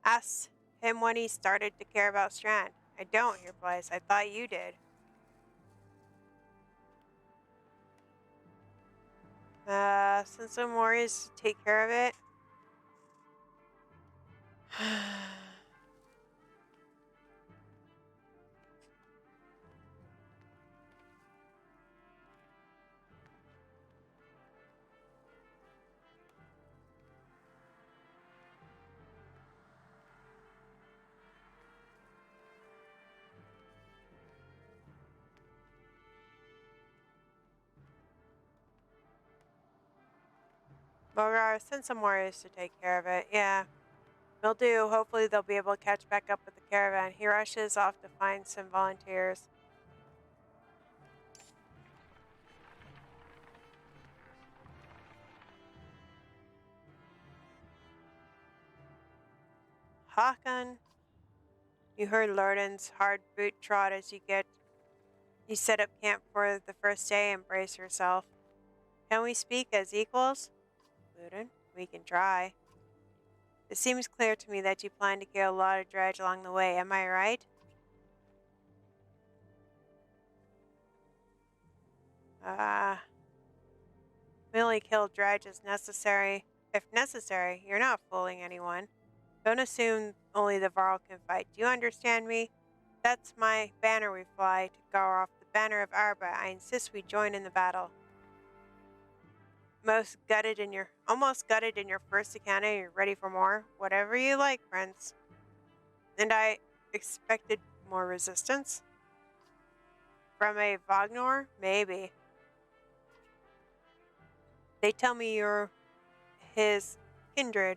asked him when he started to care about Strand. I don't, he replies. I thought you did. Send some warriors to take care of it. Bogar, send some warriors to take care of it. Yeah, will do. Hopefully they'll be able to catch back up with the caravan. He rushes off to find some volunteers. Hakan, you heard Lorden's hard boot trot as you set up camp for the first day and brace yourself. Can we speak as equals? Luden, we can try. It seems clear to me that you plan to kill a lot of dredge along the way, am I right? We only kill dredge as necessary. If necessary, you're not fooling anyone. Don't assume only the Varl can fight. Do you understand me? That's my banner we fly to go off the banner of Arba. I insist we join in the battle. Almost gutted in your first encounter. You're ready for more? Whatever you like, Prince. And I expected more resistance? From a Vagnor? Maybe. They tell me you're his Kindar.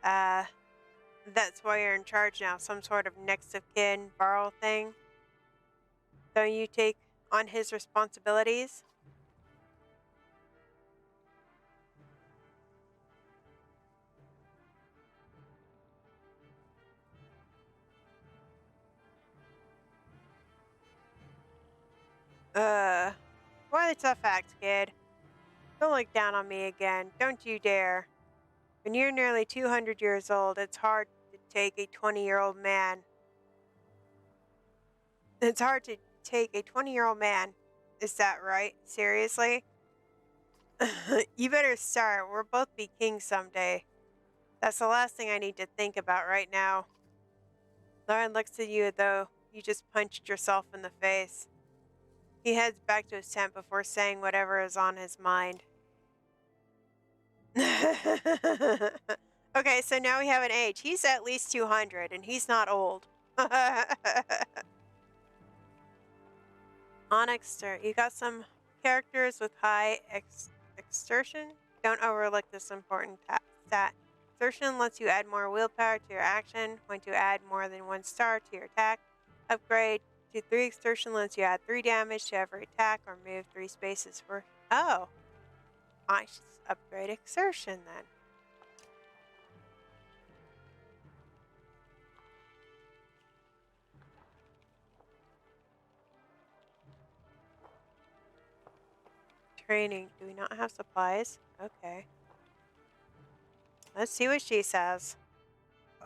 That's why you're in charge now. Some sort of next of kin, Varl thing. Don't you take on his responsibilities? What are the tough facts, kid? Don't look down on me again. Don't you dare. When you're nearly 200 years old, it's hard to take a 20-year-old man. It's hard to take a 20-year-old man. Is that right? Seriously? You better start. We'll both be kings someday. That's the last thing I need to think about right now. Lauren looks at you as though you just punched yourself in the face. He heads back to his tent before saying whatever is on his mind. Okay, so now we have an age. He's at least 200, and he's not old. Onyx, you got some characters with high exertion? Don't overlook this important stat. Exertion lets you add more willpower to your action. When to add more than 1 star to your attack. Upgrade to 3 exertion lets you add 3 damage to every attack or move 3 spaces for... Oh. I should upgrade exertion then. Training. Do we not have supplies? Okay. Let's see what she says.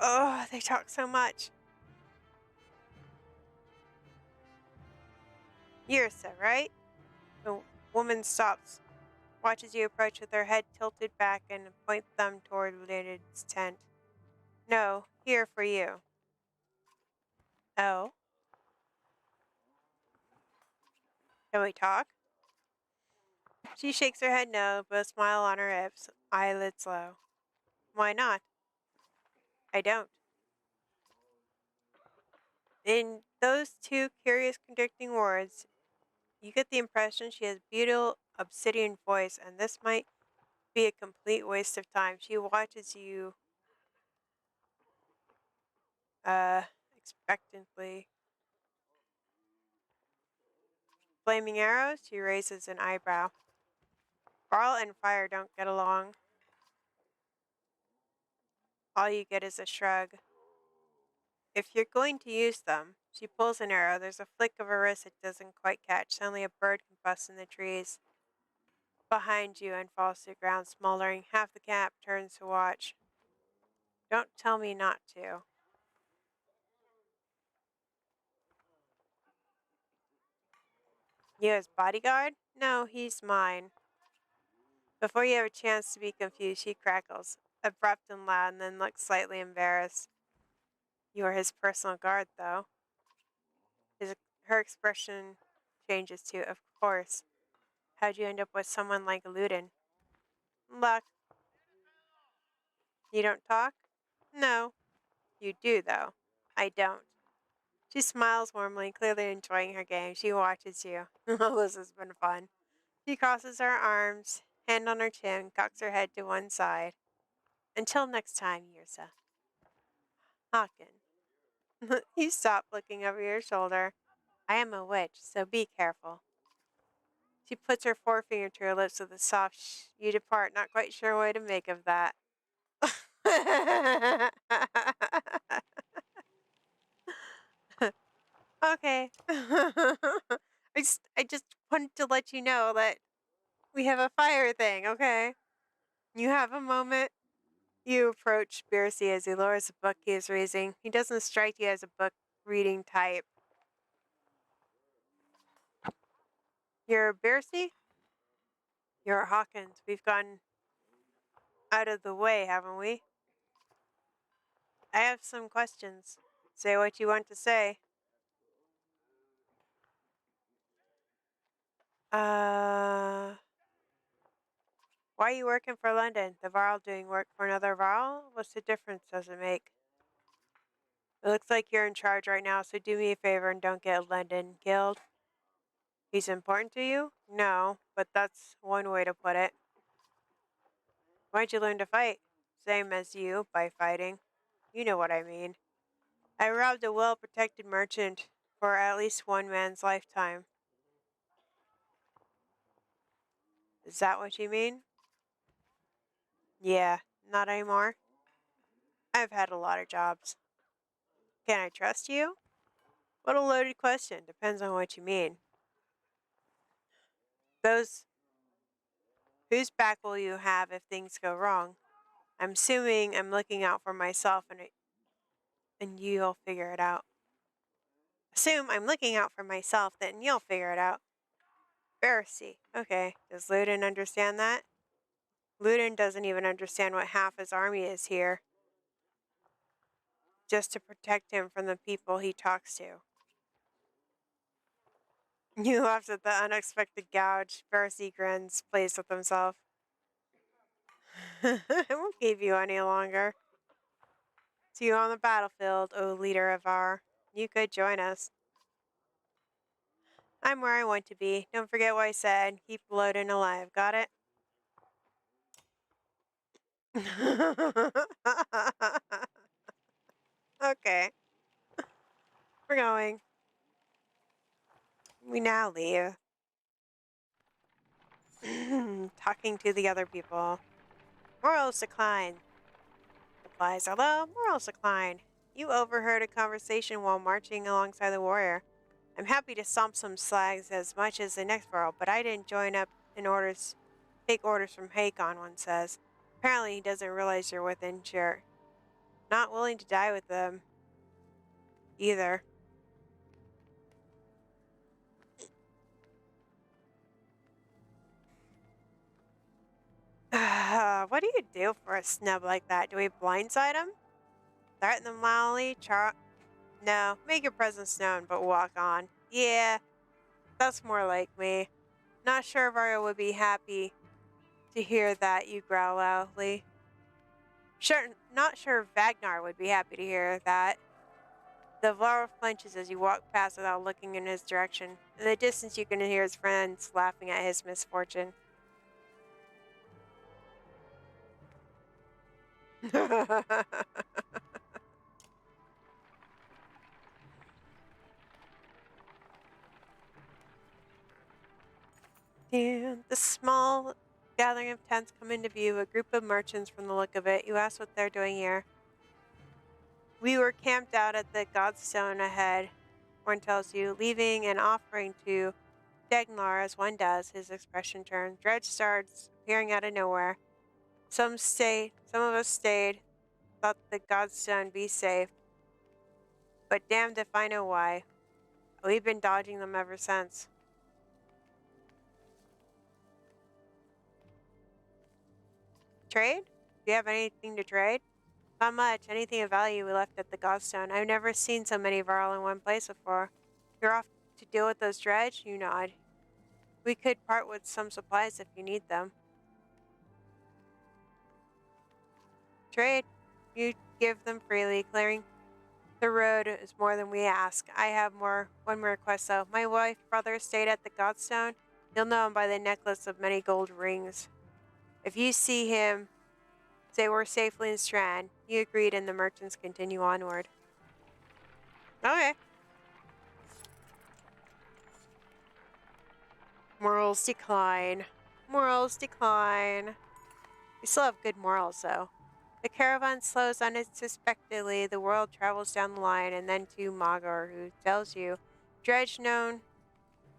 Oh, they talk so much. Yursa, right? The woman stops, watches you approach with her head tilted back and points thumb toward Luned's tent. No, here for you. Oh? Can we talk? She shakes her head no, but a smile on her lips, eyelids low. Why not? I don't. In those two curious contradicting words, you get the impression she has beautiful obsidian voice, and this might be a complete waste of time. She watches you uh expectantly. Flaming arrows, she raises an eyebrow. Varl and fire don't get along. All you get is a shrug. If you're going to use them, she pulls an arrow. There's a flick of her wrist it doesn't quite catch. Suddenly a bird combusts in the trees behind you and falls to the ground, smoldering. Half the camp turns to watch. Don't tell me not to. You his bodyguard? No, he's mine. Before you have a chance to be confused, she crackles, abrupt and loud, and then looks slightly embarrassed. You are his personal guard, though. Her expression changes to, of course. How'd you end up with someone like Ludin? Luck. You don't talk? No. You do, though. I don't. She smiles warmly, clearly enjoying her game. She watches you. Oh, this has been fun. She crosses her arms, hand on her chin, cocks her head to one side. Until next time, Yrsa. Haken. You stop looking over your shoulder. I am a witch, so be careful. She puts her forefinger to her lips with a soft shh. You depart, not quite sure what to make of that. Okay. I just wanted to let you know that we have a fire thing, okay? You have a moment. You approach Bearsy as he lowers the book he is reading. He doesn't strike you as a book reading type. You're Bearsy? You're Hawkins. We've gone out of the way, haven't we? I have some questions. Say what you want to say. Why are you working for London? The Varl doing work for another Varl? What's the difference does it make? It looks like you're in charge right now, so do me a favor and don't get London killed. He's important to you? No, but that's one way to put it. Why'd you learn to fight? Same as you, by fighting. You know what I mean. I robbed a well-protected merchant for at least one man's lifetime. Is that what you mean? Yeah, not anymore. I've had a lot of jobs. Can I trust you? What a loaded question. Depends on what you mean. Those Whose back will you have if things go wrong? I'm assuming I'm looking out for myself and you'll figure it out. Assume I'm looking out for myself, then you'll figure it out. Pharisee. Okay. Does Ludin understand that? Ludin doesn't even understand what half his army is here. Just to protect him from the people he talks to. You laughed at the unexpected gouge. Pharisee grins, pleased with himself. I won't keep you any longer. See you on the battlefield, O leader of our. You could join us. I'm where I want to be. Don't forget what I said. Keep Loden alive. Got it? Okay. We're going. We now leave. Talking to the other people. Morals decline. Replies, hello, morals decline. You overheard a conversation while marching alongside the warrior. I'm happy to stomp some slags as much as the next world, but I didn't join up in orders. Take orders from Hakon, one says. Apparently he doesn't realize you're within share. Not willing to die with them either. What do you do for a snub like that? Do we blindside him? Threaten them loudly? No, make your presence known, but walk on. Yeah, that's more like me. Not sure Varyo would be happy to hear that, you growl loudly. Not sure Vagnar would be happy to hear that. The Varro flinches as you walk past without looking in his direction. In the distance, you can hear his friends laughing at his misfortune. And the small gathering of tents come into view, a group of merchants from the look of it. You ask what they're doing here. We were camped out at the Godstone ahead, one tells you, leaving an offering to Degnar as one does, his expression turned. Dredge starts appearing out of nowhere. Some of us stayed, thought the Godstone be safe. But damned if I know why. We've been dodging them ever since. Trade? Do you have anything to trade? Not much. Anything of value we left at the Godstone. I've never seen so many Varl in one place before. You're off to deal with those dredge? You nod. We could part with some supplies if you need them. Trade. You give them freely. Clearing the road is more than we ask. I have one more request though. My wife's brother stayed at the Godstone. You'll know him by the necklace of many gold rings. If you see him, say we're safely in Strand. He agreed and the merchants continue onward. Okay. Morals decline. Morals decline. We still have good morals though. The caravan slows unsuspectedly. The world travels down the line and then to Magar, who tells you Dredge known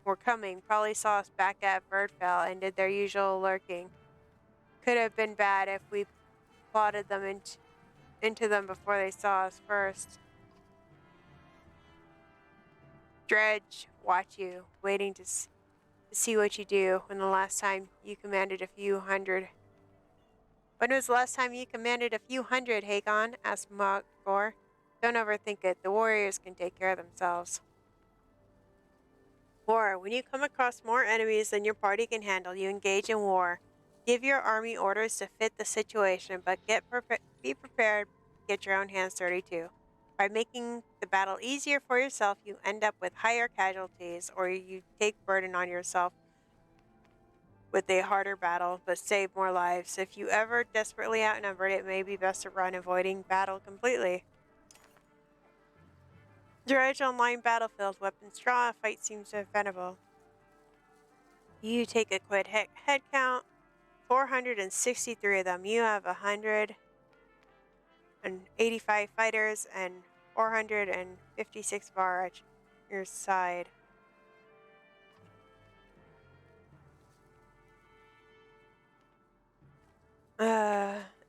we're coming, probably saw us back at Birdfell and did their usual lurking. Could have been bad if we plotted them into them before they saw us first. Dredge watch you, waiting to see what you do. When was the last time you commanded a few hundred, Hagon? Asked Magor. Don't overthink it. The warriors can take care of themselves. War. When you come across more enemies than your party can handle, you engage in war. Give your army orders to fit the situation, but be prepared. Get your own hands dirty too. By making the battle easier for yourself, you end up with higher casualties, or you take burden on yourself with a harder battle, but save more lives. If you ever desperately outnumbered, it may be best to run, avoiding battle completely. Dredge online battlefield, weapons draw, fight seems defendable. You take a quick head count. 463 of them. You have 185 fighters and 456 Var at your side.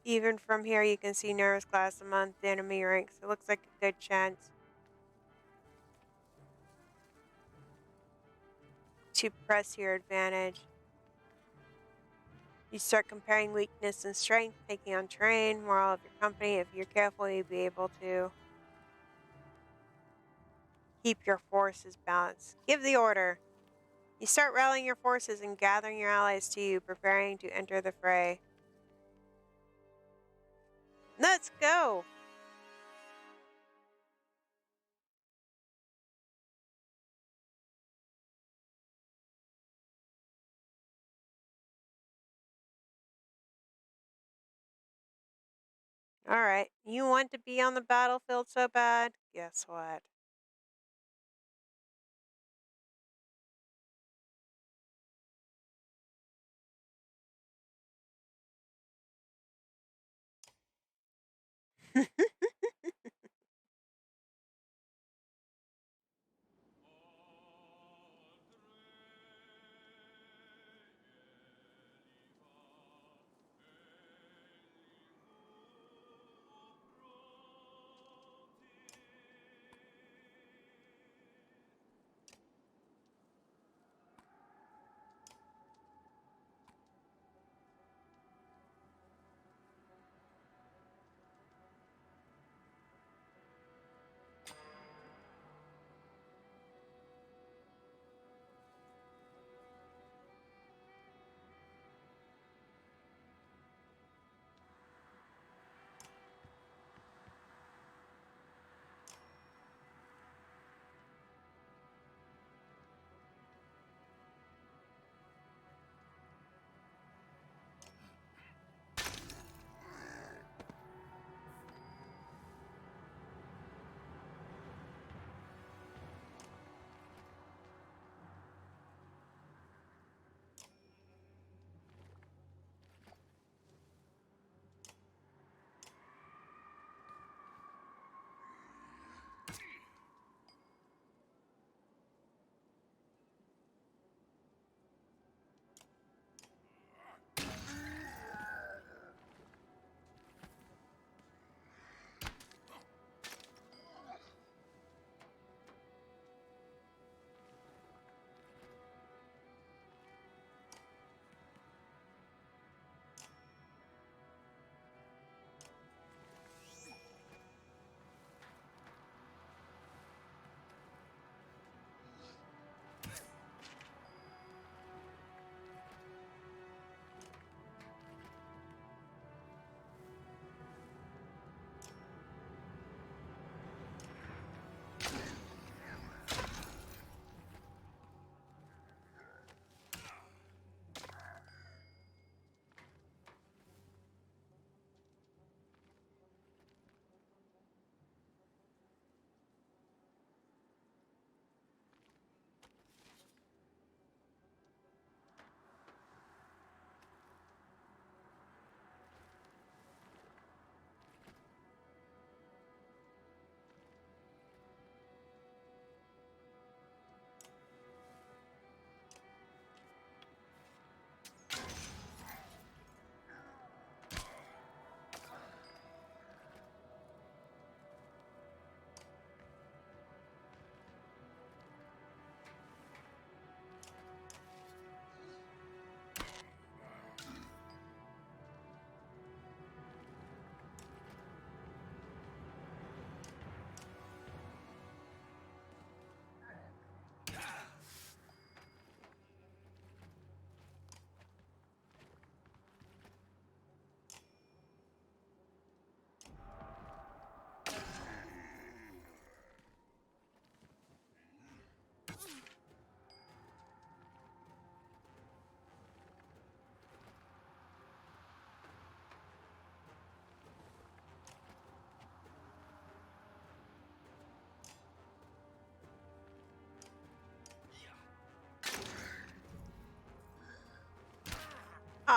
Even from here, you can see nervous class among the enemy ranks. It looks like a good chance to press your advantage. You start comparing weakness and strength, taking on terrain, morale of your company. If you're careful, you'll be able to keep your forces balanced. Give the order. You start rallying your forces and gathering your allies to you, preparing to enter the fray. Let's go! Alright, you want to be on the battlefield so bad? Guess what?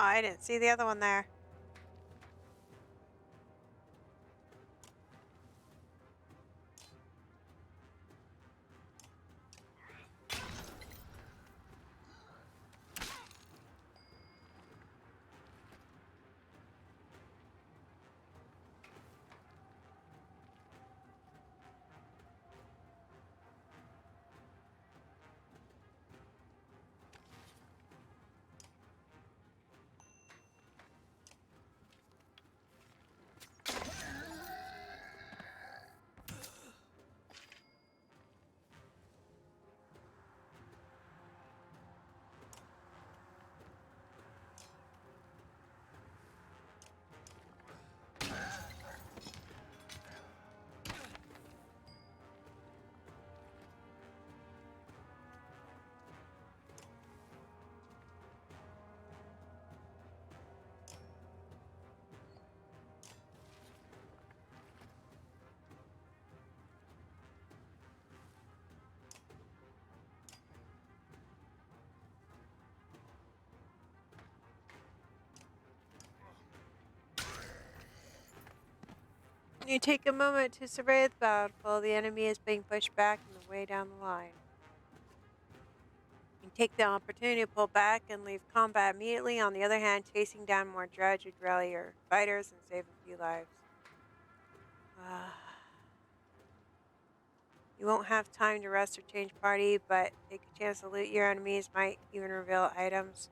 Oh, I didn't see the other one there. You take a moment to survey the battlefield. The enemy is being pushed back and way down the line. You take the opportunity to pull back and leave combat immediately. On the other hand, chasing down more dredge would rally your fighters and save a few lives. You won't have time to rest or change party, but take a chance to loot your enemies. Might even reveal items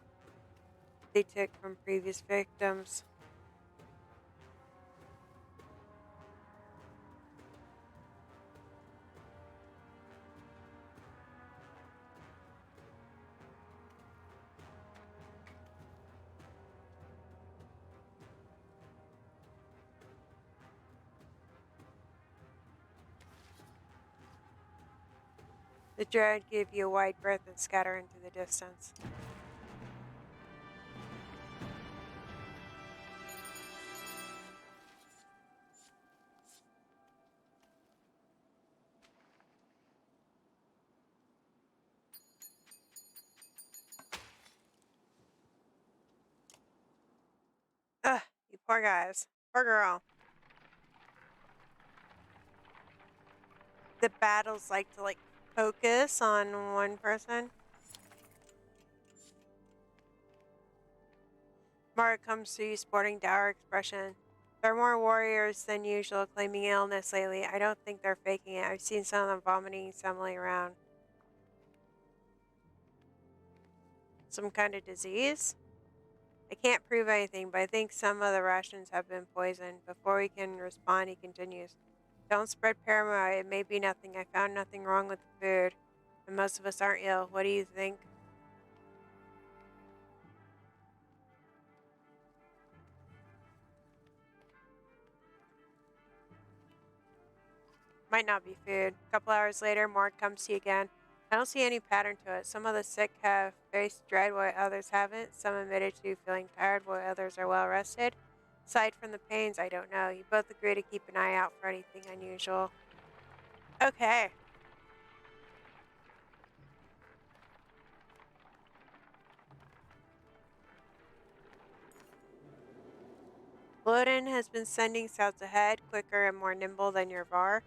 they took from previous victims. The dread give you a wide berth and scatter into the distance. Ugh, you poor guys. Poor girl. The battles like to focus on one person. Mara comes to you sporting dour expression. There are more warriors than usual claiming illness lately. I don't think they're faking it. I've seen some of them vomiting, stumbling around. Some kind of disease? I can't prove anything, but I think some of the rations have been poisoned. Before we can respond, he continues. Don't spread paranoia. It may be nothing. I found nothing wrong with the food. And most of us aren't ill. What do you think? Might not be food. A couple hours later, Mort comes to you again. I don't see any pattern to it. Some of the sick have faced dread while others haven't. Some admitted to feeling tired while others are well rested. Aside from the pains, I don't know. You both agree to keep an eye out for anything unusual. Okay. Loden has been sending scouts ahead, quicker and more nimble than your Var.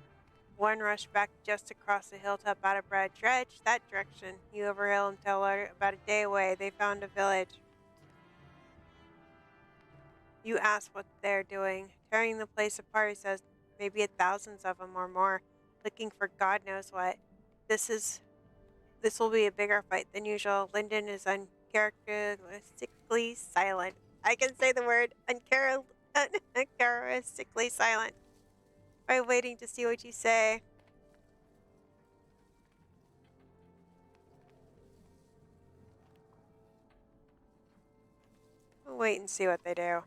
One rushed back just across the hilltop out of Brad Dredge, that direction. You overhaul and tell her about a day away. They found a village. You ask what they're doing. Tearing the place apart, he says, maybe thousands of them or more, looking for God knows what. This will be a bigger fight than usual. Lyndon is uncharacteristically silent. I can say the word uncharacteristically silent. I'm waiting to see what you say. We'll wait and see what they do.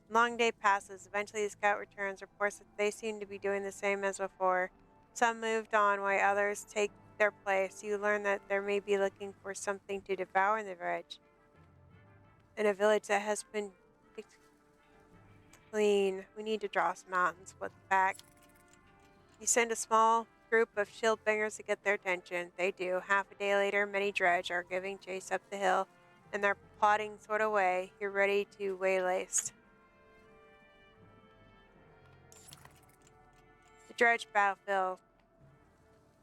Long day passes. Eventually the scout returns, reports that they seem to be doing the same as before. Some moved on while others take their place. You learn that they may be looking for something to devour in the village. In a village that has been clean. We need to draw some out and split the pack. You send a small group of shield bangers to get their attention. They do. Half a day later, many dredge are giving chase up the hill. and their plodding sort of way, you're ready to waylaced. The dredged battlefield.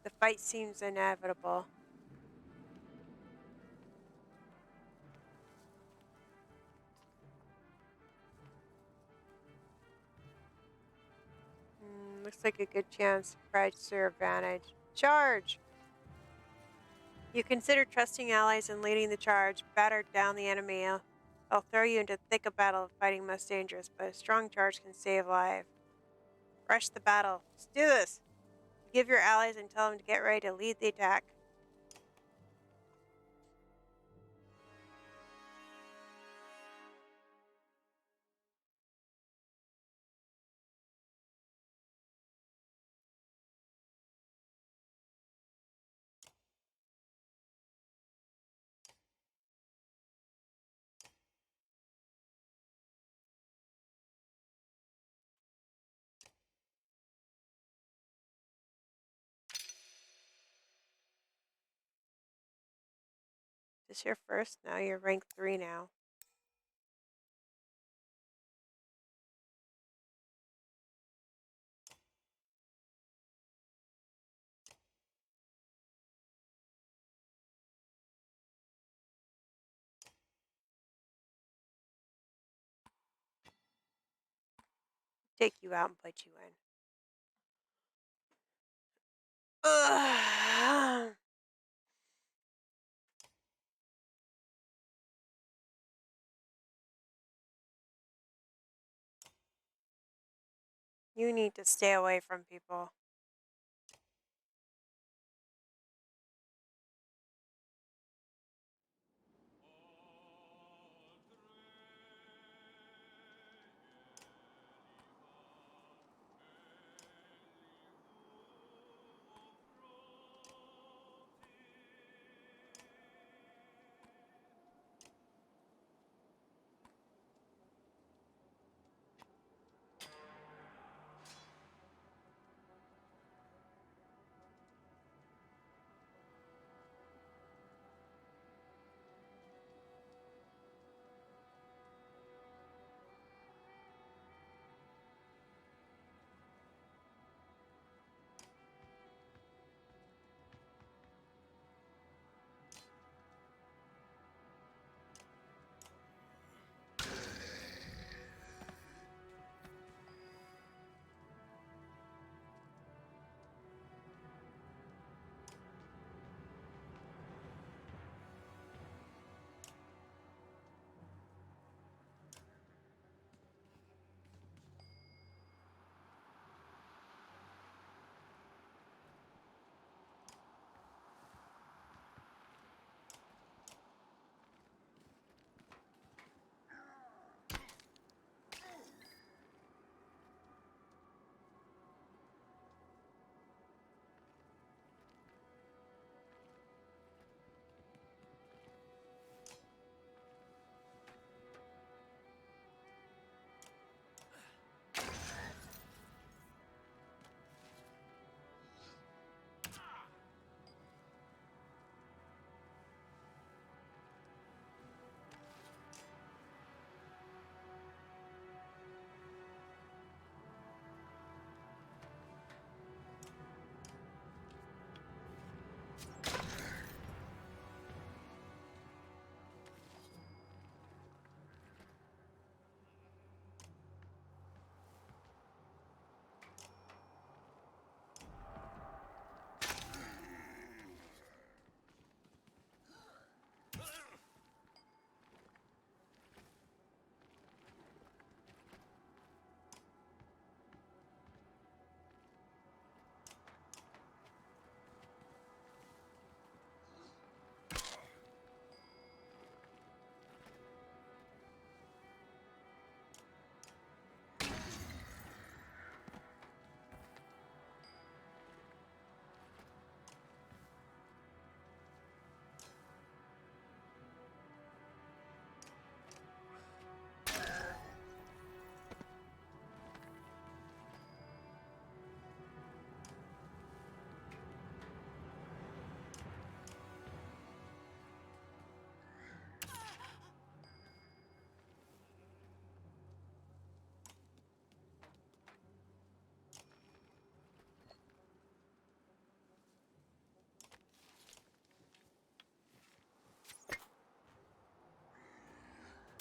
The fight seems inevitable. Looks like a good chance to press their advantage. Charge! You consider trusting allies and leading the charge. Batter down the enemy. I'll throw you into thick of battle. Fighting most dangerous, but a strong charge can save life. Rush the battle. Let's do this! Give your allies and tell them to get ready to lead the attack. This your first? No, you're rank 3 now. Take you out and put you in. Ugh. You need to stay away from people.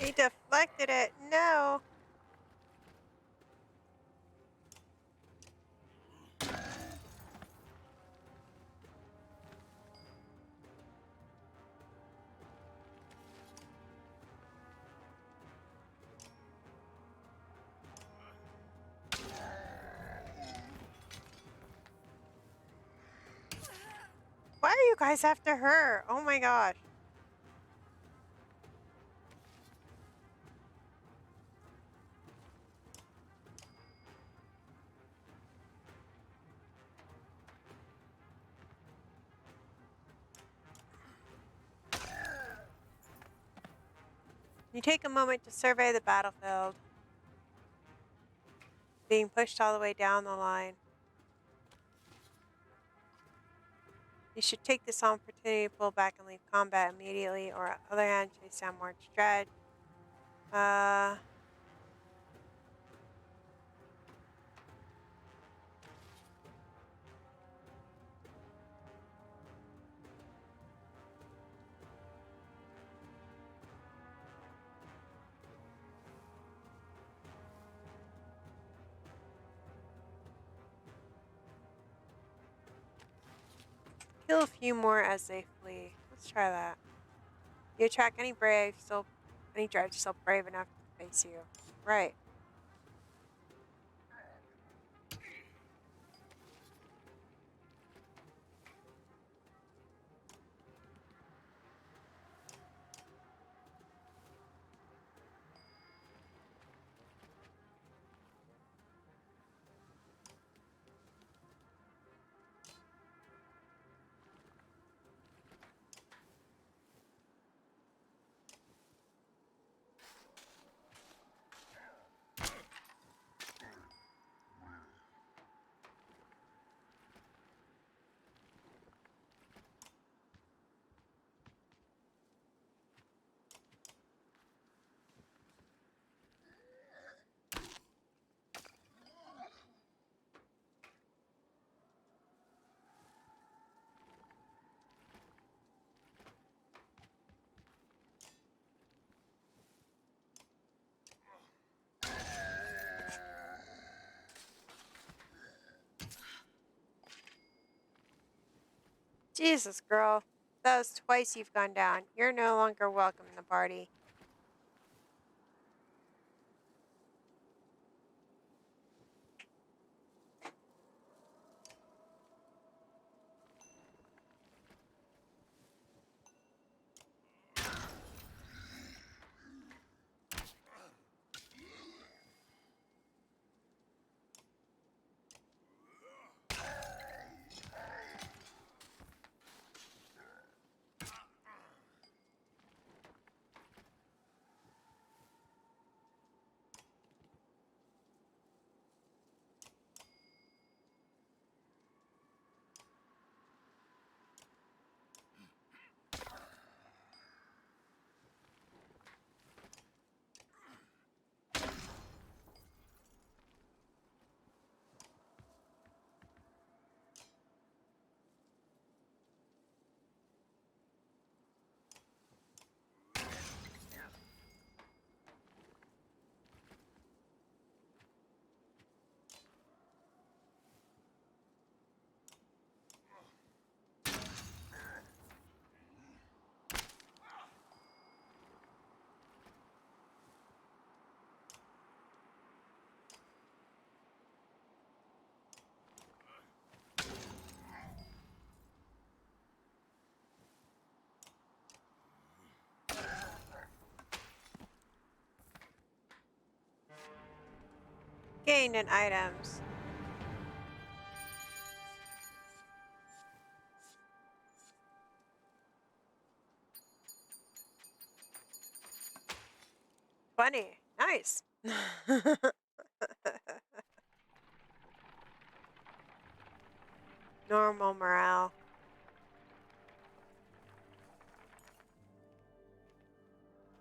He deflected it. No. Why are you guys after her? Oh my gosh. You take a moment to survey the battlefield, being pushed all the way down the line. You should take this opportunity to pull back and leave combat immediately, or on the other hand, chase down more dread. Kill a few more as they flee. Let's try that. You attract any dread still brave enough to face you. Right. Jesus, girl. That was twice you've gone down. You're no longer welcome in the party. Gained in items. Funny. Nice. Normal morale.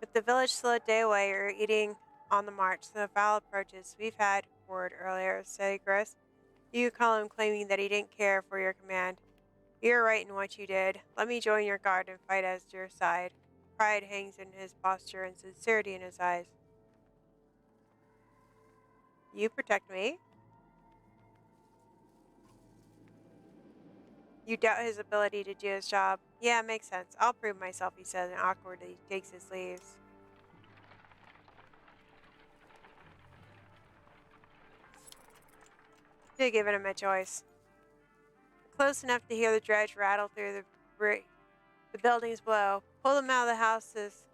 With the village still a day away, you're eating on the march. The Val approaches. We've had word earlier, said Gris. You call him claiming that he didn't care for your command. You're right in what you did. Let me join your guard and fight as your side. Pride hangs in his posture and sincerity in his eyes. You protect me? You doubt his ability to do his job. Yeah, makes sense. I'll prove myself, he says, and awkwardly takes his leaves. Should have given him a choice. Close enough to hear the dredge rattle through the buildings below. Pull them out of the houses.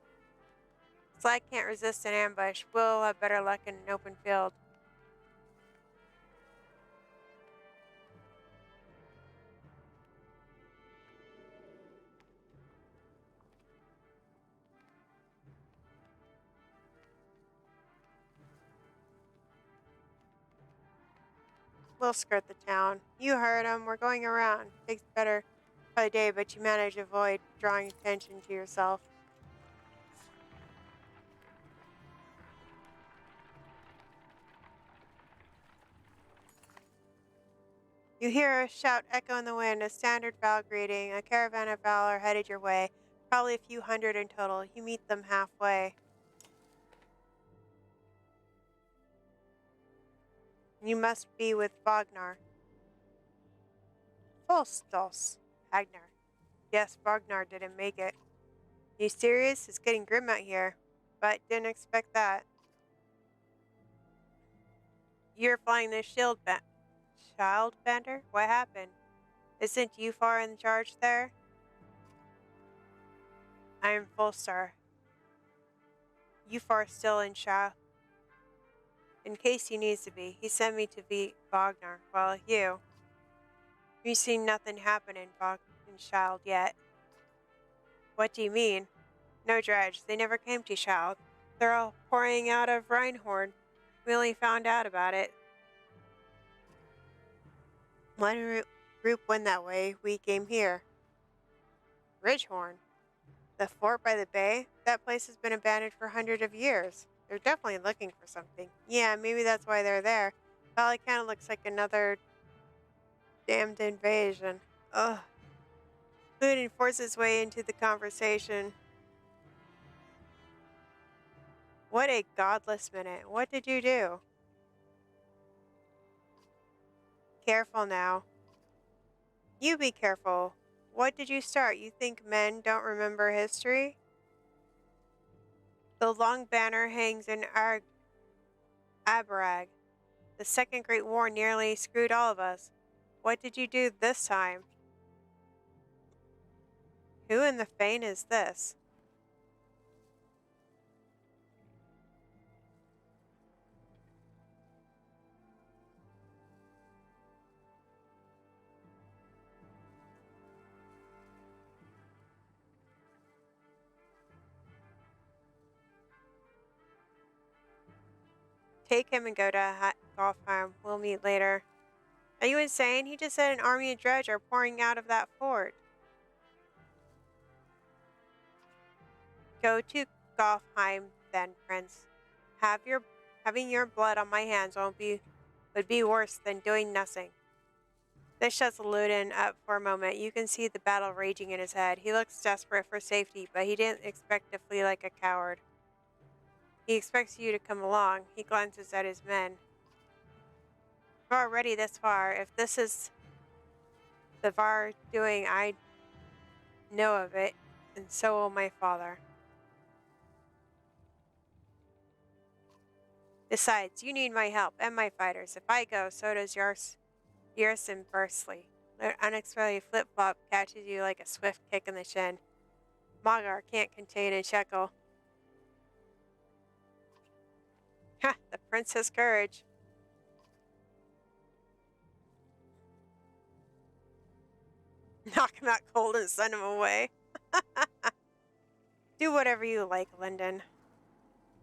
Slag can't resist an ambush. Will have better luck in an open field. We'll skirt the town. You heard him. We're going around. Takes better by the day, but you manage to avoid drawing attention to yourself. You hear a shout echo in the wind, a standard Val greeting. A caravan of Val are headed your way. Probably a few hundred in total. You meet them halfway. You must be with Vagnar. Volstos. Hagnar. Yes, Vagnar didn't make it. You serious? It's getting grim out here. But didn't expect that. You're flying this child bender? What happened? Isn't you far in charge there? I'm Volstar. You far still in Shah. In case he needs to be. He sent me to beat Vagnar. Well, you've seen nothing happen in Child yet. What do you mean? No dredge. They never came to Child. They're all pouring out of Reinhorn. We only found out about it. One group went that way. We came here. Ridgehorn. The fort by the bay? That place has been abandoned for hundreds of years. They're definitely looking for something. Yeah, maybe that's why they're there. Valley kind of looks like another damned invasion. Ugh. Ludin forces his way into the conversation. What a godless minute. What did you do? Careful now. You be careful. What did you start? You think men don't remember history? The long banner hangs in Abarag. The Second Great War nearly screwed all of us. What did you do this time? Who in the Fane is this? Take him and go to Golfheim. We'll meet later. Are you insane? He just said an army of dredge are pouring out of that fort. Go to Golfheim then, Prince. Having your blood on my hands would be worse than doing nothing. This shuts Ludin up for a moment. You can see the battle raging in his head. He looks desperate for safety, but he didn't expect to flee like a coward. He expects you to come along. He glances at his men. We're already this far. If this is the Var doing, I know of it, and so will my father. Besides, you need my help and my fighters. If I go, so does Yersin Bursley. Their unexpected flip-flop catches you like a swift kick in the shin. Magar can't contain a chuckle. Ha! The prince has courage. Knock him out cold and send him away. Do whatever you like, Lyndon.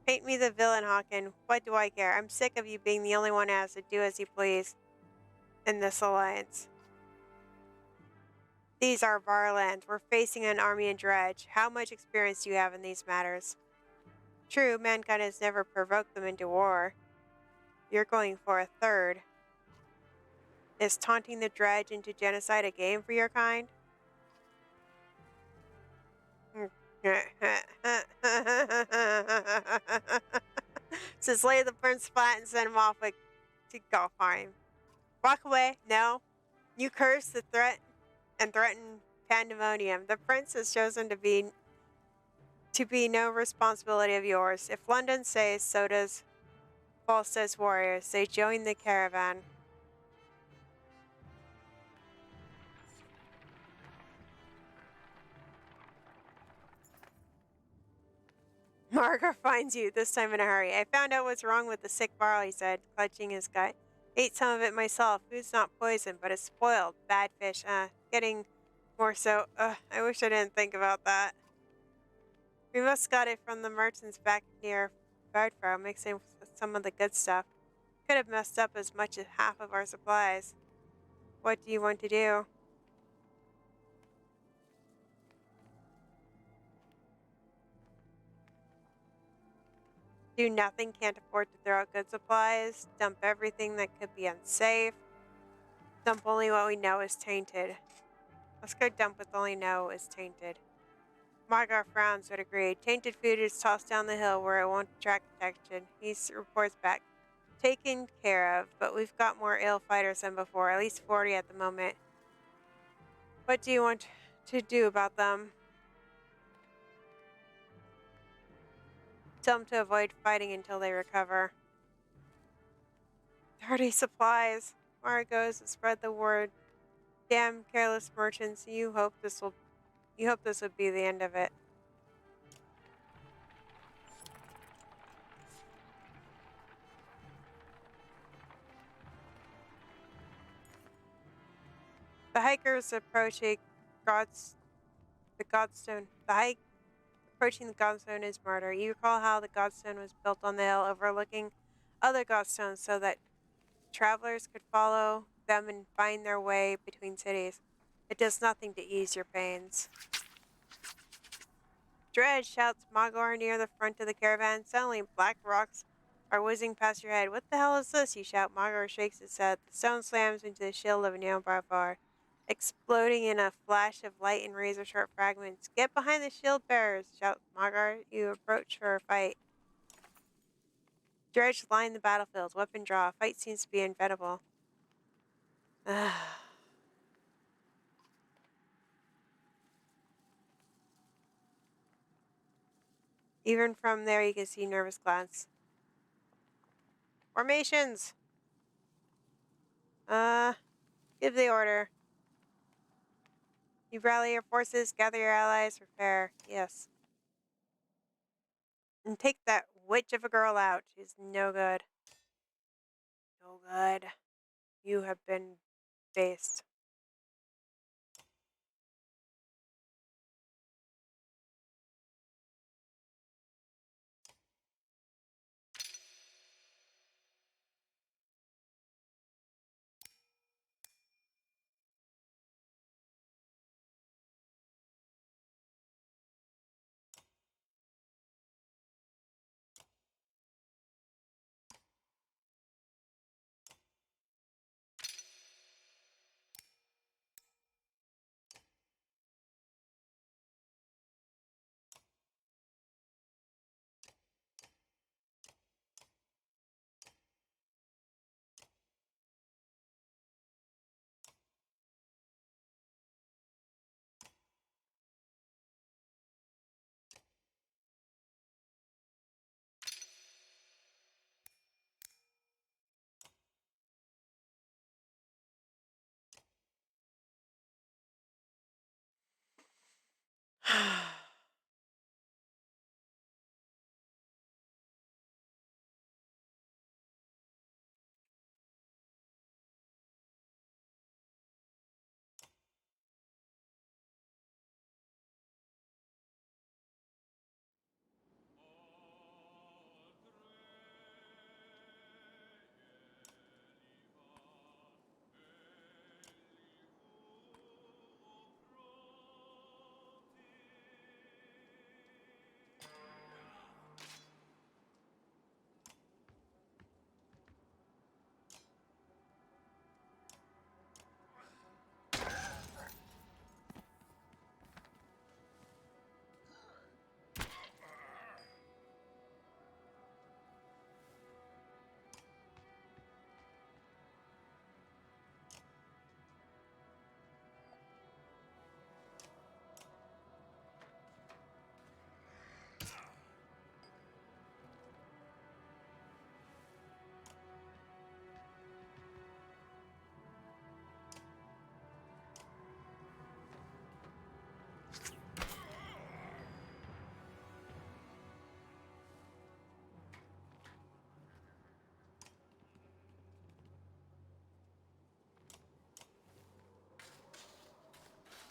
Paint me the villain, Hawken. What do I care? I'm sick of you being the only one who has to do as you please in this alliance. These are Varlands. We're facing an army in dredge. How much experience do you have in these matters? True, mankind has never provoked them into war. You're going for a third. Is taunting the dredge into genocide a game for your kind? Just lay the prince flat and send him off like to go fine. Walk away. No. You curse the threat and threaten pandemonium. The prince has chosen to be no responsibility of yours. If London says, so does Falsta's warriors. They join the caravan. Margaret finds you, this time in a hurry. I found out what's wrong with the sick barley, he said, clutching his gut. Ate some of it myself. Food's not poison, but it's spoiled. Bad fish. Getting more so. I wish I didn't think about that. We must got it from the merchants back near Bardfro, mixing with some of the good stuff. Could have messed up as much as half of our supplies. What do you want to do? Do nothing, can't afford to throw out good supplies, dump everything that could be unsafe, dump only what we know is tainted. Let's go dump what only know is tainted. Margar frowns but agreed. Tainted food is tossed down the hill where it won't attract attention. He reports back. Taken care of, but we've got more ill fighters than before, at least 40 at the moment. What do you want to do about them? Tell them to avoid fighting until they recover. 30 supplies. Mara goes to spread the word. Damn careless merchants. You hope this would be the end of it. The hikers approaching the Godstone. Approaching the Godstone is murder. You recall how the Godstone was built on the hill overlooking other Godstones so that travelers could follow them and find their way between cities. It does nothing to ease your pains. Dread, shouts Magor near the front of the caravan. Suddenly, black rocks are whizzing past your head. What the hell is this? You shout. Magor shakes his head. The stone slams into the shield of a neon bar, exploding in a flash of light and razor-sharp fragments. Get behind the shield bearers, shouts Magor. You approach for a fight. Dredge line the battlefield. Weapon draw. Fight seems to be inevitable. Even from there, you can see nervous glance. Formations! Give the order. You rally your forces, gather your allies, prepare. Yes. And take that witch of a girl out. She's no good. No good. You have been based.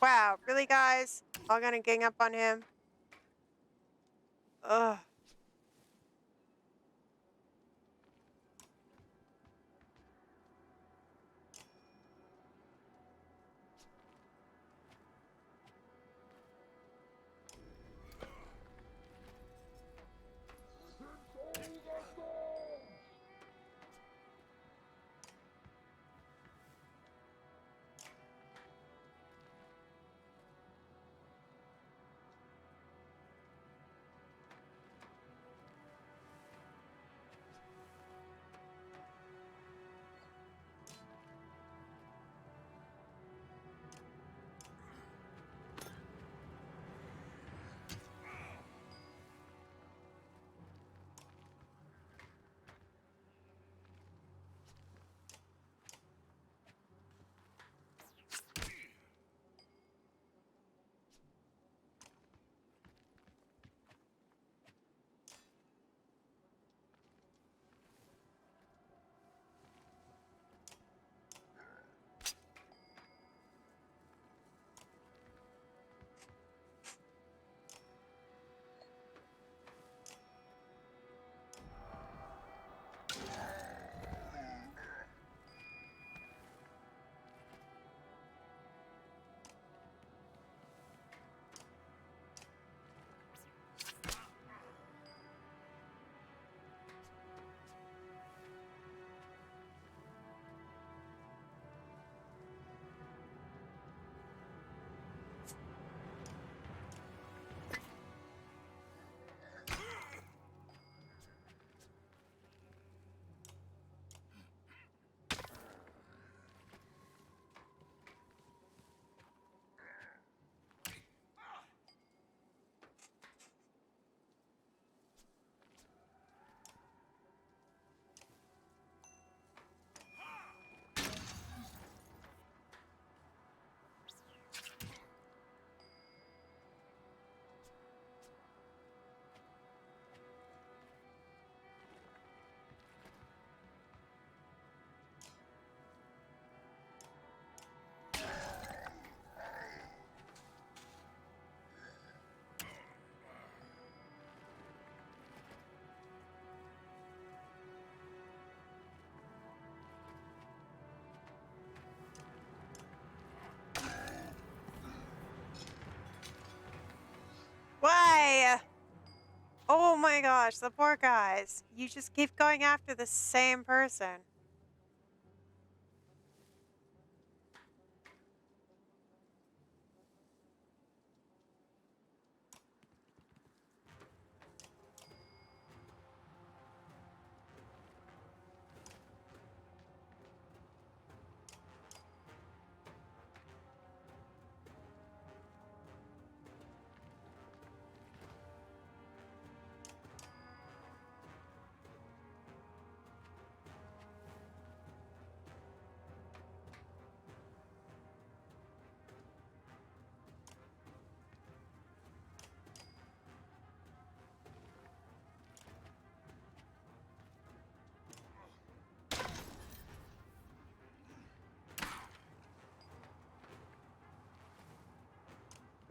Wow, really, guys? All gonna gang up on him? Ugh. Why? Oh my gosh, the poor guys. You just keep going after the same person.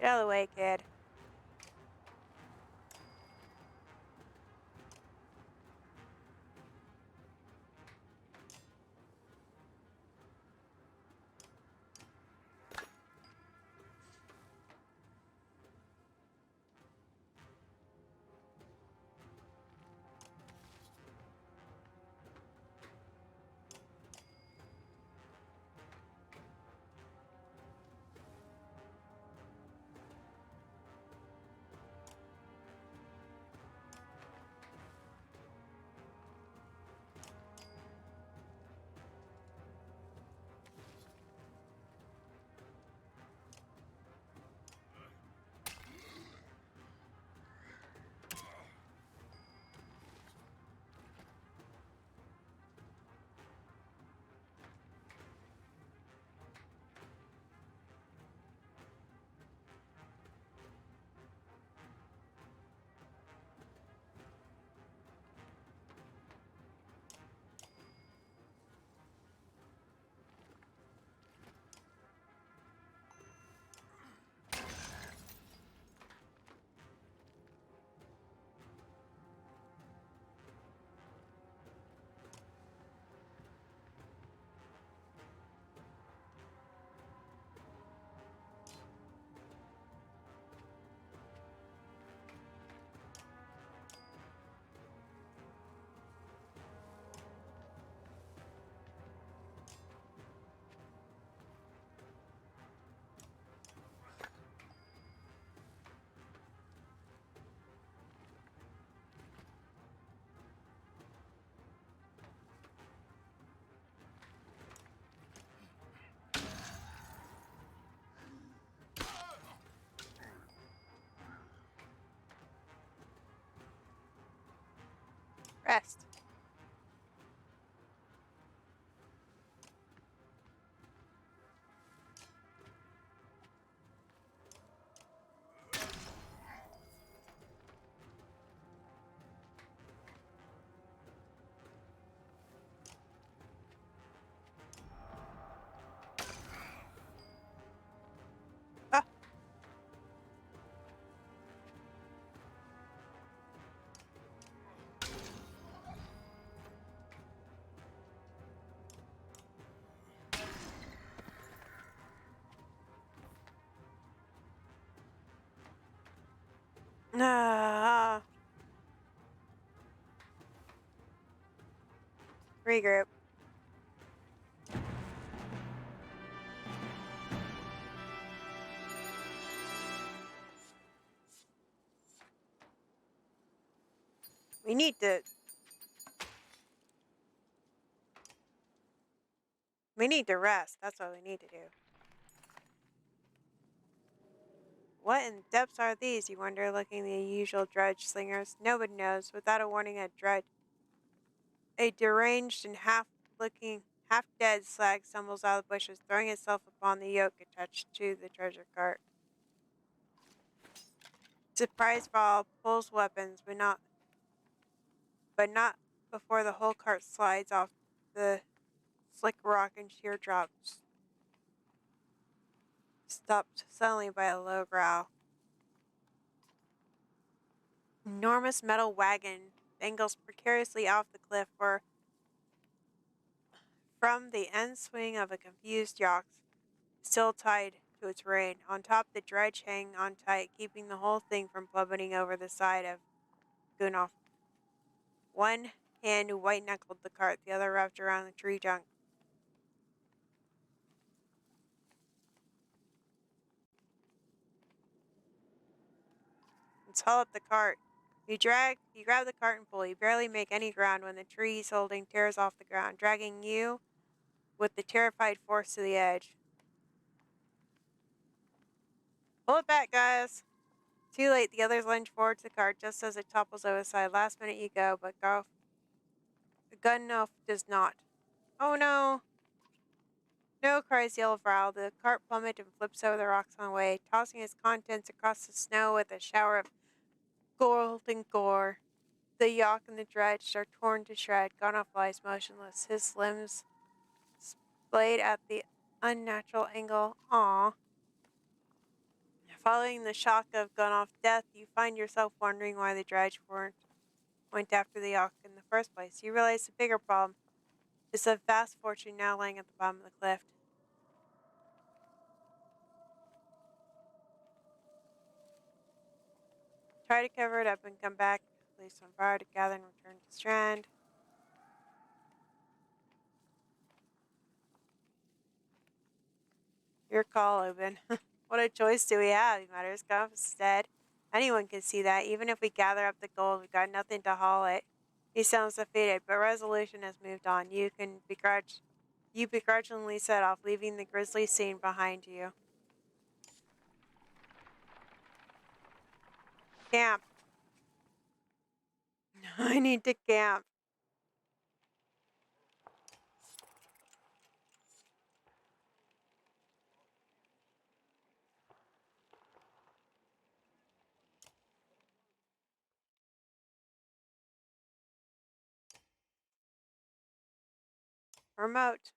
Get out of the way, kid. Rest. Ah. Ah. Regroup. We need to. We need to rest. That's what we need to do. What in the depths are these, you wonder, looking the usual dredge slingers? Nobody knows. Without a warning, a deranged and half dead slag stumbles out of the bushes, throwing itself upon the yoke attached to the treasure cart. Surprise Ball pulls weapons, but not before the whole cart slides off the slick rock and teardrops, stopped suddenly by a low growl. Enormous metal wagon dangles precariously off the cliff from the end swing of a confused yacht, still tied to its rein. On top, the dredge hang on tight, keeping the whole thing from plummeting over the side of Gunoff. One hand white-knuckled the cart, the other wrapped around the tree trunk. Let's haul up the cart. You grab the cart and pull. You barely make any ground when the tree he's holding tears off the ground, dragging you with the terrified force to the edge. Pull it back, guys. Too late, the others lunge forward to the cart just as it topples over the side. Last minute you go, but Gunoff does not. Oh no! No, cries the yellow Vrow. The cart plummets and flips over the rocks on the way, tossing its contents across the snow with a shower of golden gore. The yacht and the dredge are torn to shreds. Gunoff lies motionless, his limbs splayed at the unnatural angle. Aww. Following the shock of Gunoff's death, you find yourself wondering why the dredge went after the yacht in the first place. You realize the bigger problem is a vast fortune now lying at the bottom of the cliff. Try to cover it up and come back, place on fire to gather and return to Strand. Your call, Oben. What a choice do we have, he mutters. Gunoff is dead. Anyone can see that. Even if we gather up the gold, we've got nothing to haul it. He sounds defeated, but resolution has moved on. You begrudgingly set off, leaving the grisly scene behind you. Camp. I need to camp. Remote.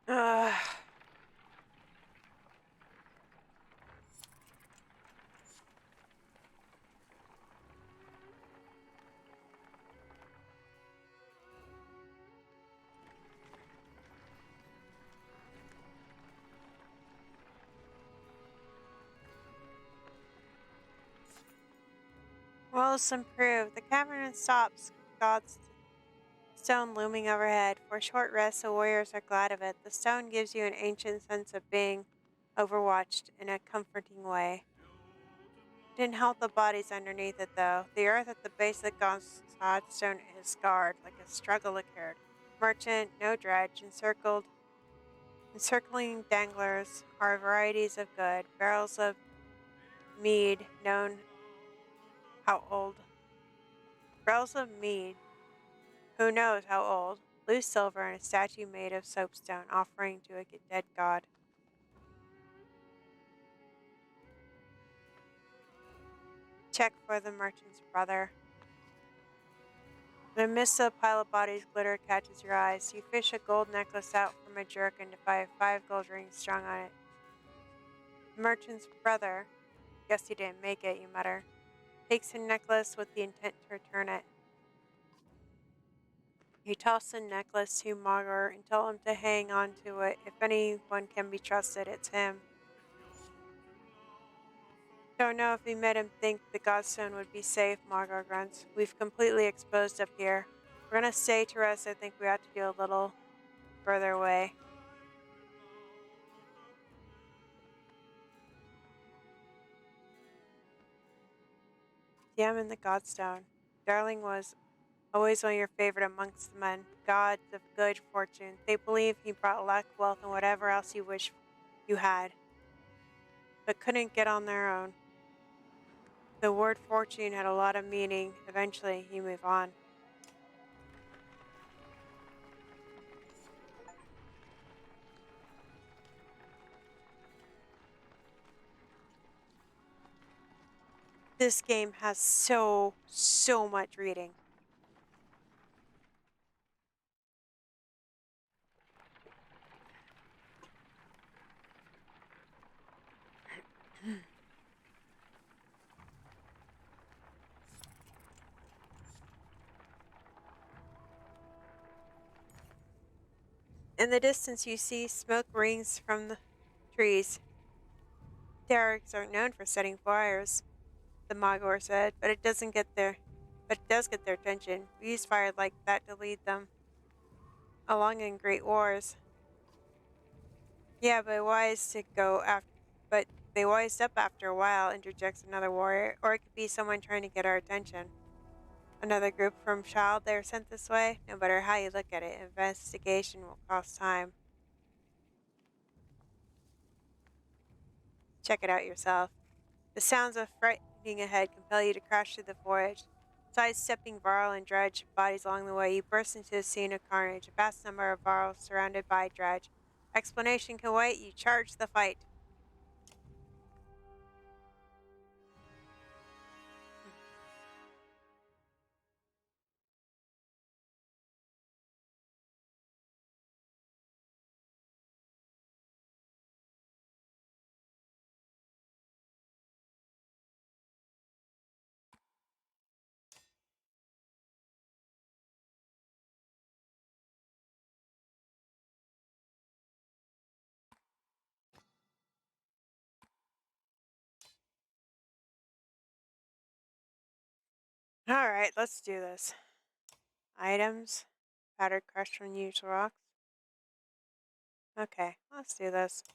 Ugh. Walls improved. The cavern stops. God's stone looming overhead. For a short rest, the warriors are glad of it. The stone gives you an ancient sense of being overwatched in a comforting way. Didn't help the bodies underneath it, though. The earth at the base of the God's stone is scarred, like a struggle occurred. Merchant, no dredge, encircling danglers are varieties of good. Barrels of mead, known how old. Barrels of mead, who knows how old. Loose silver and a statue made of soapstone, offering to a dead god. Check for the merchant's brother. In the midst of a pile of bodies, glitter catches your eyes. You fish a gold necklace out from a jerkin to find 5 gold rings strung on it. The merchant's brother, guess he didn't make it, you mutter, takes the necklace with the intent to return it. You toss the necklace to Mogger and tell him to hang on to it. If anyone can be trusted, it's him. Don't know if he made him think the Godstone would be safe, Mogger grunts. We've completely exposed up here. We're gonna stay to rest. I think we ought to go a little further away. Damn in the Godstone. Darling was always one of your favorite amongst the men. Gods of good fortune. They believe he brought luck, wealth, and whatever else you wish you had, but couldn't get on their own. The word fortune had a lot of meaning. Eventually, you move on. This game has so much reading. In the distance, you see smoke rings from the trees. Derricks aren't known for setting fires, the Mogor said, but it does get their attention. We use fire like that to lead them along in great wars. Yeah, but they wised up after a while, interjects another warrior, or it could be someone trying to get our attention. Another group from Child, they were sent this way. No matter how you look at it, investigation will cost time. Check it out yourself. The sounds of frightening ahead compel you to crash through the voyage. Sidestepping Varl and Dredge bodies along the way, you burst into a scene of carnage. A vast number of Varls surrounded by Dredge. Explanation can wait. You charge the fight. Alright, let's do this. Items. Powdered crushed from used rocks. Okay, let's do this.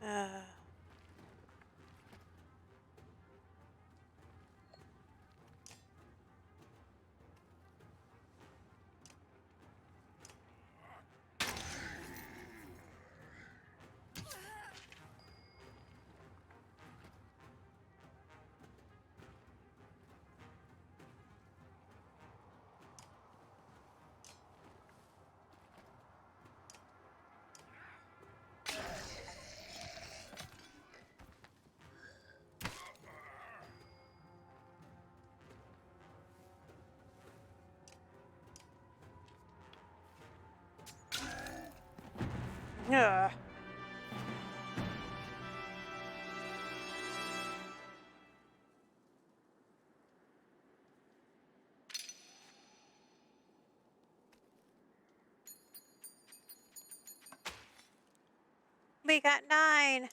Uh, yeah. We got 9.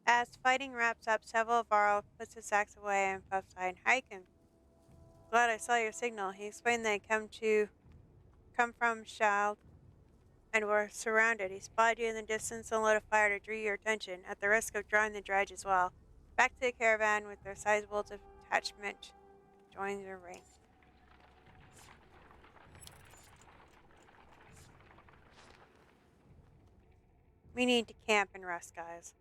As fighting wraps up, several of Varl puts his axe away and puffs sign. Hiking. Glad I saw your signal. He explained they come from Shald and were surrounded. He spotted you in the distance and lit a fire to draw your attention, at the risk of drawing the dredge as well. Back to the caravan with their sizable detachment. Joins your rank. We need to camp and rest, guys.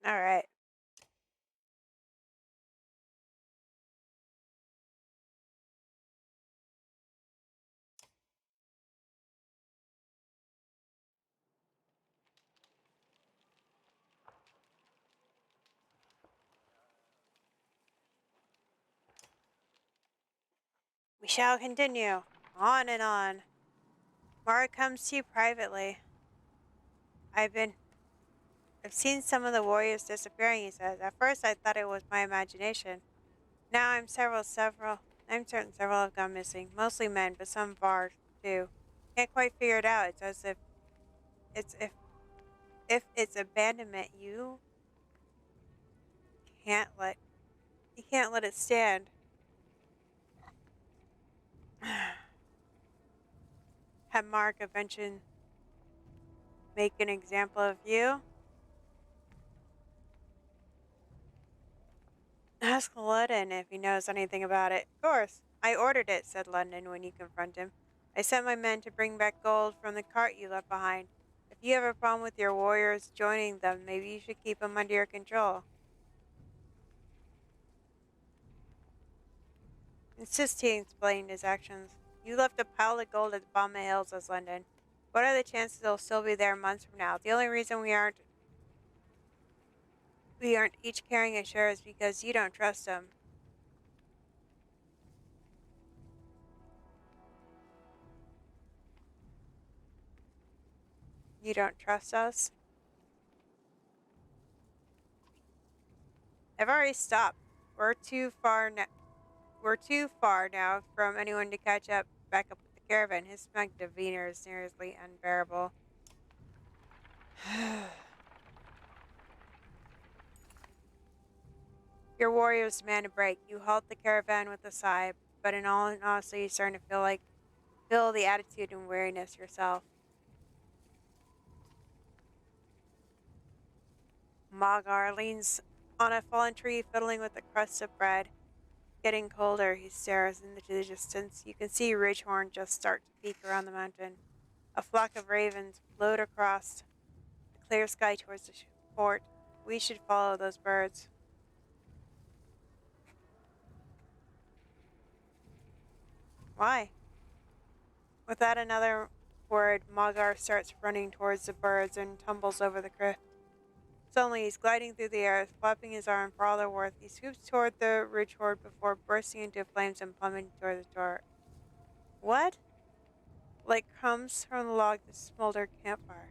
All right. We shall continue. On and on. Mara comes to you privately. I've seen some of the warriors disappearing, he says. At first I thought it was my imagination. Now I'm certain several have gone missing. Mostly men, but some Var too. Can't quite figure it out. It's as if it's if it's abandonment can't let you can't let it stand. Have Mark eventually make an example of you? Ask London if he knows anything about it. Of course. I ordered it, said London when you confront him. I sent my men to bring back gold from the cart you left behind. If you have a problem with your warriors joining them, maybe you should keep them under your control. Insist he explained his actions. You left a pile of gold at the bottom of the hill, says London. What are the chances it'll still be there months from now? The only reason we aren't each carrying a share is because you don't trust them. You don't trust us? I've already stopped. We're too far now. We're too far now from anyone to catch up back up with the caravan. His smug demeanor is seriously unbearable. Your warriors demand a break. You halt the caravan with a sigh. but in all honesty, you're starting to feel the attitude and weariness yourself. Magar leans on a fallen tree, fiddling with a crust of bread. Getting colder, he stares into the distance. You can see Ridgehorn just start to peek around the mountain. A flock of ravens float across the clear sky towards the fort. We should follow those birds. Why? Without another word, Magar starts running towards the birds and tumbles over the cliff. Suddenly, he's gliding through the air, flapping his arm for all they're worth. He scoops toward the ridge horde before bursting into flames and plummeting toward the door. What? Like crumbs from the log that smoldered campfire.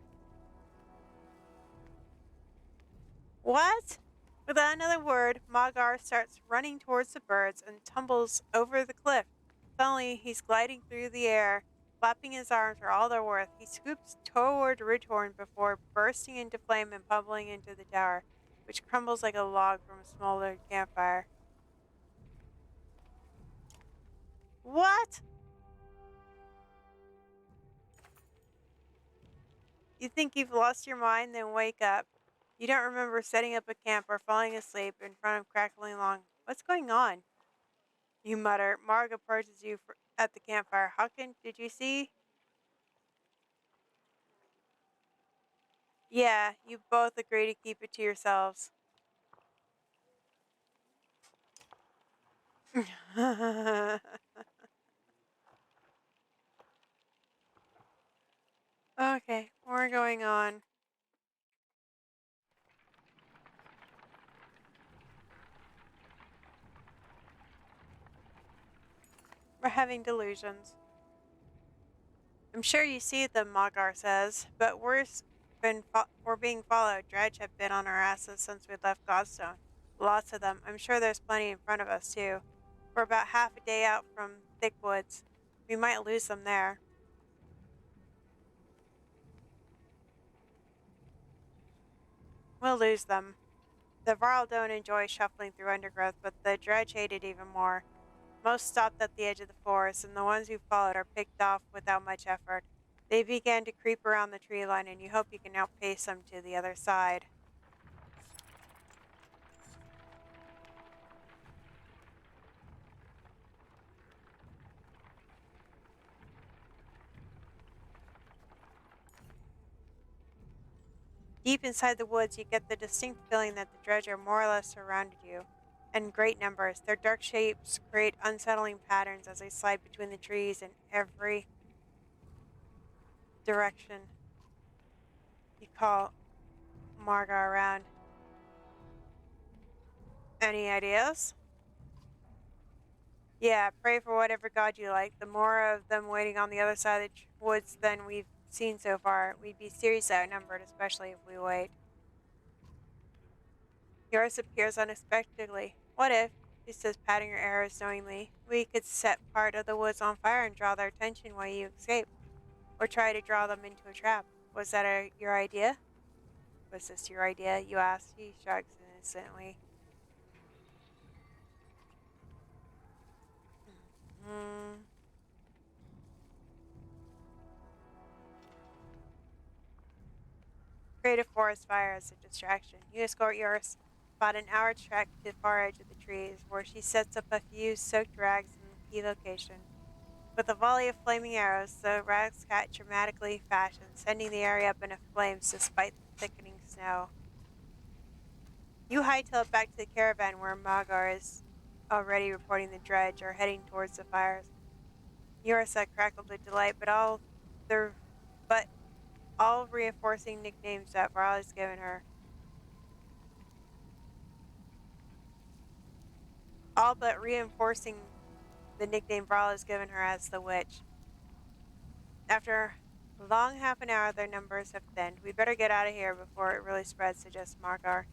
What? Without another word, Magar starts running towards the birds and tumbles over the cliff. Suddenly, he's gliding through the air, flapping his arms for all they're worth. He scoops toward Ridgehorn before bursting into flame and bubbling into the tower, which crumbles like a log from a smoldered campfire. What? You think you've lost your mind? Then wake up. You don't remember setting up a camp or falling asleep in front of crackling log. What's going on? You mutter. Marg approaches you at the campfire. Hawken, did you see? Yeah, you both agree to keep it to yourselves. Okay, we're going on. We're having delusions. I'm sure you see them, Magar says, but we're being followed. Dredge have been on our asses since we left Godstone. Lots of them. I'm sure there's plenty in front of us, too. We're about half a day out from thick woods. We might lose them there. We'll lose them. The Varl don't enjoy shuffling through undergrowth, but the Dredge hate it even more. Most stopped at the edge of the forest, and the ones who followed are picked off without much effort. They began to creep around the tree line, and you hope you can outpace them to the other side. Deep inside the woods, you get the distinct feeling that the Dredge are more or less surrounded you, in great numbers. Their dark shapes create unsettling patterns as they slide between the trees in every direction. You call Marga around. Any ideas? Yeah, pray for whatever god you like. The more of them waiting on the other side of the woods than we've seen so far, we'd be seriously outnumbered, especially if we wait. Yours appears unexpectedly. What if, he says, patting your arrows knowingly, we could set part of the woods on fire and draw their attention while you escape, or try to draw them into a trap? Was that your idea? Was this your idea? You ask. He shrugs innocently. Hmm. Create a forest fire as a distraction. You escort yours about an hour trek to the far edge of the trees, where she sets up a few soaked rags in the key location. With a volley of flaming arrows, the rags catch dramatically fashion, sending the area up in flames despite the thickening snow. You hightail it back to the caravan where Magar is already reporting the Dredge or heading towards the fires. Yorsa crackled with delight, the but all reinforcing nicknames that Varl has given her. All but reinforcing the nickname Varl has given her as the Witch. After a long half an hour, their numbers have thinned. We better get out of here before it really spreads, suggests Magar.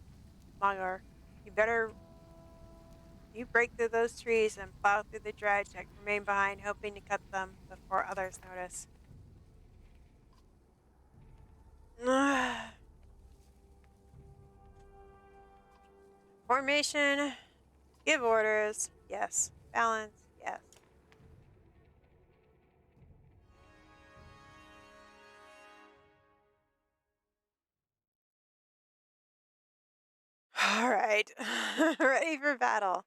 You break through those trees and plow through the dredge that remain behind, hoping to cut them before others notice. Formation. Give orders. Yes. Balance. Yes. All right. Ready for battle.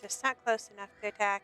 Just not close enough to attack.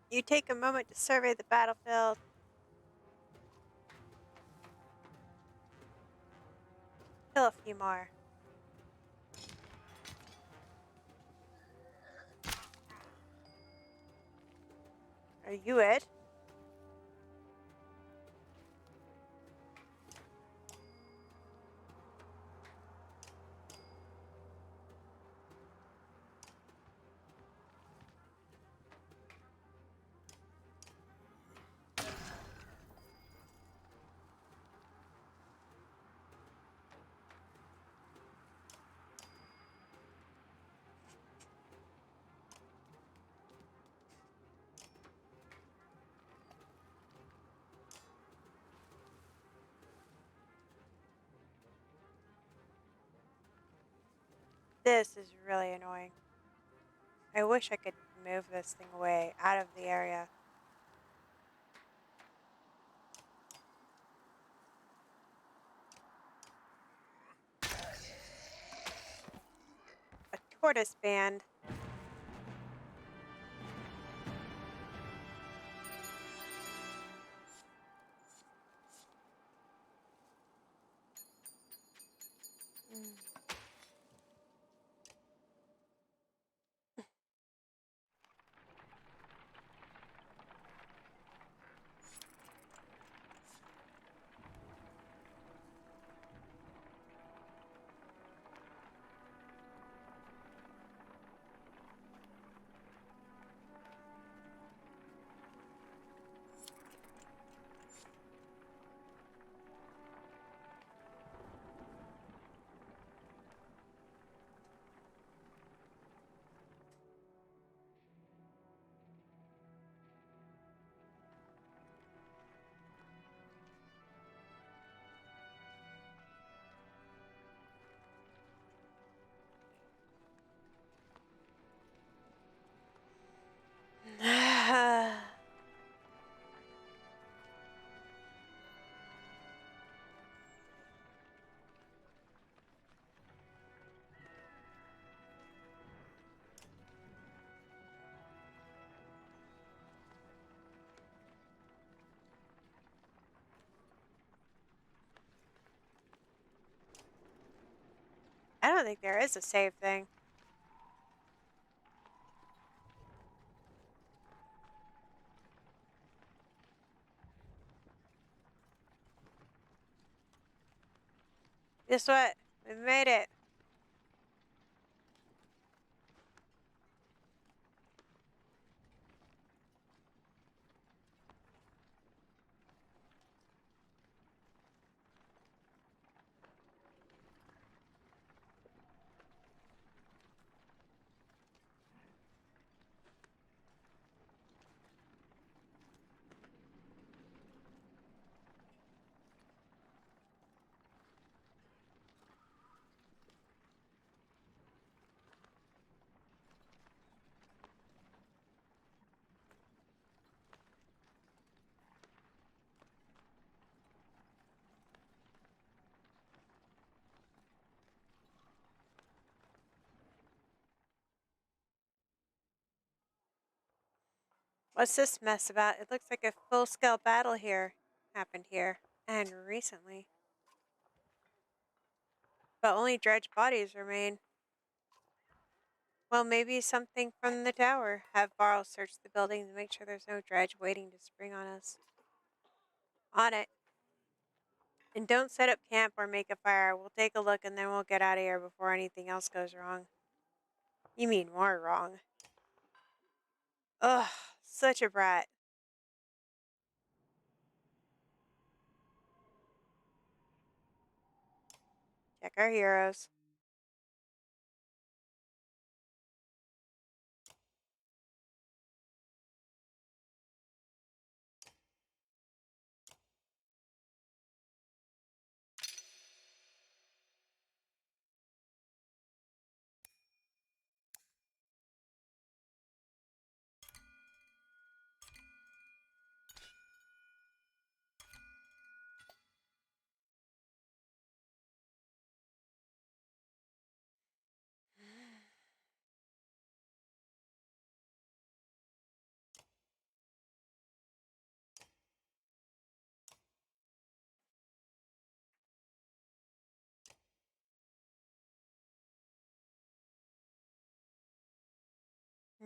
You take a moment to survey the battlefield. Kill a few more. Are you it? This is really annoying. I wish I could move this thing away out of the area. A tortoise band. I don't think there is a save thing. Guess what? We made it. What's this mess about? It looks like a full-scale battle here happened here, and recently. But only dredged bodies remain. Well, maybe something from the tower. Have Varl search the building to make sure there's no dredge waiting to spring on us. On it. And don't set up camp or make a fire. We'll take a look and then we'll get out of here before anything else goes wrong. You mean more wrong. Ugh, such a brat. Check our heroes.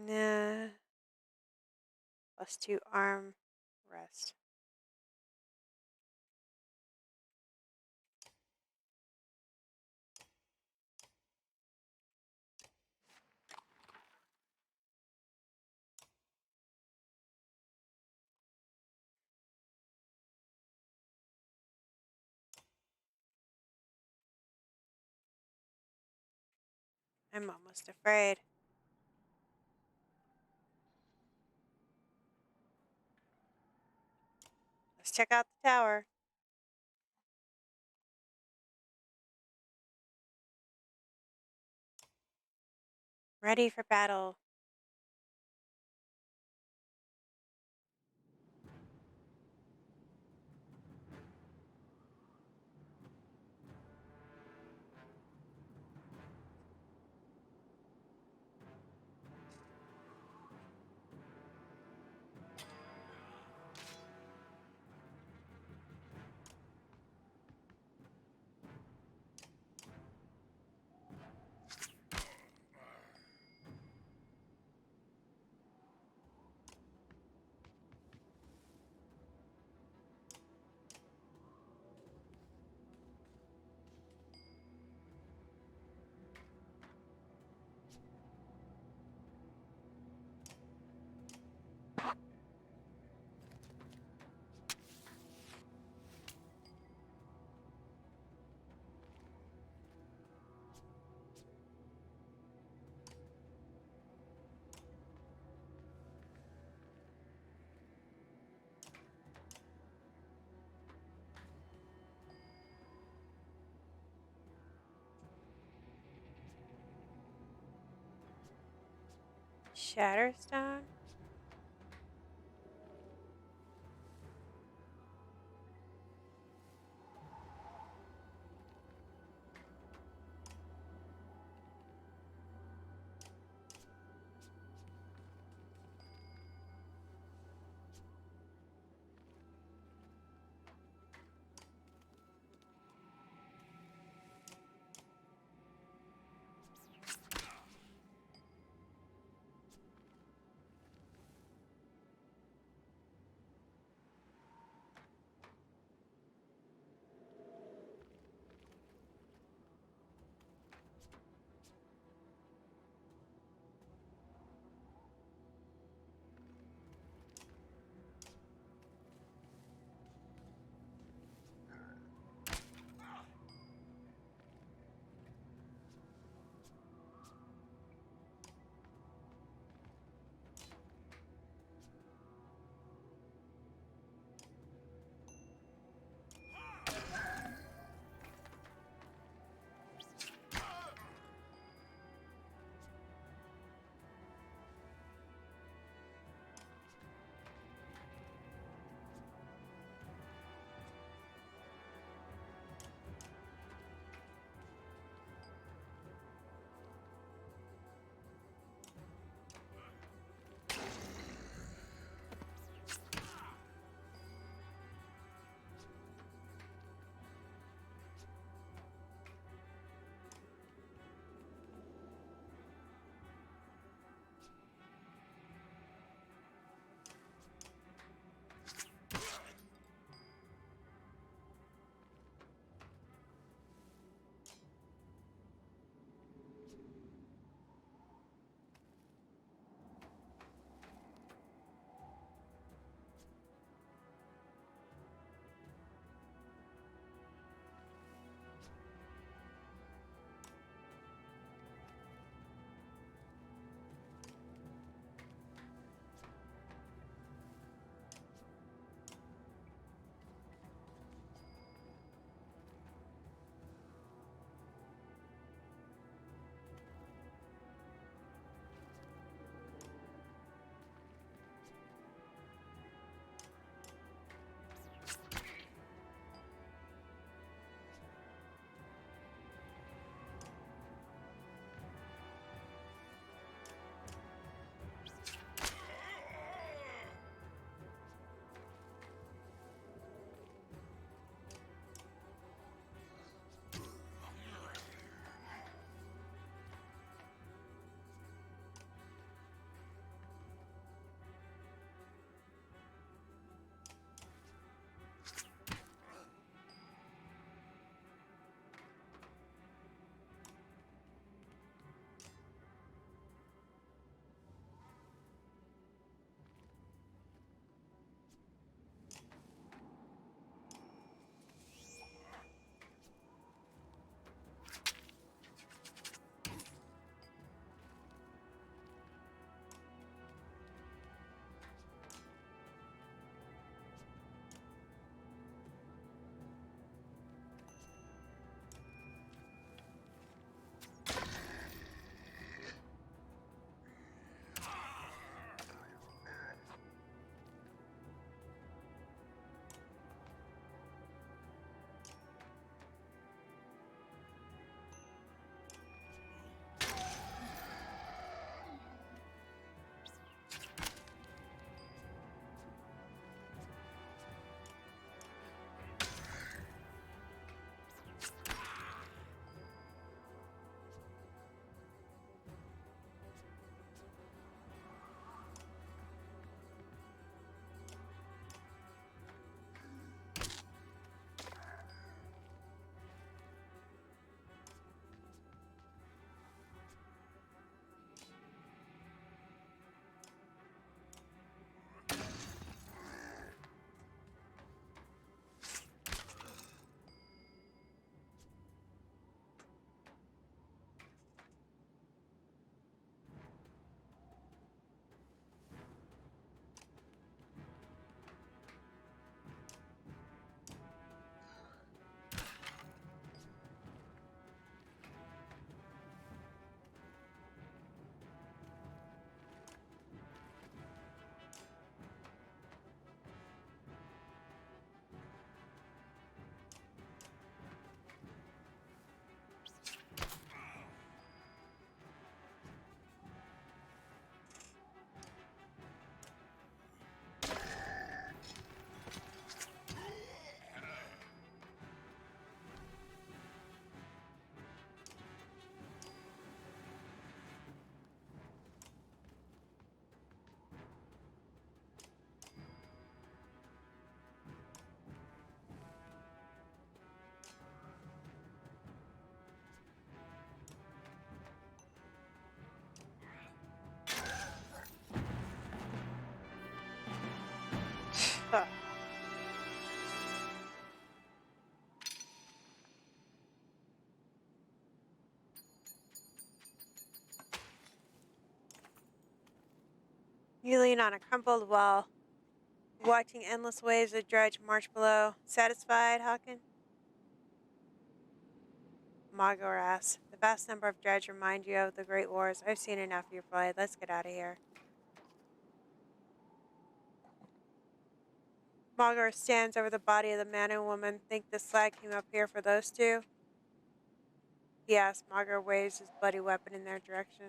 Nah. +2 arm rest. I'm almost afraid. Let's check out the tower. Ready for battle. Shatterstone? You lean on a crumpled wall, watching endless waves of dredge march below. Satisfied, Hawken? Magor asks. The vast number of dredge remind you of the Great Wars. I've seen enough of your flight. Let's get out of here. Magor stands over the body of the man and woman. Think the slag came up here for those two? He asks. Magor waves his bloody weapon in their direction.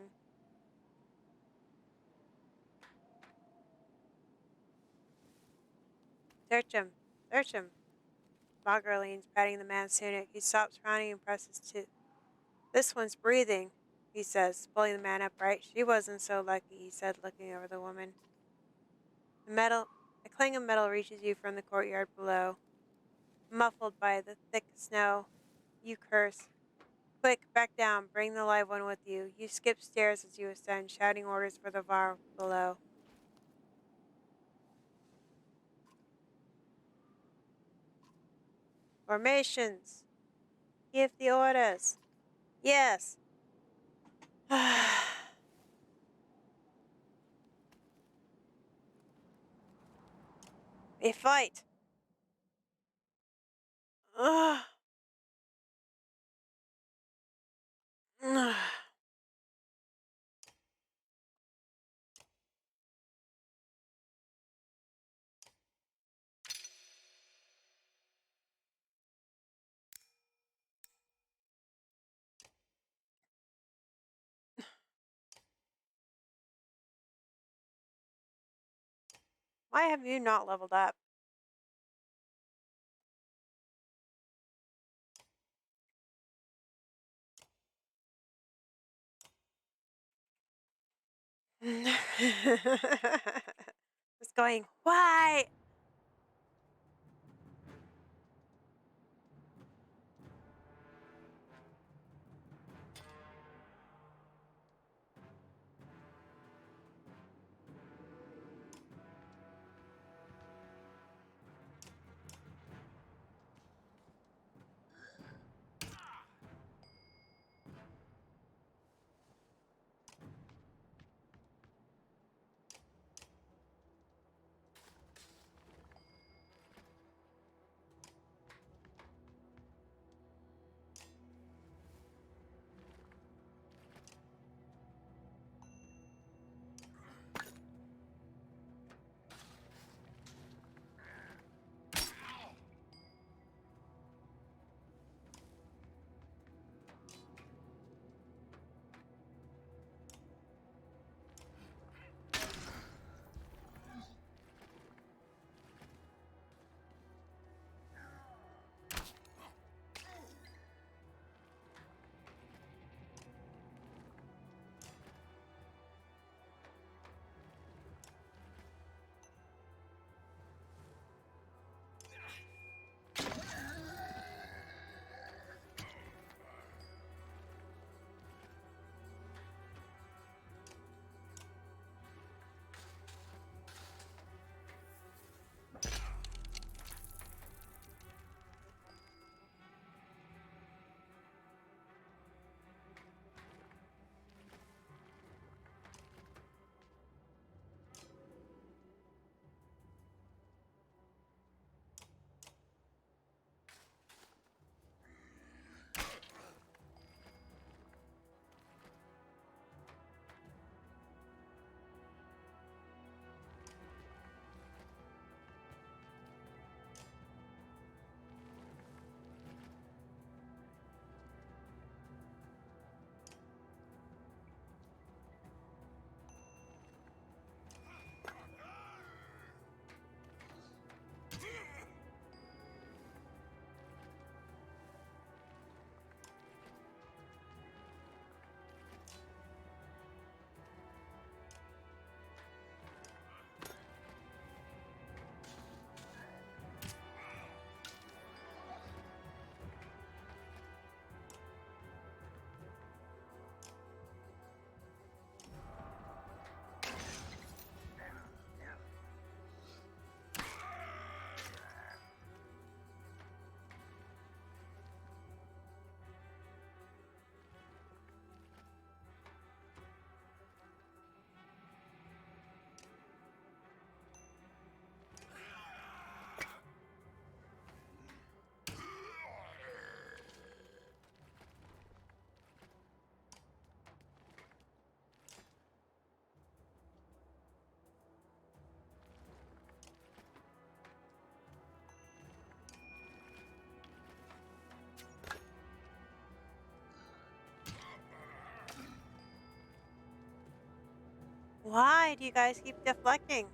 Search him. Search him. Magor leans, patting the man's tunic. He stops frowning and presses to. This one's breathing, he says, pulling the man upright. She wasn't so lucky, he said, looking over the woman. A clang of metal reaches you from the courtyard below. Muffled by the thick snow, you curse. Quick, back down. Bring the live one with you. You skip stairs as you ascend, shouting orders for the var below. Formations. Give the orders. Yes. A fight. Ugh. Ugh. Why have you not leveled up? It's going, why? Why do you guys keep deflecting?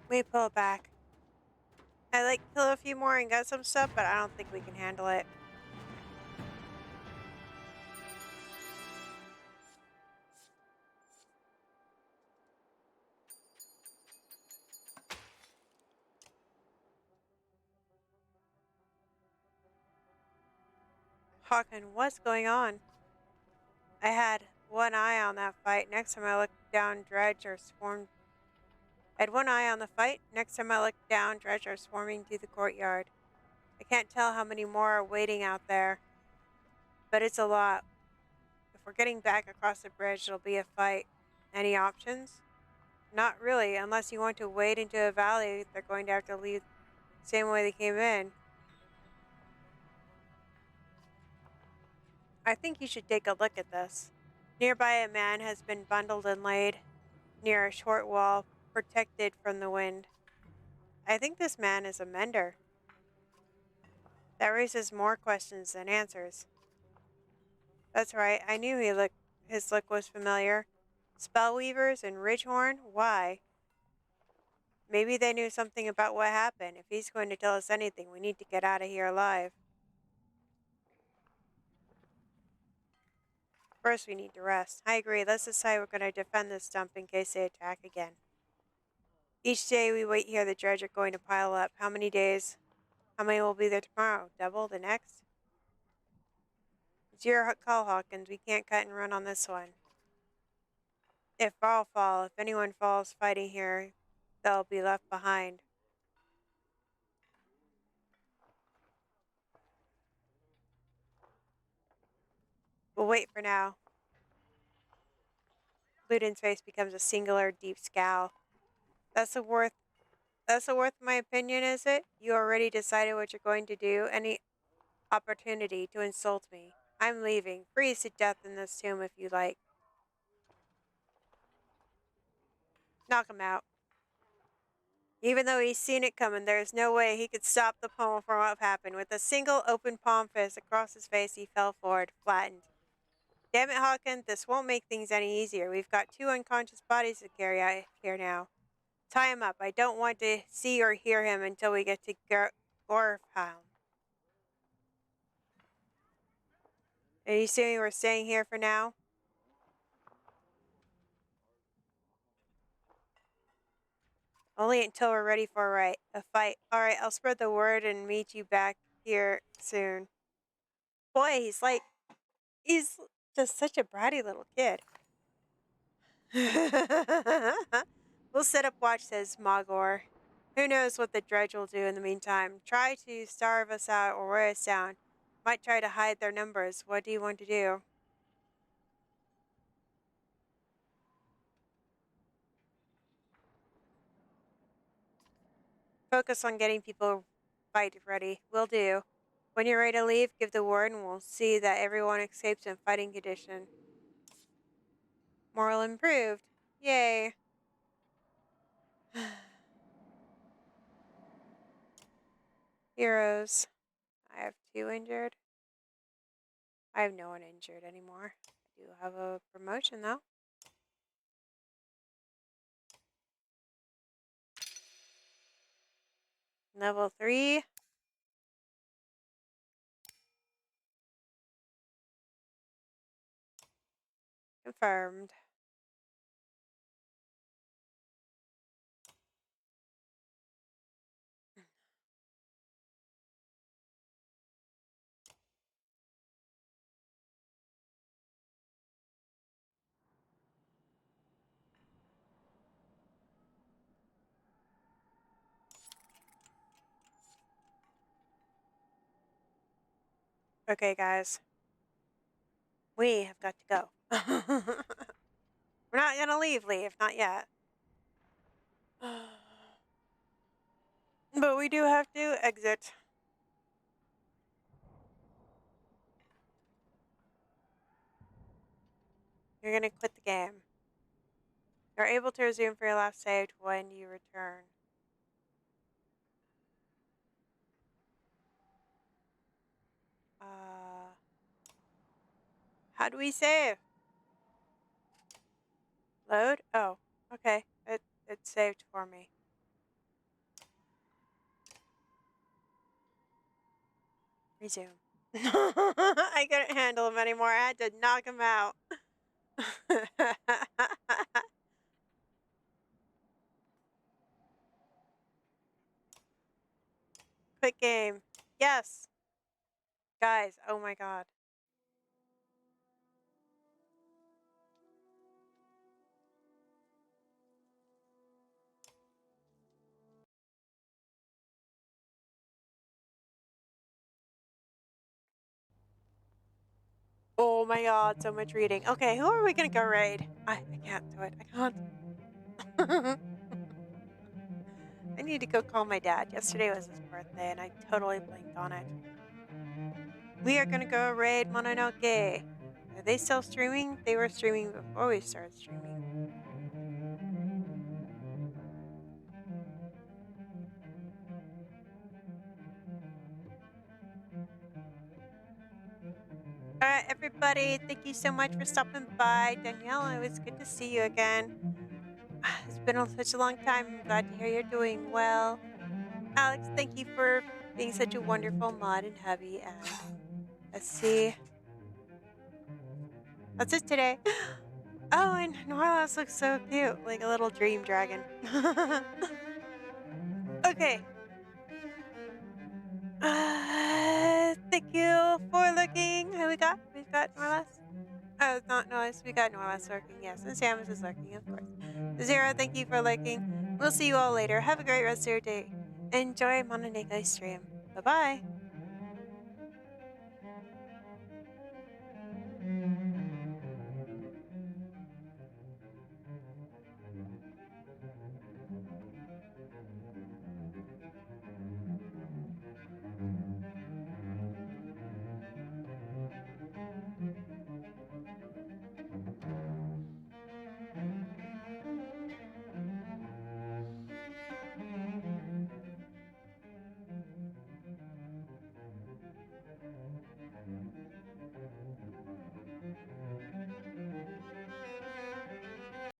We pull it back. I like kill a few more and get some stuff, but I don't think we can handle it. Hawken, what's going on? I had one eye on that fight. Next time I looked down, dredge are swarmed. I had one eye on the fight. Next time I looked down, dredge are swarming through the courtyard. I can't tell how many more are waiting out there, but it's a lot. If we're getting back across the bridge, it'll be a fight. Any options? Not really, unless you want to wade into a valley. They're going to have to leave the same way they came in. I think you should take a look at this. Nearby, a man has been bundled and laid near a short wall, protected from the wind. I think this man is a mender. That raises more questions than answers. That's right, I knew his look was familiar. Spellweavers and Ridgehorn? Why? Maybe they knew something about what happened. If he's going to tell us anything, we need to get out of here alive. First, we need to rest. I agree. Let's decide we're going to defend this dump in case they attack again. Each day we wait here, the dredge are going to pile up. How many days? How many will be there tomorrow? Double the next? It's your call, Hawkins. We can't cut and run on this one. If all fall, if anyone falls fighting here, they'll be left behind. We'll wait for now. Luden's face becomes a singular, deep scowl. That's the worth my opinion, is it? You already decided what you're going to do. Any opportunity to insult me. I'm leaving. Freeze to death in this tomb if you like. Knock him out. Even though he's seen it coming, there's no way he could stop the pommel from what happened. With a single open palm fist across his face, he fell forward, flattened. Damn it, Hawkins, this won't make things any easier. We've got 2 unconscious bodies to carry out here now. Tie him up. I don't want to see or hear him until we get to Gorfhelm. Are you assuming we're staying here for now? Only until we're ready for a fight. Alright, I'll spread the word and meet you back here soon. Boy, he's just such a bratty little kid. We'll set up watch, says Magor. Who knows what the dredge will do in the meantime. Try to starve us out or wear us down. Might try to hide their numbers. What do you want to do? Focus on getting people fight ready. Will do. When you're ready to leave, give the word and we'll see that everyone escapes in fighting condition. Moral improved. Yay. Heroes. I have 2 injured. I have no one injured anymore. I do have a promotion though. Level 3. Confirmed. Okay, guys. We have got to go. We're not gonna leave, not yet. But we do have to exit. You're gonna quit the game. You're able to resume for your last saved when you return. How do we save? Load? Oh, okay. It saved for me. Resume. I couldn't handle him anymore. I had to knock him out. Quick game. Yes. Guys, oh my god. Oh my god, so much reading. Okay, who are we gonna go raid? I can't do it. I can't. I need to go call my dad. Yesterday was his birthday and I totally blinked on it. We are gonna go raid Mononoke. Are they still streaming? They were streaming before we started streaming. Alright, everybody, thank you so much for stopping by. Danielle, it was good to see you again. It's been such a long time. I'm glad to hear you're doing well. Alex, thank you for being such a wonderful mod and hubby. And let's see. That's it today. Oh, and Norlas looks so cute, like a little dream dragon. Okay. Thank you for looking. Who we got? We've got Norlas. Oh, it's not Norlas. We got Norlas lurking. Yes, and Samus is lurking, of course. Zero, thank you for lurking. We'll see you all later. Have a great rest of your day. Enjoy Mononoke stream. Bye-bye.